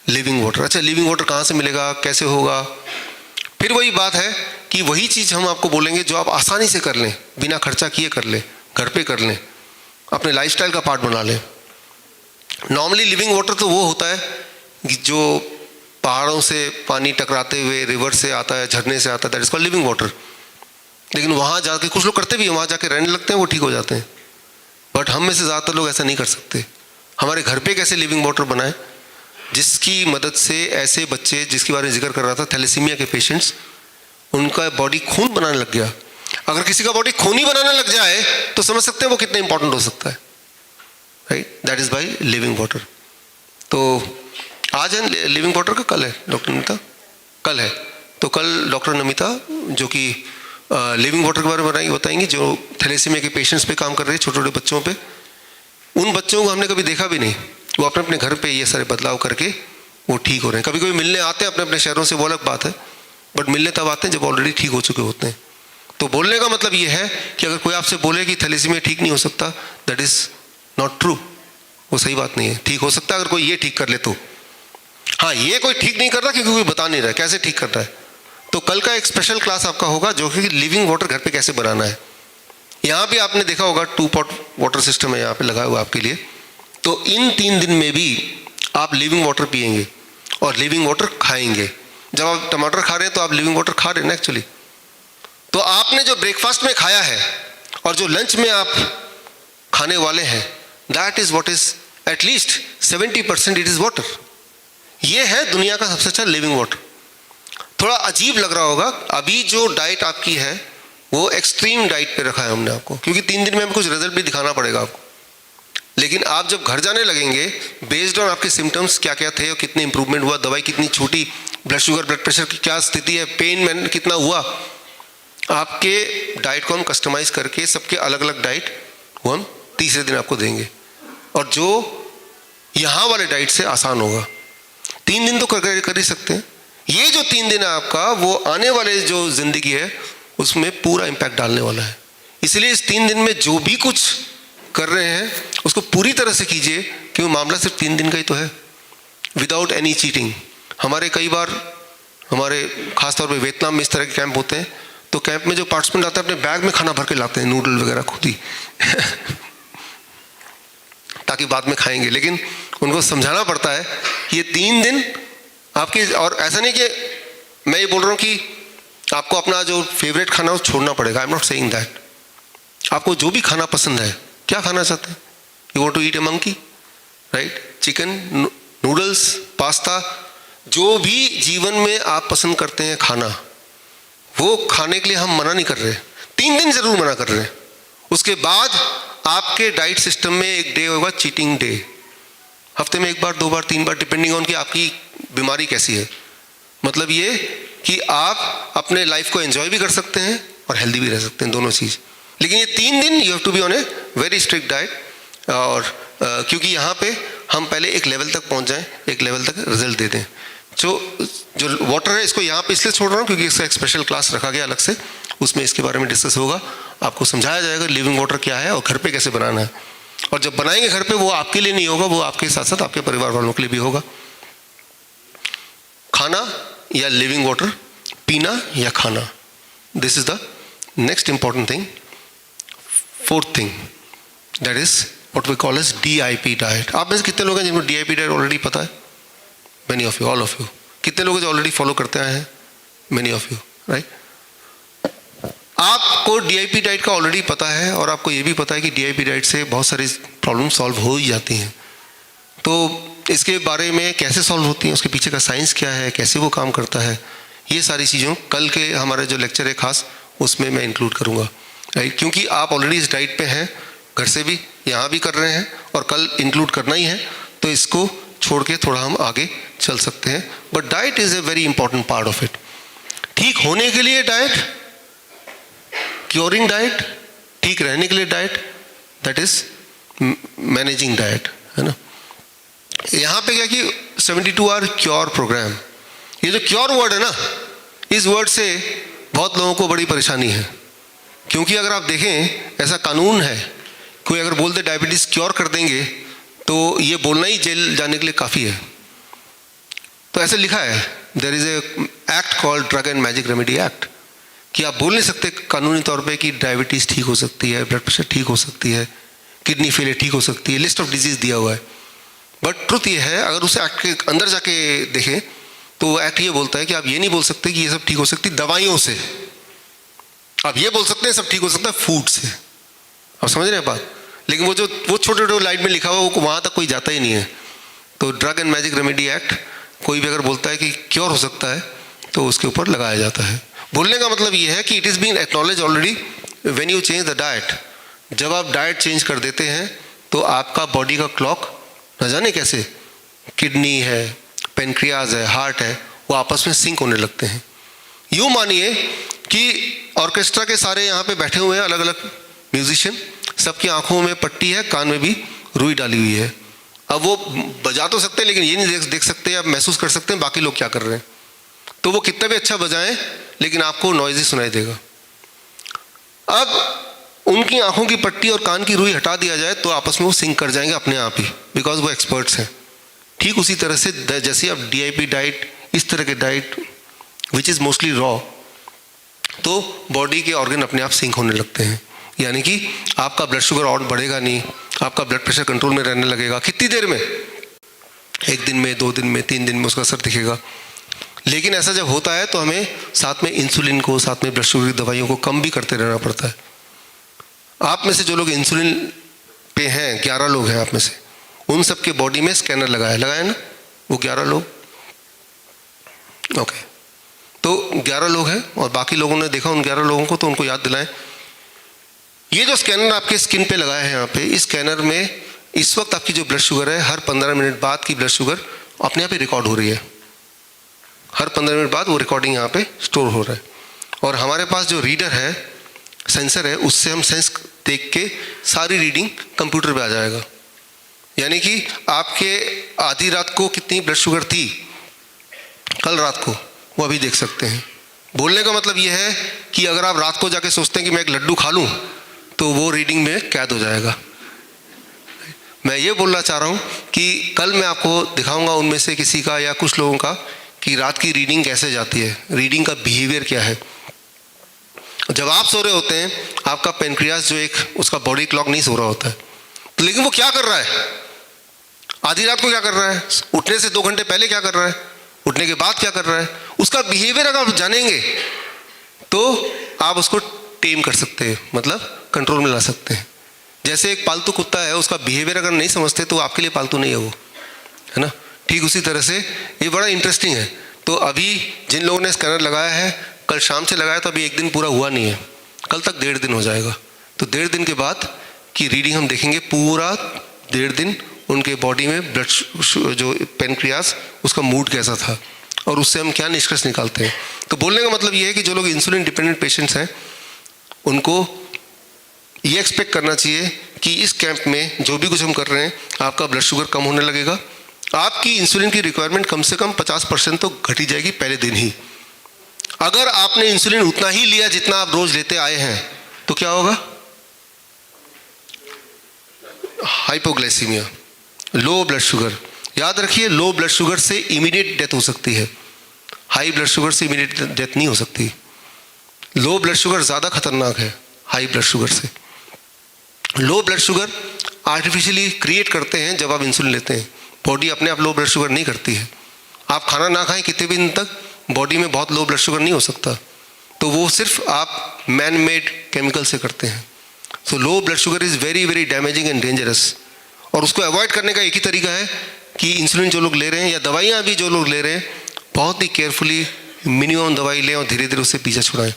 Living water, अच्छा लिविंग वाटर कहाँ से मिलेगा, कैसे होगा? फिर वही बात है कि वही चीज़ हम आपको बोलेंगे जो आप आसानी से कर लें, बिना खर्चा किए कर लें, घर पे कर लें, अपने लाइफस्टाइल का पार्ट बना लें। नॉर्मली लिविंग वाटर तो वो होता है कि जो पहाड़ों से पानी टकराते हुए रिवर से आता है, झरने से आता है, that is called living water. लेकिन वहाँ जाके कुछ लोग करते भी हैं, वहाँ जाके रहने लगते हैं, वो ठीक हो जाते हैं। बट हम में से ज़्यादातर लोग ऐसा नहीं कर सकते। हमारे घर पे कैसे लिविंग वाटर बनाएं जिसकी मदद से ऐसे बच्चे जिसके बारे में जिक्र कर रहा था, थैलेसीमिया के पेशेंट्स, उनका बॉडी खून बनाने लग गया। अगर किसी का बॉडी खून ही बनाने लग जाए तो समझ सकते हैं वो कितना इंपॉर्टेंट हो सकता है, right? That is by living water. तो आज है लिविंग वाटर का, कल है डॉक्टर नमिता, कल है। तो कल डॉक्टर नमिता जो कि लिविंग वाटर के बारे में बताएंगी, जो थैलेसीमिया के पेशेंट्स पे काम कर रहे हैं, छोटे छोटे बच्चों पे। उन बच्चों को हमने कभी देखा भी नहीं, वो अपने अपने घर पे ये सारे बदलाव करके वो ठीक हो रहे हैं। कभी कभी मिलने आते हैं अपने अपने शहरों से, वो अलग बात है, बट मिलने तब आते हैं जब ऑलरेडी ठीक हो चुके होते हैं। तो बोलने का मतलब ये है कि अगर कोई आपसे बोले कि थैलेसीमिया ठीक नहीं हो सकता, दैट इज नॉट ट्रू, वो सही बात नहीं है। ठीक हो सकता है अगर कोई ये ठीक कर ले तो। हाँ, ये कोई ठीक नहीं कर रहा क्योंकि कोई बता नहीं रहा कैसे ठीक कर रहा है। तो कल का एक स्पेशल क्लास आपका होगा जो कि लिविंग वाटर घर पे कैसे बनाना है। यहाँ भी आपने देखा होगा 2 पॉट वाटर सिस्टम है यहाँ पे लगा हुआ आपके लिए। तो इन 3 दिन में भी आप लिविंग वाटर पिएंगे और लिविंग वाटर खाएंगे। जब आप टमाटर खा रहे हैं तो आप लिविंग वाटर खा रहे हैं ना एक्चुअली। तो आपने जो ब्रेकफास्ट में खाया है और जो लंच में आप खाने वाले हैं, that is what is at least 70% it is water. ये है दुनिया का सबसे अच्छा लिविंग वाटर। थोड़ा अजीब लग रहा होगा, अभी जो डाइट आपकी है वो एक्सट्रीम डाइट पे रखा है हमने आपको, क्योंकि 3 दिन में हमें कुछ रिजल्ट भी दिखाना पड़ेगा आपको। लेकिन आप जब घर जाने लगेंगे, बेस्ड ऑन आपके सिम्टम्स क्या क्या थे और कितने इंप्रूवमेंट हुआ, दवाई कितनी छूटी, ब्लड शुगर ब्लड प्रेशर की क्या स्थिति है, पेन में कितना हुआ, आपके डाइट को हम कस्टमाइज करके सबके अलग अलग डाइट वो हम तीसरे दिन आपको देंगे, और जो यहाँ वाले डाइट से आसान होगा। 3 दिन तो कर ही सकते हैं। ये जो 3 दिन है आपका, वो आने वाले जो जिंदगी है उसमें पूरा इम्पैक्ट डालने वाला है। इसलिए इस 3 दिन में जो भी कुछ कर रहे हैं उसको पूरी तरह से कीजिए, क्योंकि मामला सिर्फ 3 दिन का ही तो है, विदाउट एनी चीटिंग। हमारे कई बार हमारे खासतौर पे वियतनाम में इस तरह के कैंप होते हैं, तो कैंप में जो पार्टिसिपेंट आते हैं अपने बैग में खाना भर के लाते हैं, नूडल वगैरह खुद ही ताकि बाद में खाएंगे। लेकिन उनको समझाना पड़ता है ये 3 दिन आपके, और ऐसा नहीं कि मैं ये बोल रहा हूँ कि आपको अपना जो फेवरेट खाना हो छोड़ना पड़ेगा। I am not saying that. आपको जो भी खाना पसंद है, क्या खाना चाहते हैं, you want to eat a monkey, right? Chicken, noodles, pasta, जो भी जीवन में आप पसंद करते हैं खाना, वो खाने के लिए हम मना नहीं कर रहे। 3 दिन जरूर मना कर रहे हैं। उसके बाद आपके डाइट सिस्टम में एक डे होगा चीटिंग डे, हफ्ते में 1 बार 2 बार 3 बार, डिपेंडिंग ऑन कि आपकी बीमारी कैसी है। मतलब ये कि आप अपने लाइफ को एंजॉय भी कर सकते हैं और हेल्दी भी रह सकते हैं, दोनों चीज़। लेकिन ये 3 दिन you have to be on a very strict diet, और क्योंकि यहाँ पे हम पहले एक लेवल तक पहुँच जाएं, एक लेवल तक रिजल्ट दे दें। जो वाटर है इसको यहाँ पे इसलिए छोड़ रहा हूँ क्योंकि इसका एक स्पेशल क्लास रखा गया अलग से, उसमें इसके बारे में डिस्कस होगा, आपको समझाया जाएगा लिविंग वाटर क्या है और घर पे कैसे बनाना है। और जब बनाएंगे घर पे, वो आपके लिए नहीं होगा, वो आपके साथ साथ आपके परिवार वालों के लिए भी होगा। खाना या लिविंग वाटर, पीना या खाना, this is the next important thing. 4th thing, that is what we call as DIP diet. आप में से कितने लोग हैं जिनको DIP डाइट ऑलरेडी पता है? Many of you, all of you. कितने लोग जो ऑलरेडी फॉलो करते आए हैं? Many of you, right? आपको DIP डाइट का ऑलरेडी पता है, और आपको ये भी पता है कि DIP डाइट से बहुत सारी प्रॉब्लम सॉल्व हो ही जाती हैं। तो इसके बारे में कैसे सॉल्व होती हैं, उसके पीछे का साइंस क्या है, कैसे वो काम करता है, ये सारी चीज़ों कल के हमारे जो लेक्चर है खास, उसमें मैं इंक्लूड करूँगा, राइट? क्योंकि आप ऑलरेडी इस डाइट पे हैं, घर से भी यहाँ भी कर रहे हैं और कल इंक्लूड करना ही है, तो इसको छोड़ के थोड़ा हम आगे चल सकते हैं। But diet is a very important part of it. ठीक होने के लिए डाइट, क्योरिंग डाइट, ठीक रहने के लिए diet, that is managing diet, है ना। यहाँ पे क्या कि 72 आवर क्योर प्रोग्राम, ये जो क्योर वर्ड है ना, इस वर्ड से बहुत लोगों को बड़ी परेशानी है, क्योंकि अगर आप देखें ऐसा कानून है, कोई अगर बोल दे डायबिटीज़ क्योर कर देंगे तो ये बोलना ही जेल जाने के लिए काफ़ी है। तो ऐसे लिखा है, there is a act called drug and magic remedy act, कि आप बोल नहीं सकते कानूनी तौर पे कि डायबिटीज़ ठीक हो सकती है, ब्लड प्रेशर ठीक हो सकती है, किडनी फेलियर ठीक हो सकती है, लिस्ट ऑफ डिजीज़ दिया हुआ है। बट ट्रुथ ये है, अगर उस एक्ट के अंदर जाके देखें तो एक्ट ये बोलता है कि आप ये नहीं बोल सकते कि ये सब ठीक हो सकती दवाइयों से, आप ये बोल सकते हैं सब ठीक हो सकता है फूड से। आप समझ रहे हैं बात? लेकिन वो छोटे छोटे लाइन में लिखा हुआ वो वहाँ तक कोई जाता ही नहीं है। तो drug and magic remedy act, कोई भी अगर बोलता है कि क्योर हो सकता है तो उसके ऊपर लगाया जाता है। बोलने का मतलब ये है कि it is been acknowledge already when you change the diet. जब आप डाइट चेंज कर देते हैं तो आपका बॉडी का क्लॉक न जाने कैसे, किडनी है, पेनक्रियाज है, हार्ट है, वो आपस में सिंक होने लगते हैं। यूँ मानिए कि ऑर्केस्ट्रा के सारे यहाँ पे बैठे हुए हैं अलग अलग म्यूजिशियन, सबकी आंखों में पट्टी है, कान में भी रुई डाली हुई है। अब वो बजा तो सकते हैं लेकिन ये नहीं देख सकते या महसूस कर सकते हैं बाकी लोग क्या कर रहे हैं। तो वो कितना भी अच्छा बजाएं लेकिन आपको नॉइज़ी सुनाई देगा। अब उनकी आंखों की पट्टी और कान की रुई हटा दिया जाए तो आपस में वो सिंक कर जाएंगे अपने आप ही, बिकॉज वो एक्सपर्ट्स हैं। ठीक उसी तरह से जैसे आप DIP डाइट, इस तरह के diet which is mostly raw, तो बॉडी के ऑर्गन अपने आप सिंक होने लगते हैं। यानी कि आपका ब्लड शुगर और बढ़ेगा नहीं, आपका ब्लड प्रेशर कंट्रोल में रहने लगेगा। कितनी देर में? 1 दिन में, 2 दिन में, 3 दिन में उसका असर दिखेगा। लेकिन ऐसा जब होता है तो हमें साथ में इंसुलिन को, साथ में ब्लड शुगर की दवाइयों को कम भी करते रहना पड़ता है। आप में से जो लोग इंसुलिन पे हैं, 11 लोग हैं आप में से, उन सब के बॉडी में स्कैनर लगाया ना, वो 11 लोग, ओके। तो 11 लोग हैं और बाकी लोगों ने देखा उन 11 लोगों को, तो उनको याद दिलाएं। ये जो स्कैनर आपके स्किन पे लगाया है यहाँ पे, इस स्कैनर में इस वक्त आपकी जो ब्लड शुगर है, हर 15 मिनट बाद की ब्लड शुगर अपने आप ही रिकॉर्ड हो रही है। हर 15 मिनट बाद वो रिकॉर्डिंग यहाँ पे स्टोर हो रहा है। और हमारे पास जो रीडर है, सेंसर है, उससे हम सेंस देख के सारी रीडिंग कंप्यूटर पे आ जाएगा। यानी कि आपके आधी रात को कितनी ब्लड शुगर थी कल रात को, वो अभी देख सकते हैं। बोलने का मतलब ये है कि अगर आप रात को जाके सोचते हैं कि मैं एक लड्डू खा लूँ तो वो रीडिंग में कैद हो जाएगा। मैं ये बोलना चाह रहा हूँ कि कल मैं आपको दिखाऊंगा उनमें से किसी का या कुछ लोगों का कि रात की रीडिंग कैसे जाती है, रीडिंग का बिहेवियर क्या है। जब आप सो रहे होते हैं, आपका पेनक्रियास जो एक उसका बॉडी क्लॉक नहीं सो रहा होता है, तो लेकिन वो क्या कर रहा है, आधी रात को क्या कर रहा है, उठने से 2 घंटे पहले क्या कर रहा है, उठने के बाद क्या कर रहा है, उसका बिहेवियर अगर आप जानेंगे तो आप उसको टेम कर सकते हैं, मतलब कंट्रोल में ला सकते हैं। जैसे एक पालतू कुत्ता है, उसका बिहेवियर अगर नहीं समझते तो आपके लिए पालतू नहीं है वो, है ना। ठीक उसी तरह से ये बड़ा इंटरेस्टिंग है। तो अभी जिन लोगों ने स्कैनर लगाया है, कल शाम से लगाया तो अभी 1 दिन पूरा हुआ नहीं है, कल तक 1.5 दिन हो जाएगा। तो 1.5 दिन के बाद की रीडिंग हम देखेंगे, पूरा 1.5 दिन उनके बॉडी में ब्लड जो पेनक्रियास, उसका मूड कैसा था और उससे हम क्या निष्कर्ष निकालते हैं। तो बोलने का मतलब ये है कि जो लोग इंसुलिन डिपेंडेंट पेशेंट्स हैं, उनको ये एक्सपेक्ट करना चाहिए कि इस कैंप में जो भी कुछ हम कर रहे हैं, आपका ब्लड शुगर कम होने लगेगा, आपकी इंसुलिन की रिक्वायरमेंट कम से कम 50% तो घटी जाएगी पहले दिन ही। अगर आपने इंसुलिन उतना ही लिया जितना आप रोज लेते आए हैं तो क्या होगा? हाइपोग्लाइसीमिया, लो ब्लड शुगर। याद रखिए, लो ब्लड शुगर से इमीडिएट डेथ हो सकती है, हाई ब्लड शुगर से इमीडिएट डेथ नहीं हो सकती। लो ब्लड शुगर ज़्यादा खतरनाक है हाई ब्लड शुगर से। लो ब्लड शुगर आर्टिफिशियली क्रिएट करते हैं जब आप इंसुलिन लेते हैं, बॉडी अपने आप लो ब्लड शुगर नहीं करती है। आप खाना ना खाएं कितने भी दिन तक, बॉडी में बहुत लो ब्लड शुगर नहीं हो सकता, तो वो सिर्फ आप मैन मेड केमिकल से करते हैं। So low blood sugar is very very damaging and dangerous. और उसको अवॉइड करने का एक ही तरीका है कि इंसुलिन जो लोग ले रहे हैं या दवाइयाँ भी जो लोग ले रहे हैं, बहुत ही केयरफुली मिनिमम दवाई लें और धीरे धीरे उससे पीछा छुड़ाएं।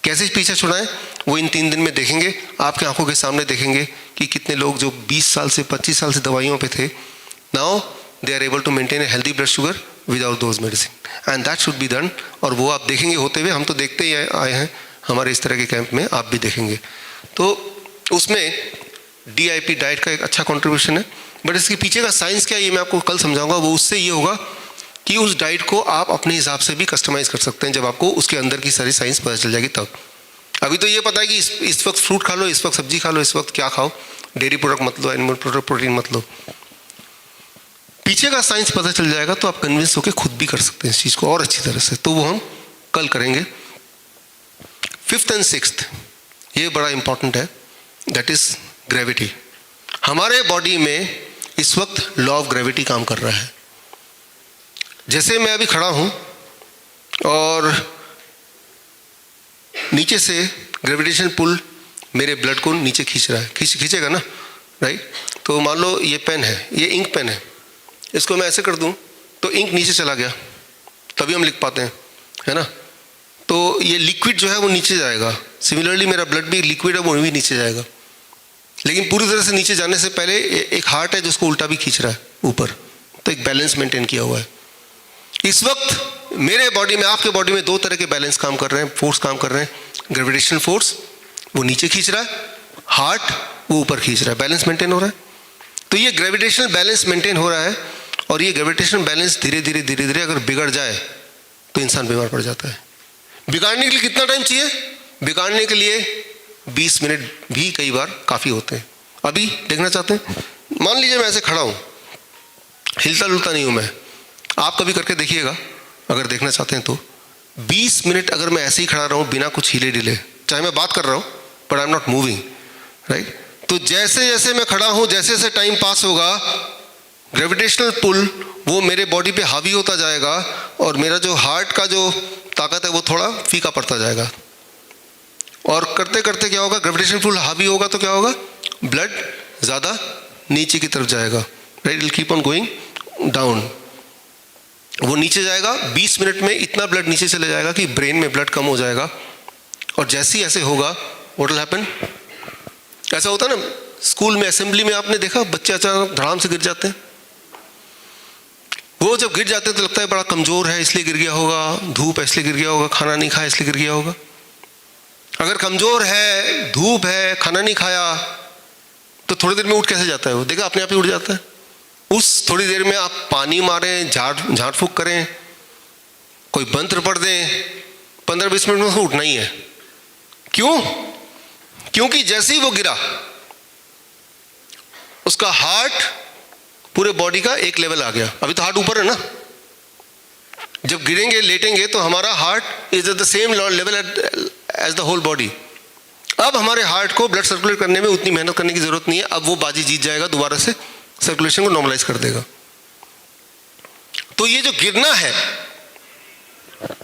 कैसे पीछा छुड़ाएं वो इन 3 दिन में देखेंगे, आपके आंखों के सामने देखेंगे कि कितने लोग जो 20 साल से 25 साल से दवाइयों पे थे, now they are able to maintain a healthy blood sugar without those medicine and that should be done. और वो आप देखेंगे होते हुए, हम तो देखते ही आए हैं हमारे इस तरह के कैंप में, आप भी देखेंगे। तो उसमें DIP डाइट का एक अच्छा कंट्रीब्यूशन है, बट इसके पीछे का साइंस क्या है ये मैं आपको कल समझाऊंगा। वो उससे ये होगा कि उस डाइट को आप अपने हिसाब से भी कस्टमाइज़ कर सकते हैं जब आपको उसके अंदर की सारी साइंस पता चल जाएगी तब। अभी तो ये पता है कि इस वक्त फ्रूट खा लो, इस वक्त सब्जी खा लो, इस वक्त क्या खाओ, डेयरी प्रोडक्ट मत लो, एनिमल प्रोडक्ट प्रोटीन मत लो। पीछे का साइंस पता चल जाएगा तो आप कन्विंस होकर खुद भी कर सकते हैं इस चीज़ को और अच्छी तरह से। तो वो हम कल करेंगे। 5th and 6th ये बड़ा इंपॉर्टेंट है, दैट इज ग्रेविटी। हमारे बॉडी में इस वक्त लॉ ऑफ ग्रेविटी काम कर रहा है। जैसे मैं अभी खड़ा हूं और नीचे से ग्रेविटेशन पुल मेरे ब्लड को नीचे खींच रहा है, खींचेगा ना, राइट। तो मान लो ये पेन है, ये इंक पेन है, इसको मैं ऐसे कर दूं तो इंक नीचे चला गया, तभी हम लिख पाते हैं, है ना। तो ये लिक्विड जो है वो नीचे जाएगा। सिमिलरली मेरा ब्लड भी लिक्विड है, वो भी नीचे जाएगा, लेकिन पूरी तरह से नीचे जाने से पहले एक हार्ट है जो उसको उल्टा भी खींच रहा है ऊपर, तो एक बैलेंस मेंटेन किया हुआ है। इस वक्त मेरे बॉडी में, आपके बॉडी में 2 तरह के बैलेंस काम कर रहे हैं, फोर्स काम कर रहे हैं। ग्रेविटेशनल फोर्स वो नीचे खींच रहा है, हार्ट वो ऊपर खींच रहा है, बैलेंस मेंटेन हो रहा है। तो ये ग्रेविटेशनल बैलेंस मेंटेन हो रहा है, और ये ग्रेविटेशनल बैलेंस धीरे धीरे अगर बिगड़ जाए तो इंसान बीमार पड़ जाता है। बिगाड़ने के लिए कितना टाइम चाहिए? बिगाड़ने के लिए 20 मिनट भी कई बार काफ़ी होते हैं। अभी देखना चाहते हैं, मान लीजिए मैं ऐसे खड़ा हूँ, हिलता डुलता नहीं हूँ मैं, आप कभी करके देखिएगा अगर देखना चाहते हैं तो। 20 मिनट अगर मैं ऐसे ही खड़ा रहूँ बिना कुछ हिले डिले, चाहे मैं बात कर रहा हूँ but I am not moving, right. तो जैसे जैसे मैं खड़ा हूँ, जैसे जैसे टाइम पास होगा, ग्रेविटेशनल पुल वो मेरे बॉडी पे हावी होता जाएगा, और मेरा जो हार्ट का जो ताकत है वो थोड़ा फीका पड़ता जाएगा। और करते करते क्या होगा, ग्रेविटेशनल पुल हावी होगा तो क्या होगा, ब्लड ज़्यादा नीचे की तरफ जाएगा, right. Will keep on going down, वो नीचे जाएगा। 20 मिनट में इतना ब्लड नीचे चले जाएगा कि ब्रेन में ब्लड कम हो जाएगा। और जैसे ही ऐसे होगा, व्हाट विल हैपन, ऐसा होता है ना स्कूल में, असेंबली में आपने देखा बच्चे अचानक धड़ाम से गिर जाते हैं। वो जब गिर जाते हैं तो लगता है बड़ा कमज़ोर है इसलिए गिर गया होगा, धूप है इसलिए गिर गया होगा, खाना नहीं खाया इसलिए गिर गया होगा। अगर कमज़ोर है, धूप है, खाना नहीं खाया, तो थोड़ी देर में उठ कैसे जाता है वो, देखा अपने आप ही उठ जाता है। उस थोड़ी देर में आप पानी मारें, झाड़ फूंक करें, कोई मंत्र पढ़ दें, 15-20 मिनट में उसको उठना ही है। क्यों? क्योंकि जैसे ही वो गिरा, उसका हार्ट पूरे बॉडी का एक लेवल आ गया। अभी तो हार्ट ऊपर है ना, जब गिरेंगे लेटेंगे तो हमारा heart is at the same level as the whole body. अब हमारे हार्ट को ब्लड सर्कुलेट करने में उतनी मेहनत करने की जरूरत नहीं है, अब वो बाजी जीत जाएगा, दोबारा से सर्कुलेशन को नॉर्मलाइज कर देगा। तो ये जो गिरना है,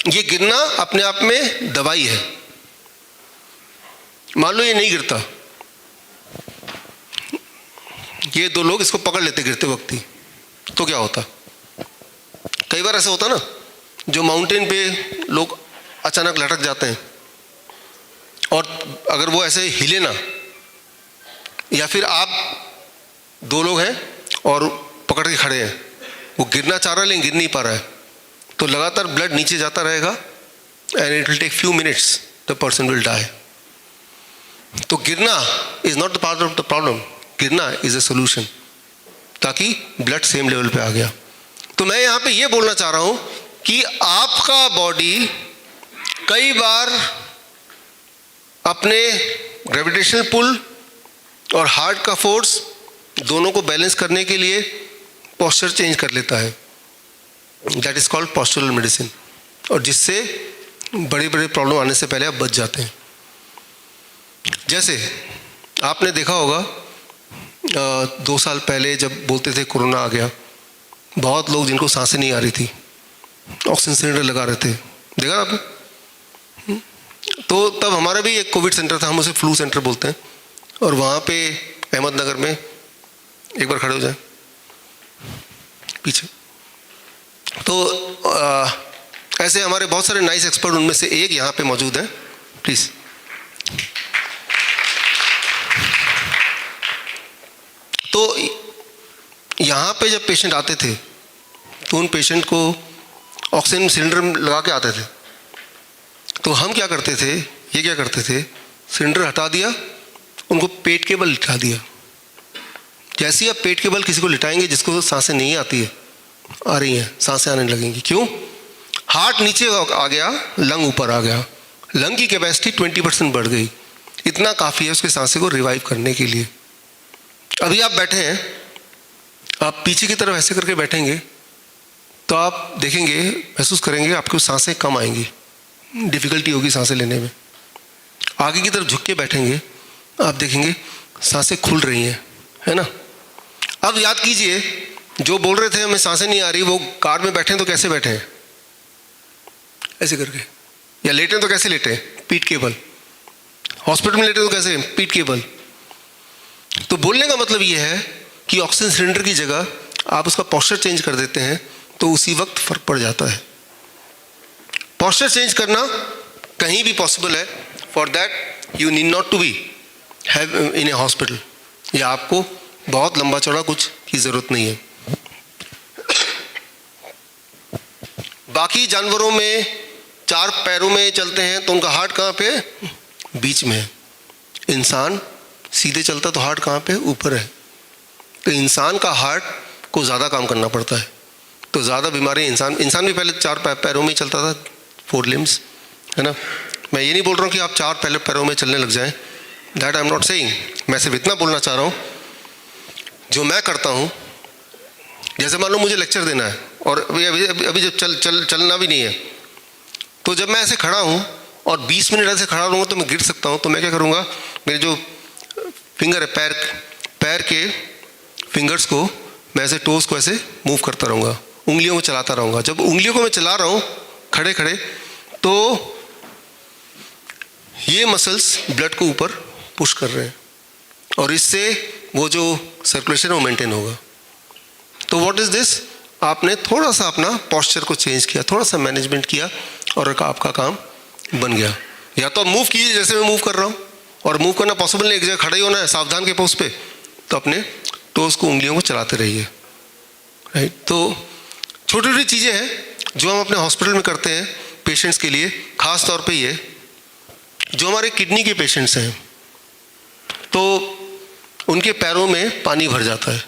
ये गिरना अपने आप में दवाई है। मान लो ये नहीं गिरता, ये 2 लोग इसको पकड़ लेते गिरते वक्त ही, तो क्या होता? कई बार ऐसा होता ना, जो माउंटेन पे लोग अचानक लटक जाते हैं, और अगर वो ऐसे हिले ना, या फिर आप 2 लोग हैं और पकड़ के खड़े हैं, वो गिरना चाह रहा है लेकिन गिर नहीं पा रहा है, तो लगातार ब्लड नीचे जाता रहेगा and it will take few minutes, the person will die. तो गिरना is not the part of the problem, गिरना इज अ सोल्यूशन, ताकि ब्लड सेम लेवल पे आ गया। तो मैं यहाँ पे ये बोलना चाह रहा हूँ कि आपका बॉडी कई बार अपने ग्रेविटेशनल पुल और हार्ट का फोर्स दोनों को बैलेंस करने के लिए पोस्चर चेंज कर लेता है, that is called postural medicine, और जिससे बड़े बड़े प्रॉब्लम आने से पहले आप बच जाते हैं। जैसे आपने देखा होगा 2 साल पहले जब बोलते थे कोरोना आ गया, बहुत लोग जिनको सांसें नहीं आ रही थी ऑक्सीजन सिलेंडर लगा रहे थे, देखा आपने। तो तब हमारा भी एक कोविड सेंटर था, हम उसे फ्लू सेंटर बोलते हैं, और वहाँ पे अहमदनगर में, एक बार खड़े हो जाए पीछे, तो ऐसे हमारे बहुत सारे नाइस एक्सपर्ट, उनमें से एक यहाँ पे मौजूद हैं, प्लीज। तो यहाँ पे जब पेशेंट आते थे तो उन पेशेंट को ऑक्सीजन सिलेंडर लगा के आते थे। तो हम क्या करते थे, ये क्या करते थे, सिलेंडर हटा दिया, उनको पेट के बल लिटा दिया। जैसे ही आप पेट के बल किसी को लिटाएंगे जिसको सांसें नहीं आती है, आ रही हैं, सांसें आने लगेंगी। क्यों? हार्ट नीचे आ गया, लंग ऊपर आ गया, लंग की कैपेसिटी 20% बढ़ गई। इतना काफ़ी है उसके सांसें को रिवाइव करने के लिए। अभी आप बैठे हैं, आप पीछे की तरफ ऐसे करके बैठेंगे तो आप देखेंगे, महसूस करेंगे आपको सांसें कम आएंगी, डिफ़िकल्टी होगी सांसें लेने में। आगे की तरफ झुक के बैठेंगे, आप देखेंगे सांसें खुल रही हैं, है ना। अब याद कीजिए, जो बोल रहे थे हमें सांसें नहीं आ रही, वो कार में बैठे हैं तो कैसे बैठे हैं, ऐसे करके, या लेटे तो कैसे लेटे, पीठ के बल। हॉस्पिटल में लेटे तो कैसे, पीठ के बल। तो बोलने का मतलब ये है कि ऑक्सीजन सिलेंडर की जगह आप उसका पोस्चर चेंज कर देते हैं तो उसी वक्त फर्क पड़ जाता है। पोस्चर चेंज करना कहीं भी पॉसिबल है। For that you need not to be have in a hospital, या आपको बहुत लंबा चौड़ा कुछ की ज़रूरत नहीं है। बाकी जानवरों में 4 पैरों में चलते हैं तो उनका हार्ट कहाँ पे, बीच में है। इंसान सीधे चलता तो हार्ट कहाँ पे, ऊपर है। तो इंसान का हार्ट को ज़्यादा काम करना पड़ता है, तो ज़्यादा बीमारी इंसान भी पहले 4 पैरों में ही चलता था, 4 लिम्स, है ना। मैं ये नहीं बोल रहा हूँ कि आप 4 पैरों में चलने लग जाएं, that I am not saying. मैं सिर्फ इतना बोलना चाह रहा हूँ, जो मैं करता हूँ, जैसे मान लो मुझे लेक्चर देना है और अभी जब चलना भी नहीं है, तो जब मैं ऐसे खड़ा हूँ और 20 मिनट ऐसे खड़ा रहूँगा तो मैं गिर सकता हूँ। तो मैं क्या करूँगा, मेरे जो फिंगर है, पैर के फिंगर्स को मैं ऐसे, टोस को ऐसे मूव करता रहूँगा, उंगलियों को चलाता रहूँगा। जब उंगलियों को मैं चला रहा हूँ खड़े खड़े, तो ये मसल्स ब्लड को ऊपर पुश कर रहे हैं और इससे वो जो सर्कुलेशन है वो मेंटेन होगा। तो व्हाट इज़ दिस, आपने थोड़ा सा अपना पोस्चर को चेंज किया, थोड़ा सा मैनेजमेंट किया और आपका काम बन गया। या तो आप मूव कीजिए जैसे मैं मूव कर रहा हूँ, और मूव करना पॉसिबल नहीं, एक जगह खड़ा ही होना है सावधान के पोस्ट पे, तो अपने टोस को, उंगलियों को चलाते रहिए, राइट। तो छोटी छोटी चीज़ें हैं जो हम अपने हॉस्पिटल में करते हैं पेशेंट्स के लिए। ख़ास तौर पे ये जो हमारे किडनी के पेशेंट्स हैं, तो उनके पैरों में पानी भर जाता है,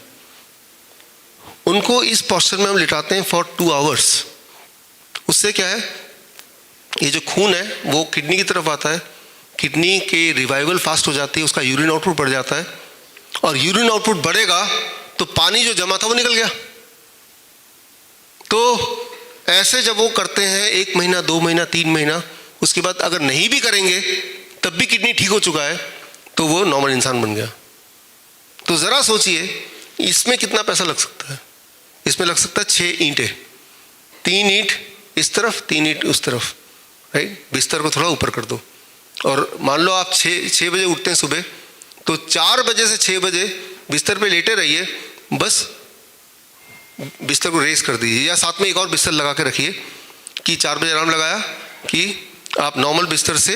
उनको इस पोस्चर में हम लिटाते हैं फॉर 2 आवर्स। उससे क्या है, ये जो खून है वो किडनी की तरफ आता है, किडनी के रिवाइवल फास्ट हो जाती है, उसका यूरिन आउटपुट बढ़ जाता है, और यूरिन आउटपुट बढ़ेगा तो पानी जो जमा था वो निकल गया। तो ऐसे जब वो करते हैं 1 महीना, 2 महीना, 3 महीना, उसके बाद अगर नहीं भी करेंगे तब भी किडनी ठीक हो चुका है, तो वो नॉर्मल इंसान बन गया। तो ज़रा सोचिए इसमें कितना पैसा लग सकता है। इसमें लग सकता है 6 ईंटें, 3 ईंट इस तरफ, 3 ईंट उस तरफ, राइट। बिस्तर को थोड़ा ऊपर कर दो, और मान लो आप 6 बजे उठते हैं सुबह, तो 4 बजे से 6 बजे बिस्तर पे लेटे रहिए, बस बिस्तर को रेस कर दीजिए, या साथ में एक और बिस्तर लगा के रखिए कि 4 बजे अलार्म लगाया कि आप नॉर्मल बिस्तर से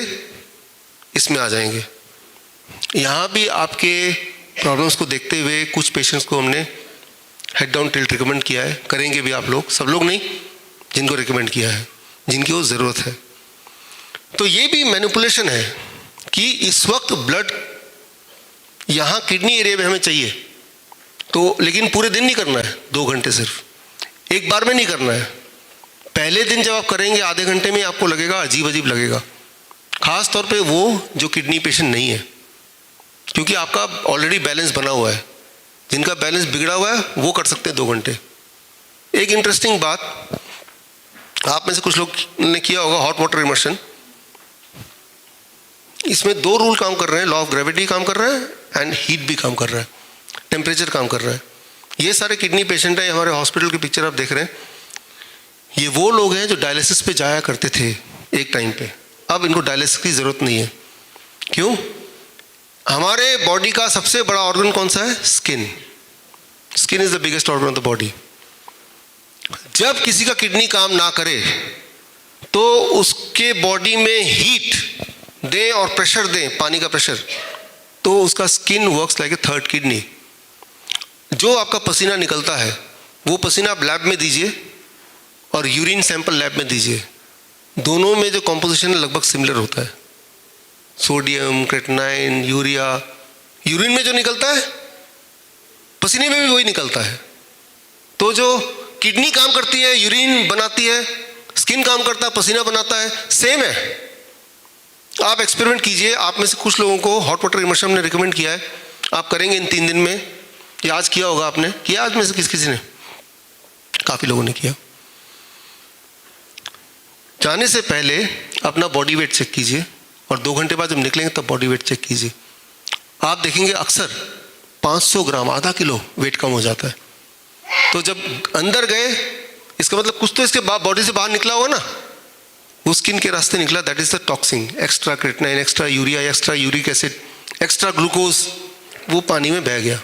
इसमें आ जाएंगे। यहाँ भी आपके प्रॉब्लम्स को देखते हुए कुछ पेशेंट्स को हमने हेड डाउन टिल्ट रिकमेंड किया है, करेंगे भी आप लोग, सब लोग नहीं, जिनको रिकमेंड किया है, जिनकी वो ज़रूरत है। तो ये भी मैनिपुलेशन है कि इस वक्त ब्लड यहाँ किडनी एरिया में हमें चाहिए, तो लेकिन पूरे दिन नहीं करना है, 2 घंटे सिर्फ एक बार में नहीं करना है। पहले दिन जब आप करेंगे आधे घंटे में आपको लगेगा अजीब अजीब लगेगा, ख़ास तौर पे वो जो किडनी पेशेंट नहीं है, क्योंकि आपका ऑलरेडी बैलेंस बना हुआ है। जिनका बैलेंस बिगड़ा हुआ है वो कर सकते हैं 2 घंटे। एक इंटरेस्टिंग बात, आप में से कुछ लोग ने किया होगा हॉट वाटर इमर्शन। इसमें 2 रूल काम कर रहे हैं, लॉ ऑफ ग्रेविटी काम कर रहा है एंड हीट भी काम कर रहा है, टेम्परेचर काम कर रहा है। ये सारे किडनी पेशेंट हैं, हमारे हॉस्पिटल की पिक्चर आप देख रहे हैं, ये वो लोग हैं जो डायलिसिस पे जाया करते थे एक टाइम पे, अब इनको डायलिसिस की ज़रूरत नहीं है। क्यों? हमारे बॉडी का सबसे बड़ा ऑर्गन कौन सा है? Skin. Skin is the biggest organ of the body. जब किसी का किडनी काम ना करे तो उसके बॉडी में हीट दें और प्रेशर दें, पानी का प्रेशर, तो उसका skin works like a third kidney. जो आपका पसीना निकलता है वो पसीना आप लैब में दीजिए और यूरिन सैंपल लैब में दीजिए, दोनों में जो कॉम्पोजिशन है लगभग सिमिलर होता है। सोडियम, क्रेटिनाइन, यूरिया, यूरिन में जो निकलता है पसीने में भी वही निकलता है। तो जो किडनी काम करती है यूरिन बनाती है, स्किन काम करता है पसीना बनाता है, सेम है। आप एक्सपेरिमेंट कीजिए। आप में से कुछ लोगों को हॉट वाटर इमर्शन ने रिकमेंड किया है, आप करेंगे इन 3 दिन में, या आज किया होगा आपने, किया आज में से किसी ने? काफ़ी लोगों ने किया। जाने से पहले अपना बॉडी वेट चेक कीजिए और 2 घंटे बाद जब निकलेंगे तब बॉडी वेट चेक कीजिए। आप देखेंगे अक्सर 500 ग्राम, आधा किलो वेट कम हो जाता है। तो जब अंदर गए इसका मतलब कुछ तो इसके बॉडी से बाहर निकला होगा ना, वो स्किन के रास्ते निकला, that is the toxin. Extra creatinine, extra urea, extra uric acid, extra glucose, वो पानी में बह गया।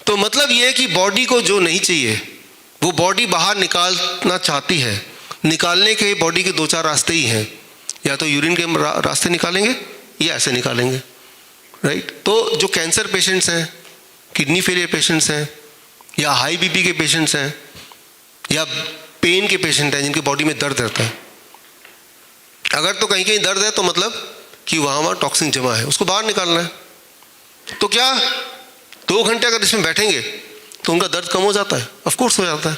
तो मतलब ये है कि बॉडी को जो नहीं चाहिए वो बॉडी बाहर निकालना चाहती है। निकालने के बॉडी के 2-4 रास्ते ही हैं, या तो यूरिन के रास्ते निकालेंगे या ऐसे निकालेंगे, राइट। तो जो कैंसर पेशेंट्स हैं, किडनी फेलियर पेशेंट्स हैं, या हाई बीपी के पेशेंट्स हैं, या पेन के पेशेंट हैं जिनके बॉडी में दर्द रहता है, अगर तो कहीं कहीं दर्द है तो मतलब कि वहाँ टॉक्सिन जमा है, उसको बाहर निकालना है। तो क्या 2 घंटे अगर इसमें बैठेंगे तो उनका दर्द कम हो जाता है? ऑफ कोर्स हो जाता है।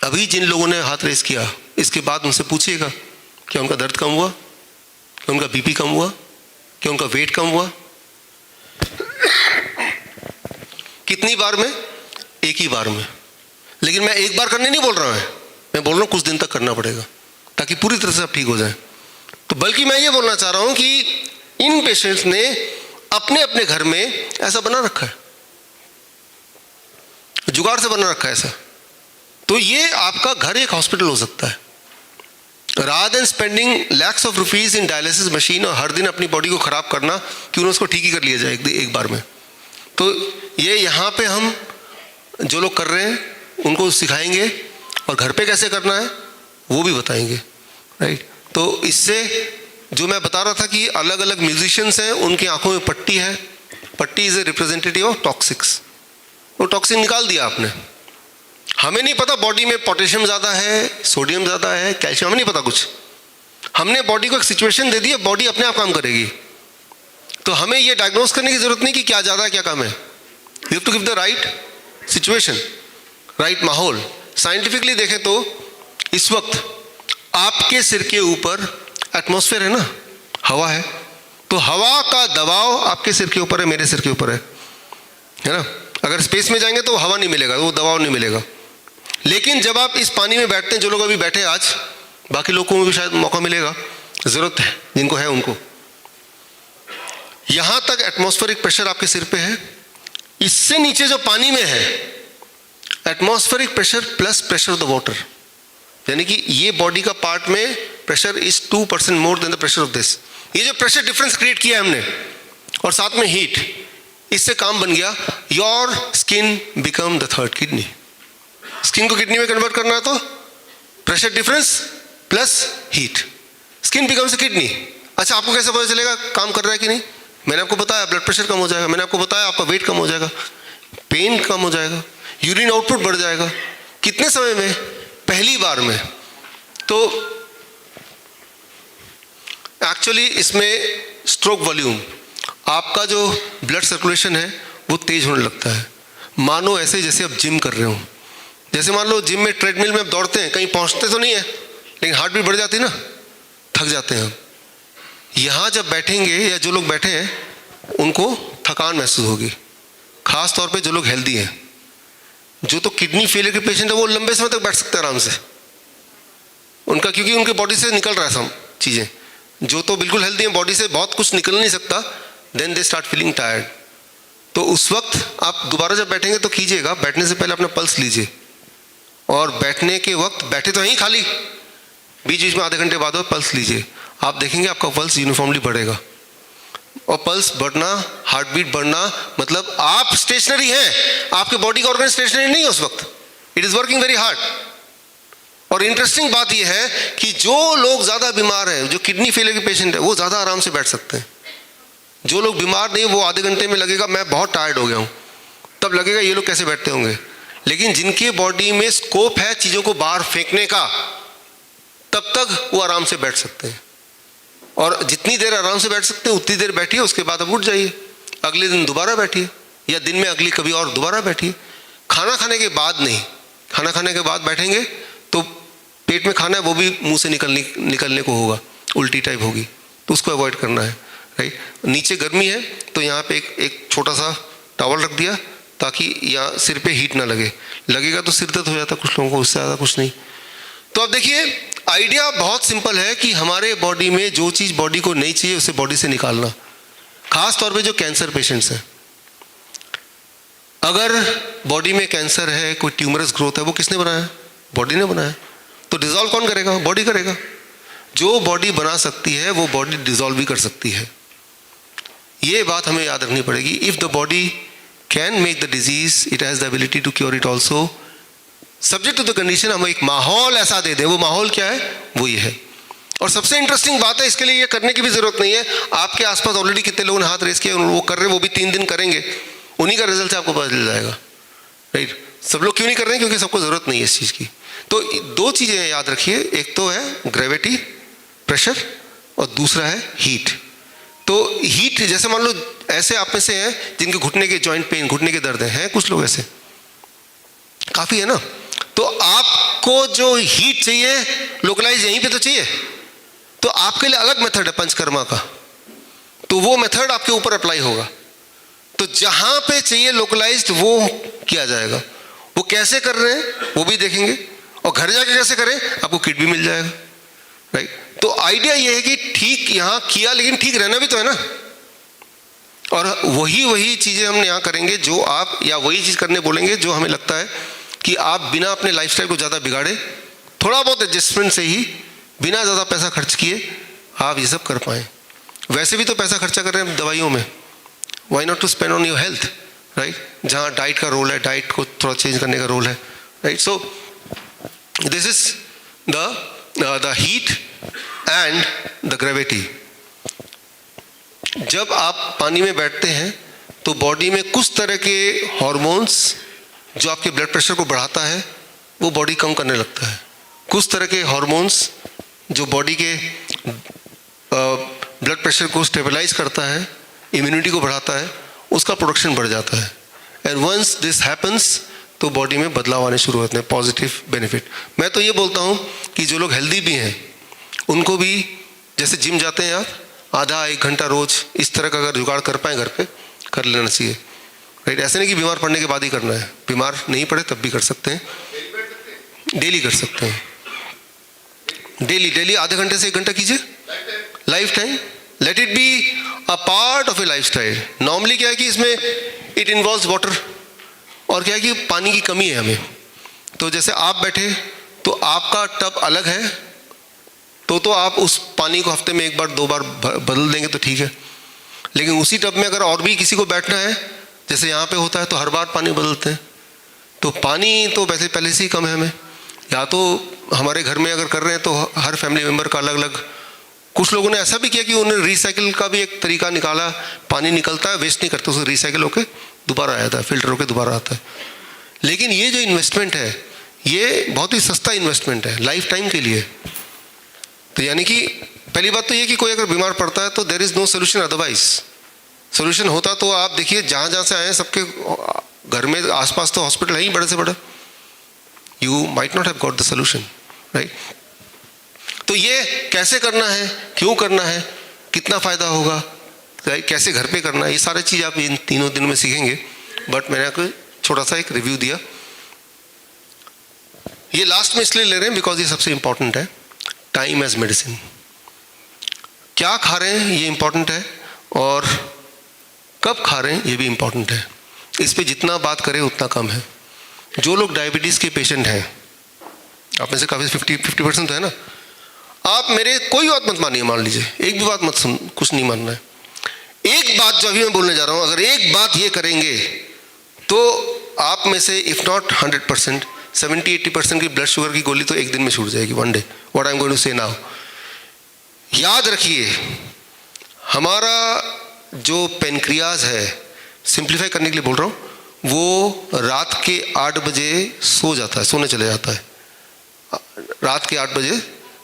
अभी जिन लोगों ने हाथ रेस किया, इसके बाद उनसे पूछिएगा क्या उनका दर्द कम हुआ, क्या उनका बीपी कम हुआ, क्या उनका वेट कम हुआ? कितनी बार में? एक ही बार में। लेकिन मैं एक बार करने नहीं बोल रहा हूं, मैं बोल रहा हूं कुछ दिन तक करना पड़ेगा ताकि पूरी तरह से आप ठीक हो जाए। तो बल्कि मैं ये बोलना चाह रहा हूं कि इन पेशेंट्स ने अपने अपने घर में ऐसा बना रखा है, जुगाड़ से बना रखा है ऐसा। तो ये आपका घर एक हॉस्पिटल हो सकता है। Rather than spending lakhs of rupees in dialysis machine और हर दिन अपनी बॉडी को खराब करना, क्यों ना उसको ठीक ही कर लिया जाए एक बार में। तो ये यहाँ पे हम जो लोग कर रहे हैं उनको सिखाएंगे और घर पे कैसे करना है वो भी बताएंगे, राइट। तो इससे जो मैं बता रहा था कि अलग अलग म्यूजिशियंस हैं, उनकी आंखों में पट्टी है, पट्टी is a representative of toxics. वो टॉक्सिन निकाल दिया आपने। हमें नहीं पता बॉडी में पोटेशियम ज़्यादा है, सोडियम ज़्यादा है, कैल्शियम, हमें नहीं पता कुछ। हमने बॉडी को एक सिचुएशन दे दी है, बॉडी अपने आप काम करेगी। तो हमें ये डायग्नोस करने की जरूरत नहीं कि क्या ज़्यादा है क्या कम है। You have to give the right situation, right माहौल। साइंटिफिकली देखें तो इस वक्त आपके सिर के ऊपर एटमॉस्फेयर है ना, हवा है, तो हवा का दबाव आपके सिर के ऊपर है, मेरे सिर के ऊपर है ना। अगर स्पेस में जाएंगे तो हवा नहीं मिलेगा, वो दबाव नहीं मिलेगा। लेकिन जब आप इस पानी में बैठते हैं, जो लोग अभी बैठे हैं आज, बाकी लोगों को भी शायद मौका मिलेगा, जरूरत है जिनको है उनको, यहां तक एटमॉस्फेरिक प्रेशर आपके सिर पे है। इससे नीचे जो पानी में है atmospheric pressure plus pressure of the water, यानी कि ये बॉडी का पार्ट में pressure is 2% more than the pressure of this. ये जो प्रेशर डिफरेंस क्रिएट किया हमने और साथ में हीट, इससे काम बन गया your skin become the third kidney. Skin को किडनी में कन्वर्ट करना है तो pressure difference plus heat, skin becomes a kidney. अच्छा, आपको कैसे पता चलेगा काम कर रहा है कि नहीं? मैंने आपको बताया ब्लड प्रेशर कम हो जाएगा, मैंने आपको बताया आपका वेट कम हो जाएगा, पेन कम हो जाएगा, यूरिन आउटपुट बढ़ जाएगा। कितने समय में? पहली बार में। तो एक्चुअली इसमें स्ट्रोक वॉल्यूम, आपका जो ब्लड सर्कुलेशन है वो तेज होने लगता है। मानो ऐसे जैसे आप जिम कर रहे हो। जैसे मान लो जिम में ट्रेडमिल में आप दौड़ते हैं, कहीं पहुंचते तो नहीं है लेकिन हार्ट बीट बढ़ जाती है ना, थक जाते हैं हम। यहाँ जब बैठेंगे या जो लोग बैठे हैं उनको थकान महसूस होगी, खास तौर पे जो लोग हेल्दी हैं। जो तो किडनी फेलियर के पेशेंट है वो लंबे समय तक बैठ सकते हैं आराम से, उनका क्योंकि उनके बॉडी से निकल रहा है सब चीज़ें। जो तो बिल्कुल हेल्दी हैं, बॉडी से बहुत कुछ निकल नहीं सकता, then they start feeling tired. तो उस वक्त आप दोबारा जब बैठेंगे तो कीजिएगा, बैठने से पहले अपना पल्स लीजिए और बैठने के वक्त, बैठे तो यहीं खाली, बीच बीच में आधे घंटे बाद पल्स लीजिए। आप देखेंगे आपका पल्स यूनिफॉर्मली बढ़ेगा। और पल्स बढ़ना, हार्ट बीट बढ़ना, मतलब आप स्टेशनरी हैं, आपके बॉडी का ऑर्गन स्टेशनरी नहीं है उस वक्त, it is working very hard. और इंटरेस्टिंग बात यह है कि जो लोग ज़्यादा बीमार हैं, जो किडनी फेलियर के पेशेंट है, वो ज़्यादा आराम से बैठ सकते हैं। जो लोग बीमार नहीं, वो आधे घंटे में लगेगा मैं बहुत टायर्ड हो गया हूँ, तब लगेगा ये लोग कैसे बैठते होंगे। लेकिन जिनके बॉडी में स्कोप है चीज़ों को बाहर फेंकने का, तब तक वो आराम से बैठ सकते हैं। और जितनी देर आराम से बैठ सकते हैं उतनी देर बैठिए, उसके बाद अब उठ जाइए, अगले दिन दोबारा बैठिए, या दिन में अगली कभी और दोबारा बैठिए। खाना खाने के बाद नहीं, खाना खाने के बाद बैठेंगे तो पेट में खाना है वो भी मुंह से निकलने को होगा, उल्टी टाइप होगी, तो उसको अवॉइड करना है, राइट। नीचे गर्मी है तो यहाँ पे एक छोटा सा टॉवल रख दिया ताकि यहाँ सिर पे हीट ना लगे, लगेगा तो सिर दर्द हो जाता कुछ लोगों को, उससे ज़्यादा कुछ नहीं। तो अब देखिए आइडिया बहुत सिंपल है कि हमारे बॉडी में जो चीज़ बॉडी को नहीं चाहिए उसे बॉडी से निकालना। खास तौर पे जो कैंसर पेशेंट्स हैं, अगर बॉडी में कैंसर है, कोई ट्यूमरस ग्रोथ है, वो किसने बनाया? बॉडी ने बनाया। तो डिसॉल्व कौन करेगा? बॉडी करेगा। जो बॉडी बना सकती है वो बॉडी डिसॉल्व भी कर सकती है। ये बात हमें याद रखनी पड़ेगी। If the body can make the disease, it has the ability to cure it also, subject to the condition हम एक माहौल ऐसा दे दें। वो माहौल क्या है? वो ये है। और सबसे इंटरेस्टिंग बात है, इसके लिए ये करने की भी जरूरत नहीं है। आपके आसपास ऑलरेडी कितने लोगों ने हाथ रेस किया, वो कर रहे हैं, वो भी 3 दिन करेंगे, उन्हीं का रिजल्ट आपको पता चल जाएगा, राइट। सब लोग क्यों नहीं कर रहे हैं? क्योंकि सबको जरूरत नहीं है इस चीज़ की। तो 2 चीज़ें याद रखिए, एक तो है ग्रेविटी, प्रेशर, और दूसरा है हीट। तो हीट, जैसे मान लो ऐसे आप में से हैं जिनके घुटने के जॉइंट पेन, घुटने के दर्द हैं कुछ लोग ऐसे, काफ़ी है ना। तो आपको जो हीट चाहिए लोकलाइज यहीं पे तो चाहिए, तो आपके लिए अलग मेथड है पंचकर्मा का, तो वो मेथड आपके ऊपर अप्लाई होगा। तो जहां पे चाहिए लोकलाइज्ड वो किया जाएगा। वो कैसे कर रहे हैं वो भी देखेंगे, और घर जाके कैसे करें आपको किट भी मिल जाएगा, राइट। तो आइडिया ये है कि ठीक यहाँ किया, लेकिन ठीक रहना भी तो है ना। और वही चीज़ें हम यहाँ करेंगे जो आप, या वही चीज़ करने बोलेंगे जो हमें लगता है कि आप बिना अपने लाइफस्टाइल को ज़्यादा बिगाड़े, थोड़ा बहुत एडजस्टमेंट से ही, बिना ज़्यादा पैसा खर्च किए आप ये सब कर पाएँ। वैसे भी तो पैसा खर्चा कर रहे हैं दवाइयों में, why not to spend on your health, right. जहाँ डाइट का रोल है, डाइट को थोड़ा चेंज करने का रोल है, right. So this is the heat and the gravity. जब आप पानी में बैठते हैं तो बॉडी में कुछ तरह के हॉर्मोन्स जो आपके ब्लड प्रेशर को बढ़ाता है वो बॉडी कम करने लगता है। कुछ तरह के हॉर्मोन्स जो बॉडी के ब्लड प्रेशर को स्टेबलाइज करता है, इम्यूनिटी को बढ़ाता है, उसका प्रोडक्शन बढ़ जाता है। एंड वंस दिस हैपन्स तो बॉडी में बदलाव आने शुरू होते हैं, पॉजिटिव बेनिफिट। मैं तो ये बोलता हूँ कि जो लोग हेल्दी भी हैं उनको भी, जैसे जिम जाते हैं आप, आधा 1 घंटा रोज इस तरह का अगर जुगाड़ कर पाएँ घर पे, कर लेना चाहिए, राइट। ऐसे नहीं कि बीमार पड़ने के बाद ही करना है, बीमार नहीं पड़े तब भी कर सकते हैं, डेली कर सकते हैं। डेली आधे घंटे से 1 घंटा कीजिए, life time. Let it be a part of A life style. Normally क्या है कि इसमें इट इन्वॉल्व्स वाटर, और क्या है कि पानी की कमी है हमें। तो जैसे आप बैठे तो आपका टब अलग है, तो आप उस पानी को हफ्ते में 1 बार 2 बार बदल देंगे तो ठीक है। लेकिन उसी टब में अगर और भी किसी को बैठना है, जैसे यहाँ पे होता है, तो हर बार पानी बदलते हैं। तो पानी तो वैसे पहले से ही कम है हमें, या तो हमारे घर में अगर कर रहे हैं तो हर फैमिली मेम्बर का अलग अलग। कुछ लोगों ने ऐसा भी किया कि उन्होंने रिसाइकिल का भी एक तरीका निकाला, पानी निकलता है, वेस्ट नहीं करते, उसे रिसाइकिल होकर दोबारा आ जाता है, फिल्टर होकर दोबारा आता है। लेकिन ये जो इन्वेस्टमेंट है ये बहुत ही सस्ता इन्वेस्टमेंट है लाइफ टाइम के लिए। तो यानी कि पहली बात तो ये कि कोई अगर बीमार पड़ता है तो there is no solution otherwise. Solution होता तो आप देखिए जहाँ से आए हैं सबके घर में आसपास तो हॉस्पिटल है ही बड़े से बड़ा, you might not have got the solution, right. तो ये कैसे करना है, क्यों करना है, कितना फ़ायदा होगा, राइट, कैसे घर पे करना है, ये सारी चीज़ आप इन 3 दिन में सीखेंगे। बट मैंने आपको छोटा सा एक रिव्यू दिया। ये लास्ट में इसलिए ले रहे हैं बिकॉज ये सबसे इंपॉर्टेंट है, टाइम एज मेडिसिन। क्या खा रहे हैं ये इंपॉर्टेंट है, और कब खा रहे हैं ये भी इंपॉर्टेंट है। इस पे जितना बात करें उतना कम है। जो लोग डायबिटीज़ के पेशेंट हैं, आप में से काफ़ी 50% तो है ना, आप मेरे कोई बात मत मानिए, मान लीजिए एक भी बात मत कुछ नहीं मानना है। एक बात जो अभी मैं बोलने जा रहा हूँ, अगर एक बात ये करेंगे तो आप में से इफ़ नॉट 100%, 70-80% की ब्लड शुगर की गोली तो एक दिन में छूट जाएगी, one day. What I am going to say now, याद रखिए हमारा जो पेनक्रियाज है, सिंप्लीफाई करने के लिए बोल रहा हूँ, वो रात के 8 बजे सो जाता है, सोने चले जाता है। रात के 8 बजे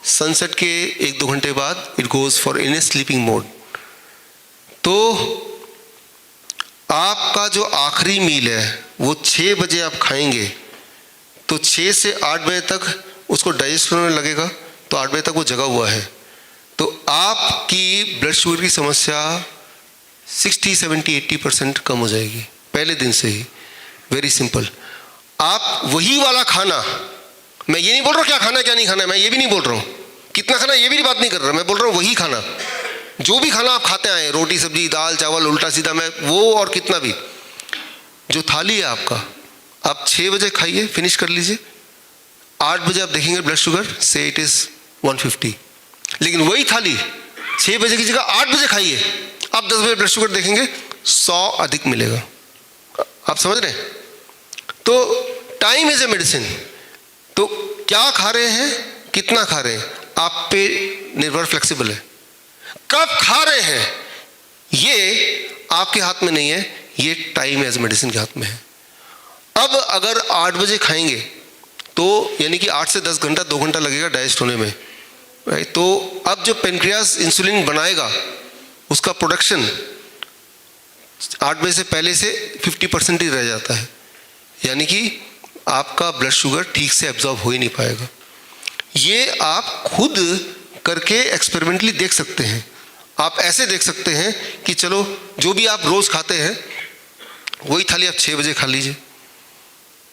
सनसेट के 1-2 घंटे बाद it goes for in A sleeping mode. तो आपका जो आखिरी मील है वो 6 बजे आप खाएंगे, तो 6 से 8 बजे तक उसको डाइजेस्ट होने लगेगा, तो 8 बजे तक वो जगा हुआ है। तो आपकी ब्लड शुगर की समस्या 60-70-80% कम हो जाएगी पहले दिन से ही। Very simple. आप वही वाला खाना, मैं ये नहीं बोल रहा क्या खाना क्या नहीं खाना है, मैं ये भी नहीं बोल रहा हूँ कितना खाना, ये भी बात नहीं कर रहा, मैं बोल रहा हूँ वही खाना, जो भी खाना आप खाते आए, रोटी सब्जी दाल चावल उल्टा सीधा, मैं वो और कितना भी, जो थाली है आपका, आप 6 बजे खाइए, फिनिश कर लीजिए। 8 बजे आप देखेंगे ब्लड शुगर से इट इज़ 150, लेकिन वही थाली 6 बजे की जगह 8 बजे खाइए, आप 10 बजे ब्लड शुगर देखेंगे 100 अधिक मिलेगा। आप समझ रहे हैं? तो टाइम इज ए मेडिसिन। तो क्या खा रहे हैं, कितना खा रहे हैं, आप पे निर्भर, फ्लेक्सिबल है। कब खा रहे हैं ये आपके हाथ में नहीं है, ये टाइम एज मेडिसिन के हाथ में है। अब अगर 8 बजे खाएंगे तो यानी कि 8 से 10 घंटा, 2 घंटा लगेगा डाइजेस्ट होने में, राइट। तो अब जो पेनक्रियास इंसुलिन बनाएगा उसका प्रोडक्शन 8 बजे से पहले से 50% ही रह जाता है, यानी कि आपका ब्लड शुगर ठीक से एब्जॉर्ब हो ही नहीं पाएगा। ये आप खुद करके एक्सपेरिमेंटली देख सकते हैं। आप ऐसे देख सकते हैं कि चलो जो भी आप रोज़ खाते हैं वही थाली आप 6 बजे खा लीजिए।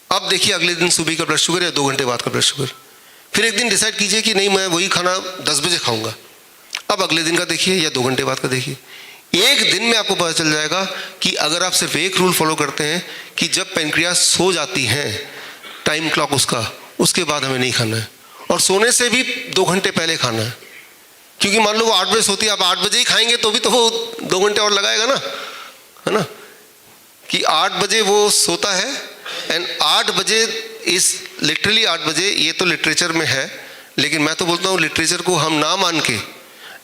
अब देखिए अगले दिन सुबह का ब्लड शुगर या 2 घंटे बाद का ब्लड शुगर। फिर एक दिन डिसाइड कीजिए कि नहीं मैं वही खाना 10 बजे खाऊंगा। अब अगले दिन का देखिए या 2 घंटे बाद का देखिए। एक दिन में आपको पता चल जाएगा कि अगर आप सिर्फ एक रूल फॉलो करते हैं कि जब पेनक्रियास सो जाती हैं, टाइम क्लॉक उसका, उसके बाद हमें नहीं खाना है, और सोने से भी 2 घंटे पहले खाना है। क्योंकि मान लो वो 8 बजे सोती है, आप 8 बजे ही खाएंगे तो भी तो वो 2 घंटे और लगाएगा ना, है ना, कि 8 बजे वो सोता है एंड 8 बजे इस लिटरली 8 बजे, ये तो लिटरेचर में है, लेकिन मैं तो बोलता हूँ लिटरेचर को हम ना मान के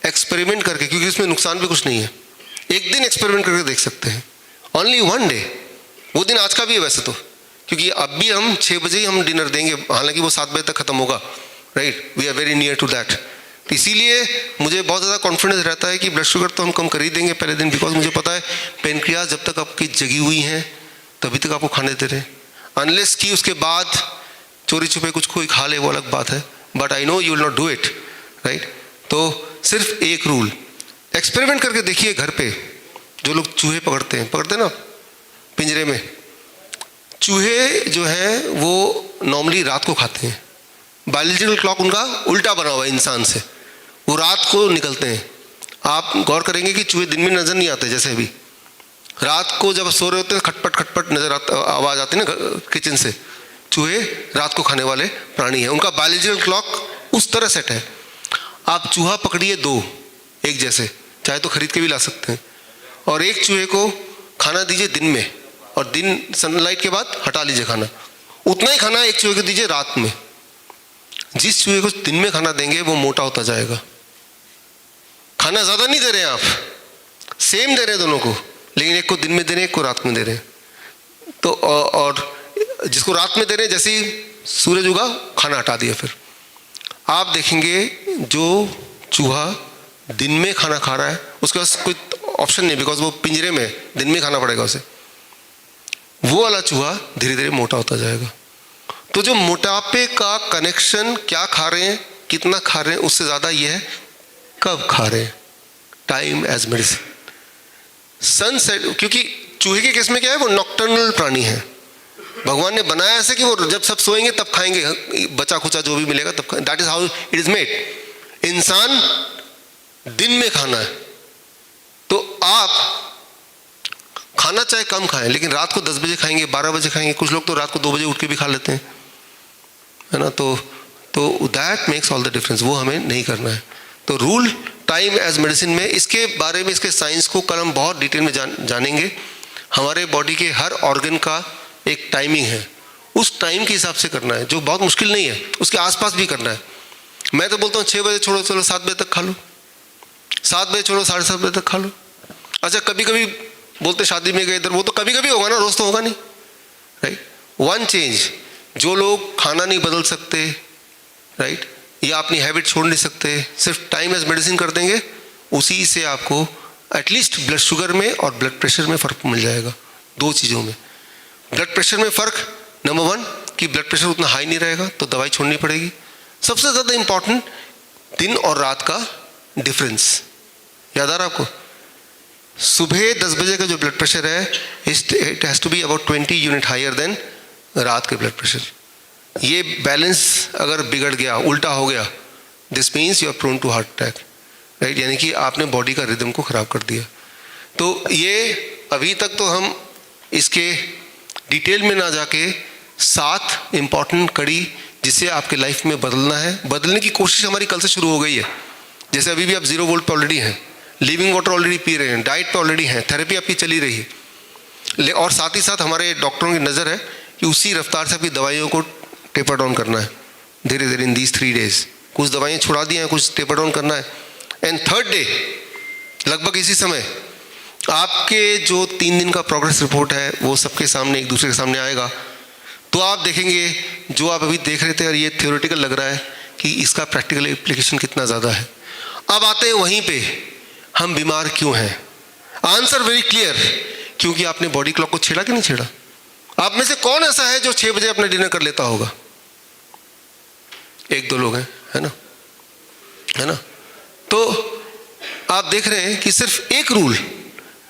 एक्सपेरिमेंट करके, क्योंकि उसमें नुकसान भी कुछ नहीं है, एक दिन एक्सपेरिमेंट करके देख सकते हैं, ओनली 1 डे। वो दिन आज का भी है वैसे तो, क्योंकि अब भी हम 6 बजे ही हम डिनर देंगे, हालांकि वो 7 बजे तक खत्म होगा, right, we are very near to that. तो इसीलिए मुझे बहुत ज़्यादा कॉन्फिडेंस रहता है कि ब्लड शुगर तो हम कम कर ही देंगे पहले दिन, बिकॉज मुझे पता है पेनक्रियास जब तक आपकी जगी हुई हैं तभी तक आपको खाने दे रहे हैं, अनलेस कि उसके बाद चोरी छुपे कुछ कोई खा ले, वो अलग बात है, but I know you will not do it, right. तो सिर्फ एक रूल, एक्सपेरिमेंट करके देखिए घर पे। जो लोग चूहे पकड़ते हैं ना पिंजरे में, चूहे जो हैं वो नॉर्मली रात को खाते हैं, बायोलॉजिकल क्लॉक उनका उल्टा बना हुआ है इंसान से, वो रात को निकलते हैं। आप गौर करेंगे कि चूहे दिन में नज़र नहीं आते, जैसे अभी रात को जब सो रहे होते हैं खटपट खटपट नजर आता, आवाज़ आती है ना किचन से, चूहे रात को खाने वाले प्राणी हैं, उनका बायोलॉजिकल क्लॉक उस तरह सेट है। आप चूहा पकड़िए 2 एक जैसे, चाहे तो खरीद के भी ला सकते हैं, और एक चूहे को खाना दीजिए दिन में, और दिन सनलाइट के बाद हटा लीजिए खाना, उतना ही खाना एक चूहे को दीजिए रात में। जिस चूहे को दिन में खाना देंगे वो मोटा होता जाएगा। खाना ज़्यादा नहीं दे रहे हैं आप, सेम दे रहे हैं दोनों को, लेकिन एक को दिन में दे रहे हैं, एक को रात में दे रहे हैं। तो और जिसको रात में दे रहे हैं, जैसे ही सूरज उगा खाना हटा दिया, फिर आप देखेंगे जो चूहा दिन में खाना खा रहा है उसके पास कोई ऑप्शन नहीं, बिकॉज वो पिंजरे में, दिन में खाना पड़ेगा उसे, वो वाला चूहा धीरे धीरे मोटा होता जाएगा। तो जो मोटापे का कनेक्शन क्या खा रहे हैं, कितना खा रहे हैं, उससे ज़्यादा ये है कब खा रहे हैं, टाइम एज मेडिसिन। सनसेट, क्योंकि चूहे के केस में क्या है, वो नॉक्टर्नल प्राणी है, भगवान ने बनाया ऐसे कि वो जब सब सोएंगे तब खाएंगे, बचा खुचा जो भी मिलेगा तब खाएंगे, that is how it is made. इंसान दिन में खाना है, तो आप खाना चाहे कम खाएं, लेकिन रात को 10 बजे खाएंगे, 12 बजे खाएंगे, कुछ लोग तो रात को 2 बजे उठ के भी खा लेते हैं, है ना। तो that makes all the difference, वो हमें नहीं करना है। तो रूल टाइम एज मेडिसिन में, इसके बारे में, इसके साइंस को कल हम बहुत डिटेल में जानेंगे। हमारे बॉडी के हर ऑर्गन का एक टाइमिंग है, उस टाइम के हिसाब से करना है, जो बहुत मुश्किल नहीं है, उसके आसपास भी करना है। मैं तो बोलता हूँ 6 बजे छोड़ो, चलो 7 बजे तक खा लो, 7 बजे छोड़ो 7:30 बजे तक खा लो। अच्छा कभी कभी बोलते शादी में गए इधर, वो तो कभी कभी होगा ना, रोज तो होगा नहीं, राइट। वन चेंज, जो लोग खाना नहीं बदल सकते, राइट, या अपनी हैबिट छोड़ नहीं सकते, सिर्फ टाइम एज मेडिसिन कर देंगे, उसी से आपको एटलीस्ट ब्लड शुगर में और ब्लड प्रेशर में फ़र्क मिल जाएगा। 2 चीज़ों में, ब्लड प्रेशर में फ़र्क, नंबर 1 कि ब्लड प्रेशर उतना हाई नहीं रहेगा तो दवाई छोड़नी पड़ेगी। सबसे ज़्यादा इंपॉर्टेंट, दिन और रात का डिफरेंस, याद आ रहा आपको? सुबह 10 बजे का जो ब्लड प्रेशर है, it has to be about 20 unit higher than रात के ब्लड प्रेशर। ये बैलेंस अगर बिगड़ गया, उल्टा हो गया, this means you are prone to heart attack, right, यानी कि आपने बॉडी का रिदम को ख़राब कर दिया। तो ये अभी तक तो हम इसके डिटेल में ना जाके 7 इम्पॉर्टेंट कड़ी जिसे आपके लाइफ में बदलना है, बदलने की कोशिश हमारी कल से शुरू हो गई है। जैसे अभी भी आप 0 वोल्ट पे ऑलरेडी हैं, लिविंग वाटर ऑलरेडी पी रहे हैं, डाइट पे ऑलरेडी हैं, थेरेपी आपकी चली रही है, और साथ ही साथ हमारे डॉक्टरों की नज़र है कि उसी रफ्तार से आपकी दवाइयों को टेपर डाउन करना है धीरे धीरे इन दीज 3 डेज। कुछ दवाइयाँ छुड़ा दी हैं, कुछ टेपर डाउन करना है। एंड 3rd डे लगभग इसी समय आपके जो 3 दिन का प्रोग्रेस रिपोर्ट है वो सबके सामने, एक दूसरे के सामने आएगा। तो आप देखेंगे जो आप अभी देख रहे थे और ये थ्योरेटिकल लग रहा है कि इसका प्रैक्टिकल एप्लीकेशन कितना ज़्यादा है। अब आते हैं वहीं पे, हम बीमार क्यों हैं? आंसर वेरी क्लियर, क्योंकि आपने बॉडी क्लॉक को छेड़ा कि नहीं छेड़ा? आप में से कौन ऐसा है जो 6 बजे अपना डिनर कर लेता होगा? 1-2 लोग हैं, है ना, है ना। तो आप देख रहे हैं कि सिर्फ एक रूल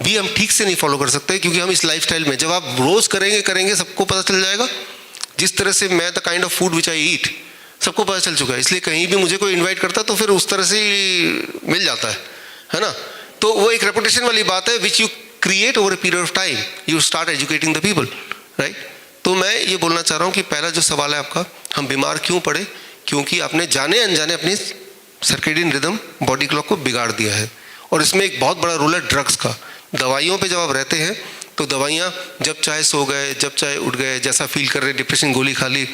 भी हम ठीक से नहीं फॉलो कर सकते, क्योंकि हम इस लाइफस्टाइल में, जब आप रोज करेंगे सबको पता चल जाएगा। जिस तरह से मैं the kind of food which I eat सबको पता चल चुका है, इसलिए कहीं भी मुझे कोई इनवाइट करता है तो फिर उस तरह से ही मिल जाता है ना। तो वो एक रेपुटेशन वाली बात है which you create over a period of time, you start educating the people, right. तो मैं ये बोलना चाह रहा हूँ कि पहला जो सवाल है आपका, हम बीमार क्यों पड़े? क्योंकि आपने जाने अनजाने अपनी सर्केडियन रिदम, बॉडी क्लॉक को बिगाड़ दिया है। और इसमें एक बहुत बड़ा रोल है ड्रग्स का। दवाइयों पे जब आप रहते हैं तो दवाइयाँ जब चाहे सो गए, जब चाहे उठ गए, जैसा फील कर रहे, डिप्रेशन गोली खा ली,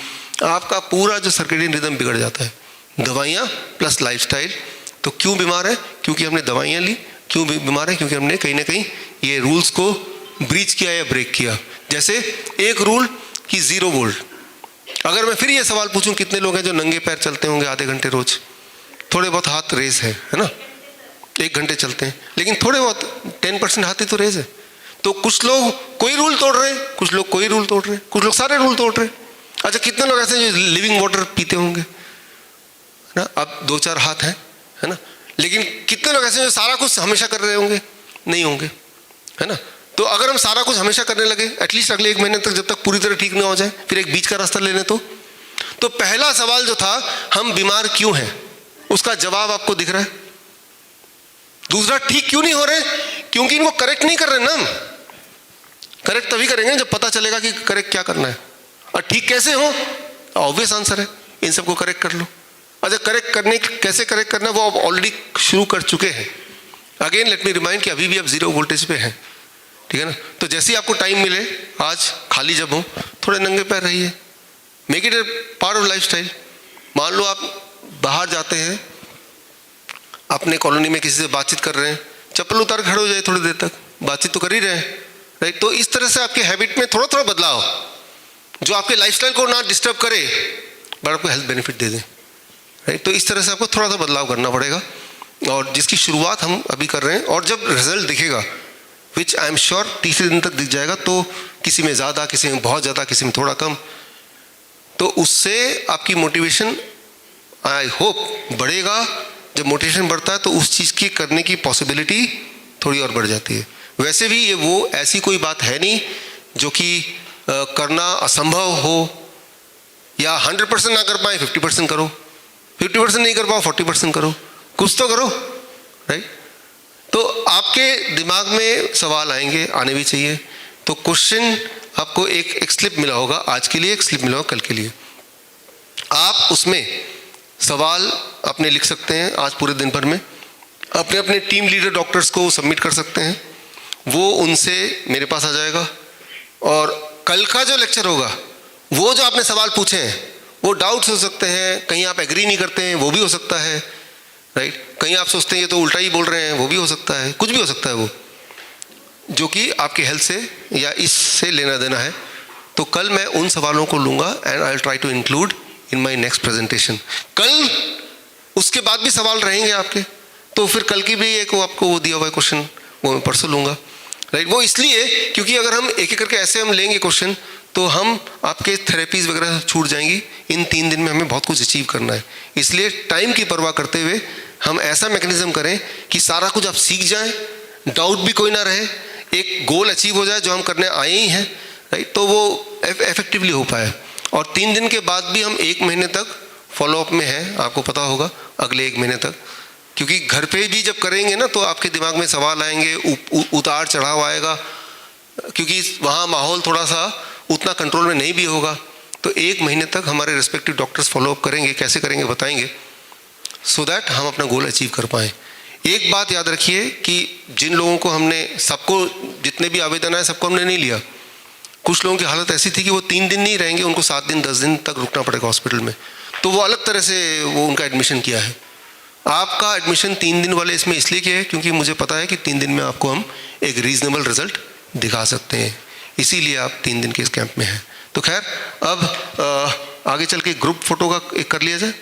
आपका पूरा जो सर्केडियन रिदम बिगड़ जाता है। दवाइयाँ प्लस लाइफस्टाइल। तो क्यों बीमार है? क्योंकि हमने दवाइयाँ ली। क्यों बीमार है? क्योंकि हमने कहीं ना कहीं ये रूल्स को ब्रीच किया या ब्रेक किया। जैसे एक रूल कि 0 वोल्ट। अगर मैं फिर ये सवाल पूछूं, कितने लोग हैं जो नंगे पैर चलते होंगे आधे घंटे रोज? थोड़े बहुत हाथ रेज है ना, 1 घंटे चलते हैं, लेकिन थोड़े बहुत 10% हाथ ही तो रेज है। तो कुछ लोग कोई रूल तोड़ रहे हैं, कुछ लोग कोई रूल तोड़ रहे हैं, कुछ लोग सारे रूल तोड़ रहे हैं। अच्छा, कितने लोग ऐसे जो लिविंग वाटर पीते होंगे ना? अब 2-4 हाथ हैं, है ना। लेकिन कितने लोग ऐसे जो सारा कुछ हमेशा कर रहे होंगे? नहीं होंगे, है ना। तो अगर हम सारा कुछ हमेशा करने लगे, एटलीस्ट अगले 1 महीने तक, जब तक पूरी तरह ठीक ना हो जाए, फिर एक बीच का रास्ता लेने। तो पहला सवाल जो था, हम बीमार क्यों हैं, उसका जवाब आपको दिख रहा है। दूसरा, ठीक क्यों नहीं हो रहे? क्योंकि इनको करेक्ट नहीं कर रहे ना। हम करेक्ट तभी करेंगे जब पता चलेगा कि करेक्ट क्या करना है। और ठीक कैसे हो? ऑब्वियस आंसर है, इन सबको करेक्ट कर लो। अच्छा, करेक्ट करने कैसे करेक्ट करना, वो आप ऑलरेडी शुरू कर चुके हैं। अगेन लेट मी रिमाइंड कि अभी भी आप 0 वोल्टेज पे हैं, ठीक है ना। तो जैसे ही आपको टाइम मिले, आज खाली जब हो, थोड़े नंगे पैर रहिए, make it A part of life style. मान लो आप बाहर जाते हैं, अपने कॉलोनी में किसी से बातचीत कर रहे हैं, चप्पल उतार खड़े हो जाए, थोड़ी देर तक बातचीत तो कर ही रहे हैं, राइट। तो इस तरह से आपके हैबिट में थोड़ा थोड़ा बदलाव, जो आपके लाइफस्टाइल को ना डिस्टर्ब करे बट आपको हेल्थ बेनिफिट दे दें, राइट। तो इस तरह से आपको थोड़ा सा बदलाव करना पड़ेगा, और जिसकी शुरुआत हम अभी कर रहे हैं। और जब रिजल्ट दिखेगा, विच आई एम श्योर तीसरे दिन तक दिख जाएगा, तो किसी में ज़्यादा, किसी में बहुत ज़्यादा, किसी में थोड़ा कम, तो उससे आपकी मोटिवेशन आई होप बढ़ेगा। जब मोटिवेशन बढ़ता है तो उस चीज़ की करने की पॉसिबिलिटी थोड़ी और बढ़ जाती है। वैसे भी ये वो ऐसी कोई बात है नहीं जो कि करना असंभव हो, या 100% ना कर पाए 50% करो, 50% नहीं कर पाओ 40% करो, कुछ तो करो, राइट। तो आपके दिमाग में सवाल आएंगे, आने भी चाहिए। तो क्वेश्चन आपको एक स्लिप मिला होगा, आज के लिए एक स्लिप मिला होगा, कल के लिए आप उसमें सवाल अपने लिख सकते हैं। आज पूरे दिन भर में अपने अपने टीम लीडर डॉक्टर्स को सबमिट कर सकते हैं, वो उनसे मेरे पास आ जाएगा। और कल का जो लेक्चर होगा वो जो आपने सवाल पूछे हैं वो डाउट्स हो सकते हैं, कहीं आप एग्री नहीं करते हैं, वो भी हो सकता है, राइट। कहीं आप सोचते हैं ये तो उल्टा ही बोल रहे हैं, वो भी हो सकता है, कुछ भी हो सकता है वो, जो कि आपके हेल्थ से या इससे लेना देना है। तो कल मैं उन सवालों को लूँगा and I will try to include in my next presentation. कल उसके बाद भी सवाल रहेंगे आपके, तो फिर कल की भी एक आपको वो दिया हुआ है क्वेश्चन, वो मैं परसों लूँगा, राइट। वो इसलिए क्योंकि अगर हम एक एक करके ऐसे हम लेंगे क्वेश्चन तो हम आपके थेरेपीज़ वगैरह छूट जाएंगी। इन 3 दिन में हमें बहुत कुछ अचीव करना है, इसलिए टाइम की परवाह करते हुए हम ऐसा मैकेनिज्म करें कि सारा कुछ आप सीख जाएं, डाउट भी कोई ना रहे, एक गोल अचीव हो जाए जो हम करने आए ही हैं, राइट। तो वो इफेक्टिवली हो पाए। और 3 दिन के बाद भी हम 1 महीने तक फॉलोअप में हैं, आपको पता होगा, अगले 1 महीने तक। क्योंकि घर पे भी जब करेंगे ना तो आपके दिमाग में सवाल आएंगे, उतार चढ़ाव आएगा, क्योंकि वहाँ माहौल थोड़ा सा उतना कंट्रोल में नहीं भी होगा। तो 1 महीने तक हमारे रिस्पेक्टिव डॉक्टर्स फॉलोअप करेंगे, कैसे करेंगे बताएंगे, सो दैट हम अपना गोल अचीव कर पाएँ। एक बात याद रखिए कि जिन लोगों को हमने, सबको जितने भी आवेदन आए सबको हमने नहीं लिया। कुछ लोगों की हालत ऐसी थी कि वो 3 दिन नहीं रहेंगे, उनको 7 दिन 10 दिन तक रुकना पड़ेगा हॉस्पिटल में, तो वो अलग तरह से वो उनका एडमिशन किया है। आपका एडमिशन 3 दिन वाले इसमें इसलिए किया है क्योंकि मुझे पता है कि 3 दिन में आपको हम एक रीजनेबल रिजल्ट दिखा सकते हैं, इसीलिए आप 3 दिन के इस कैंप में हैं। तो खैर अब आगे चल के ग्रुप फोटो का एक कर लिया जाए।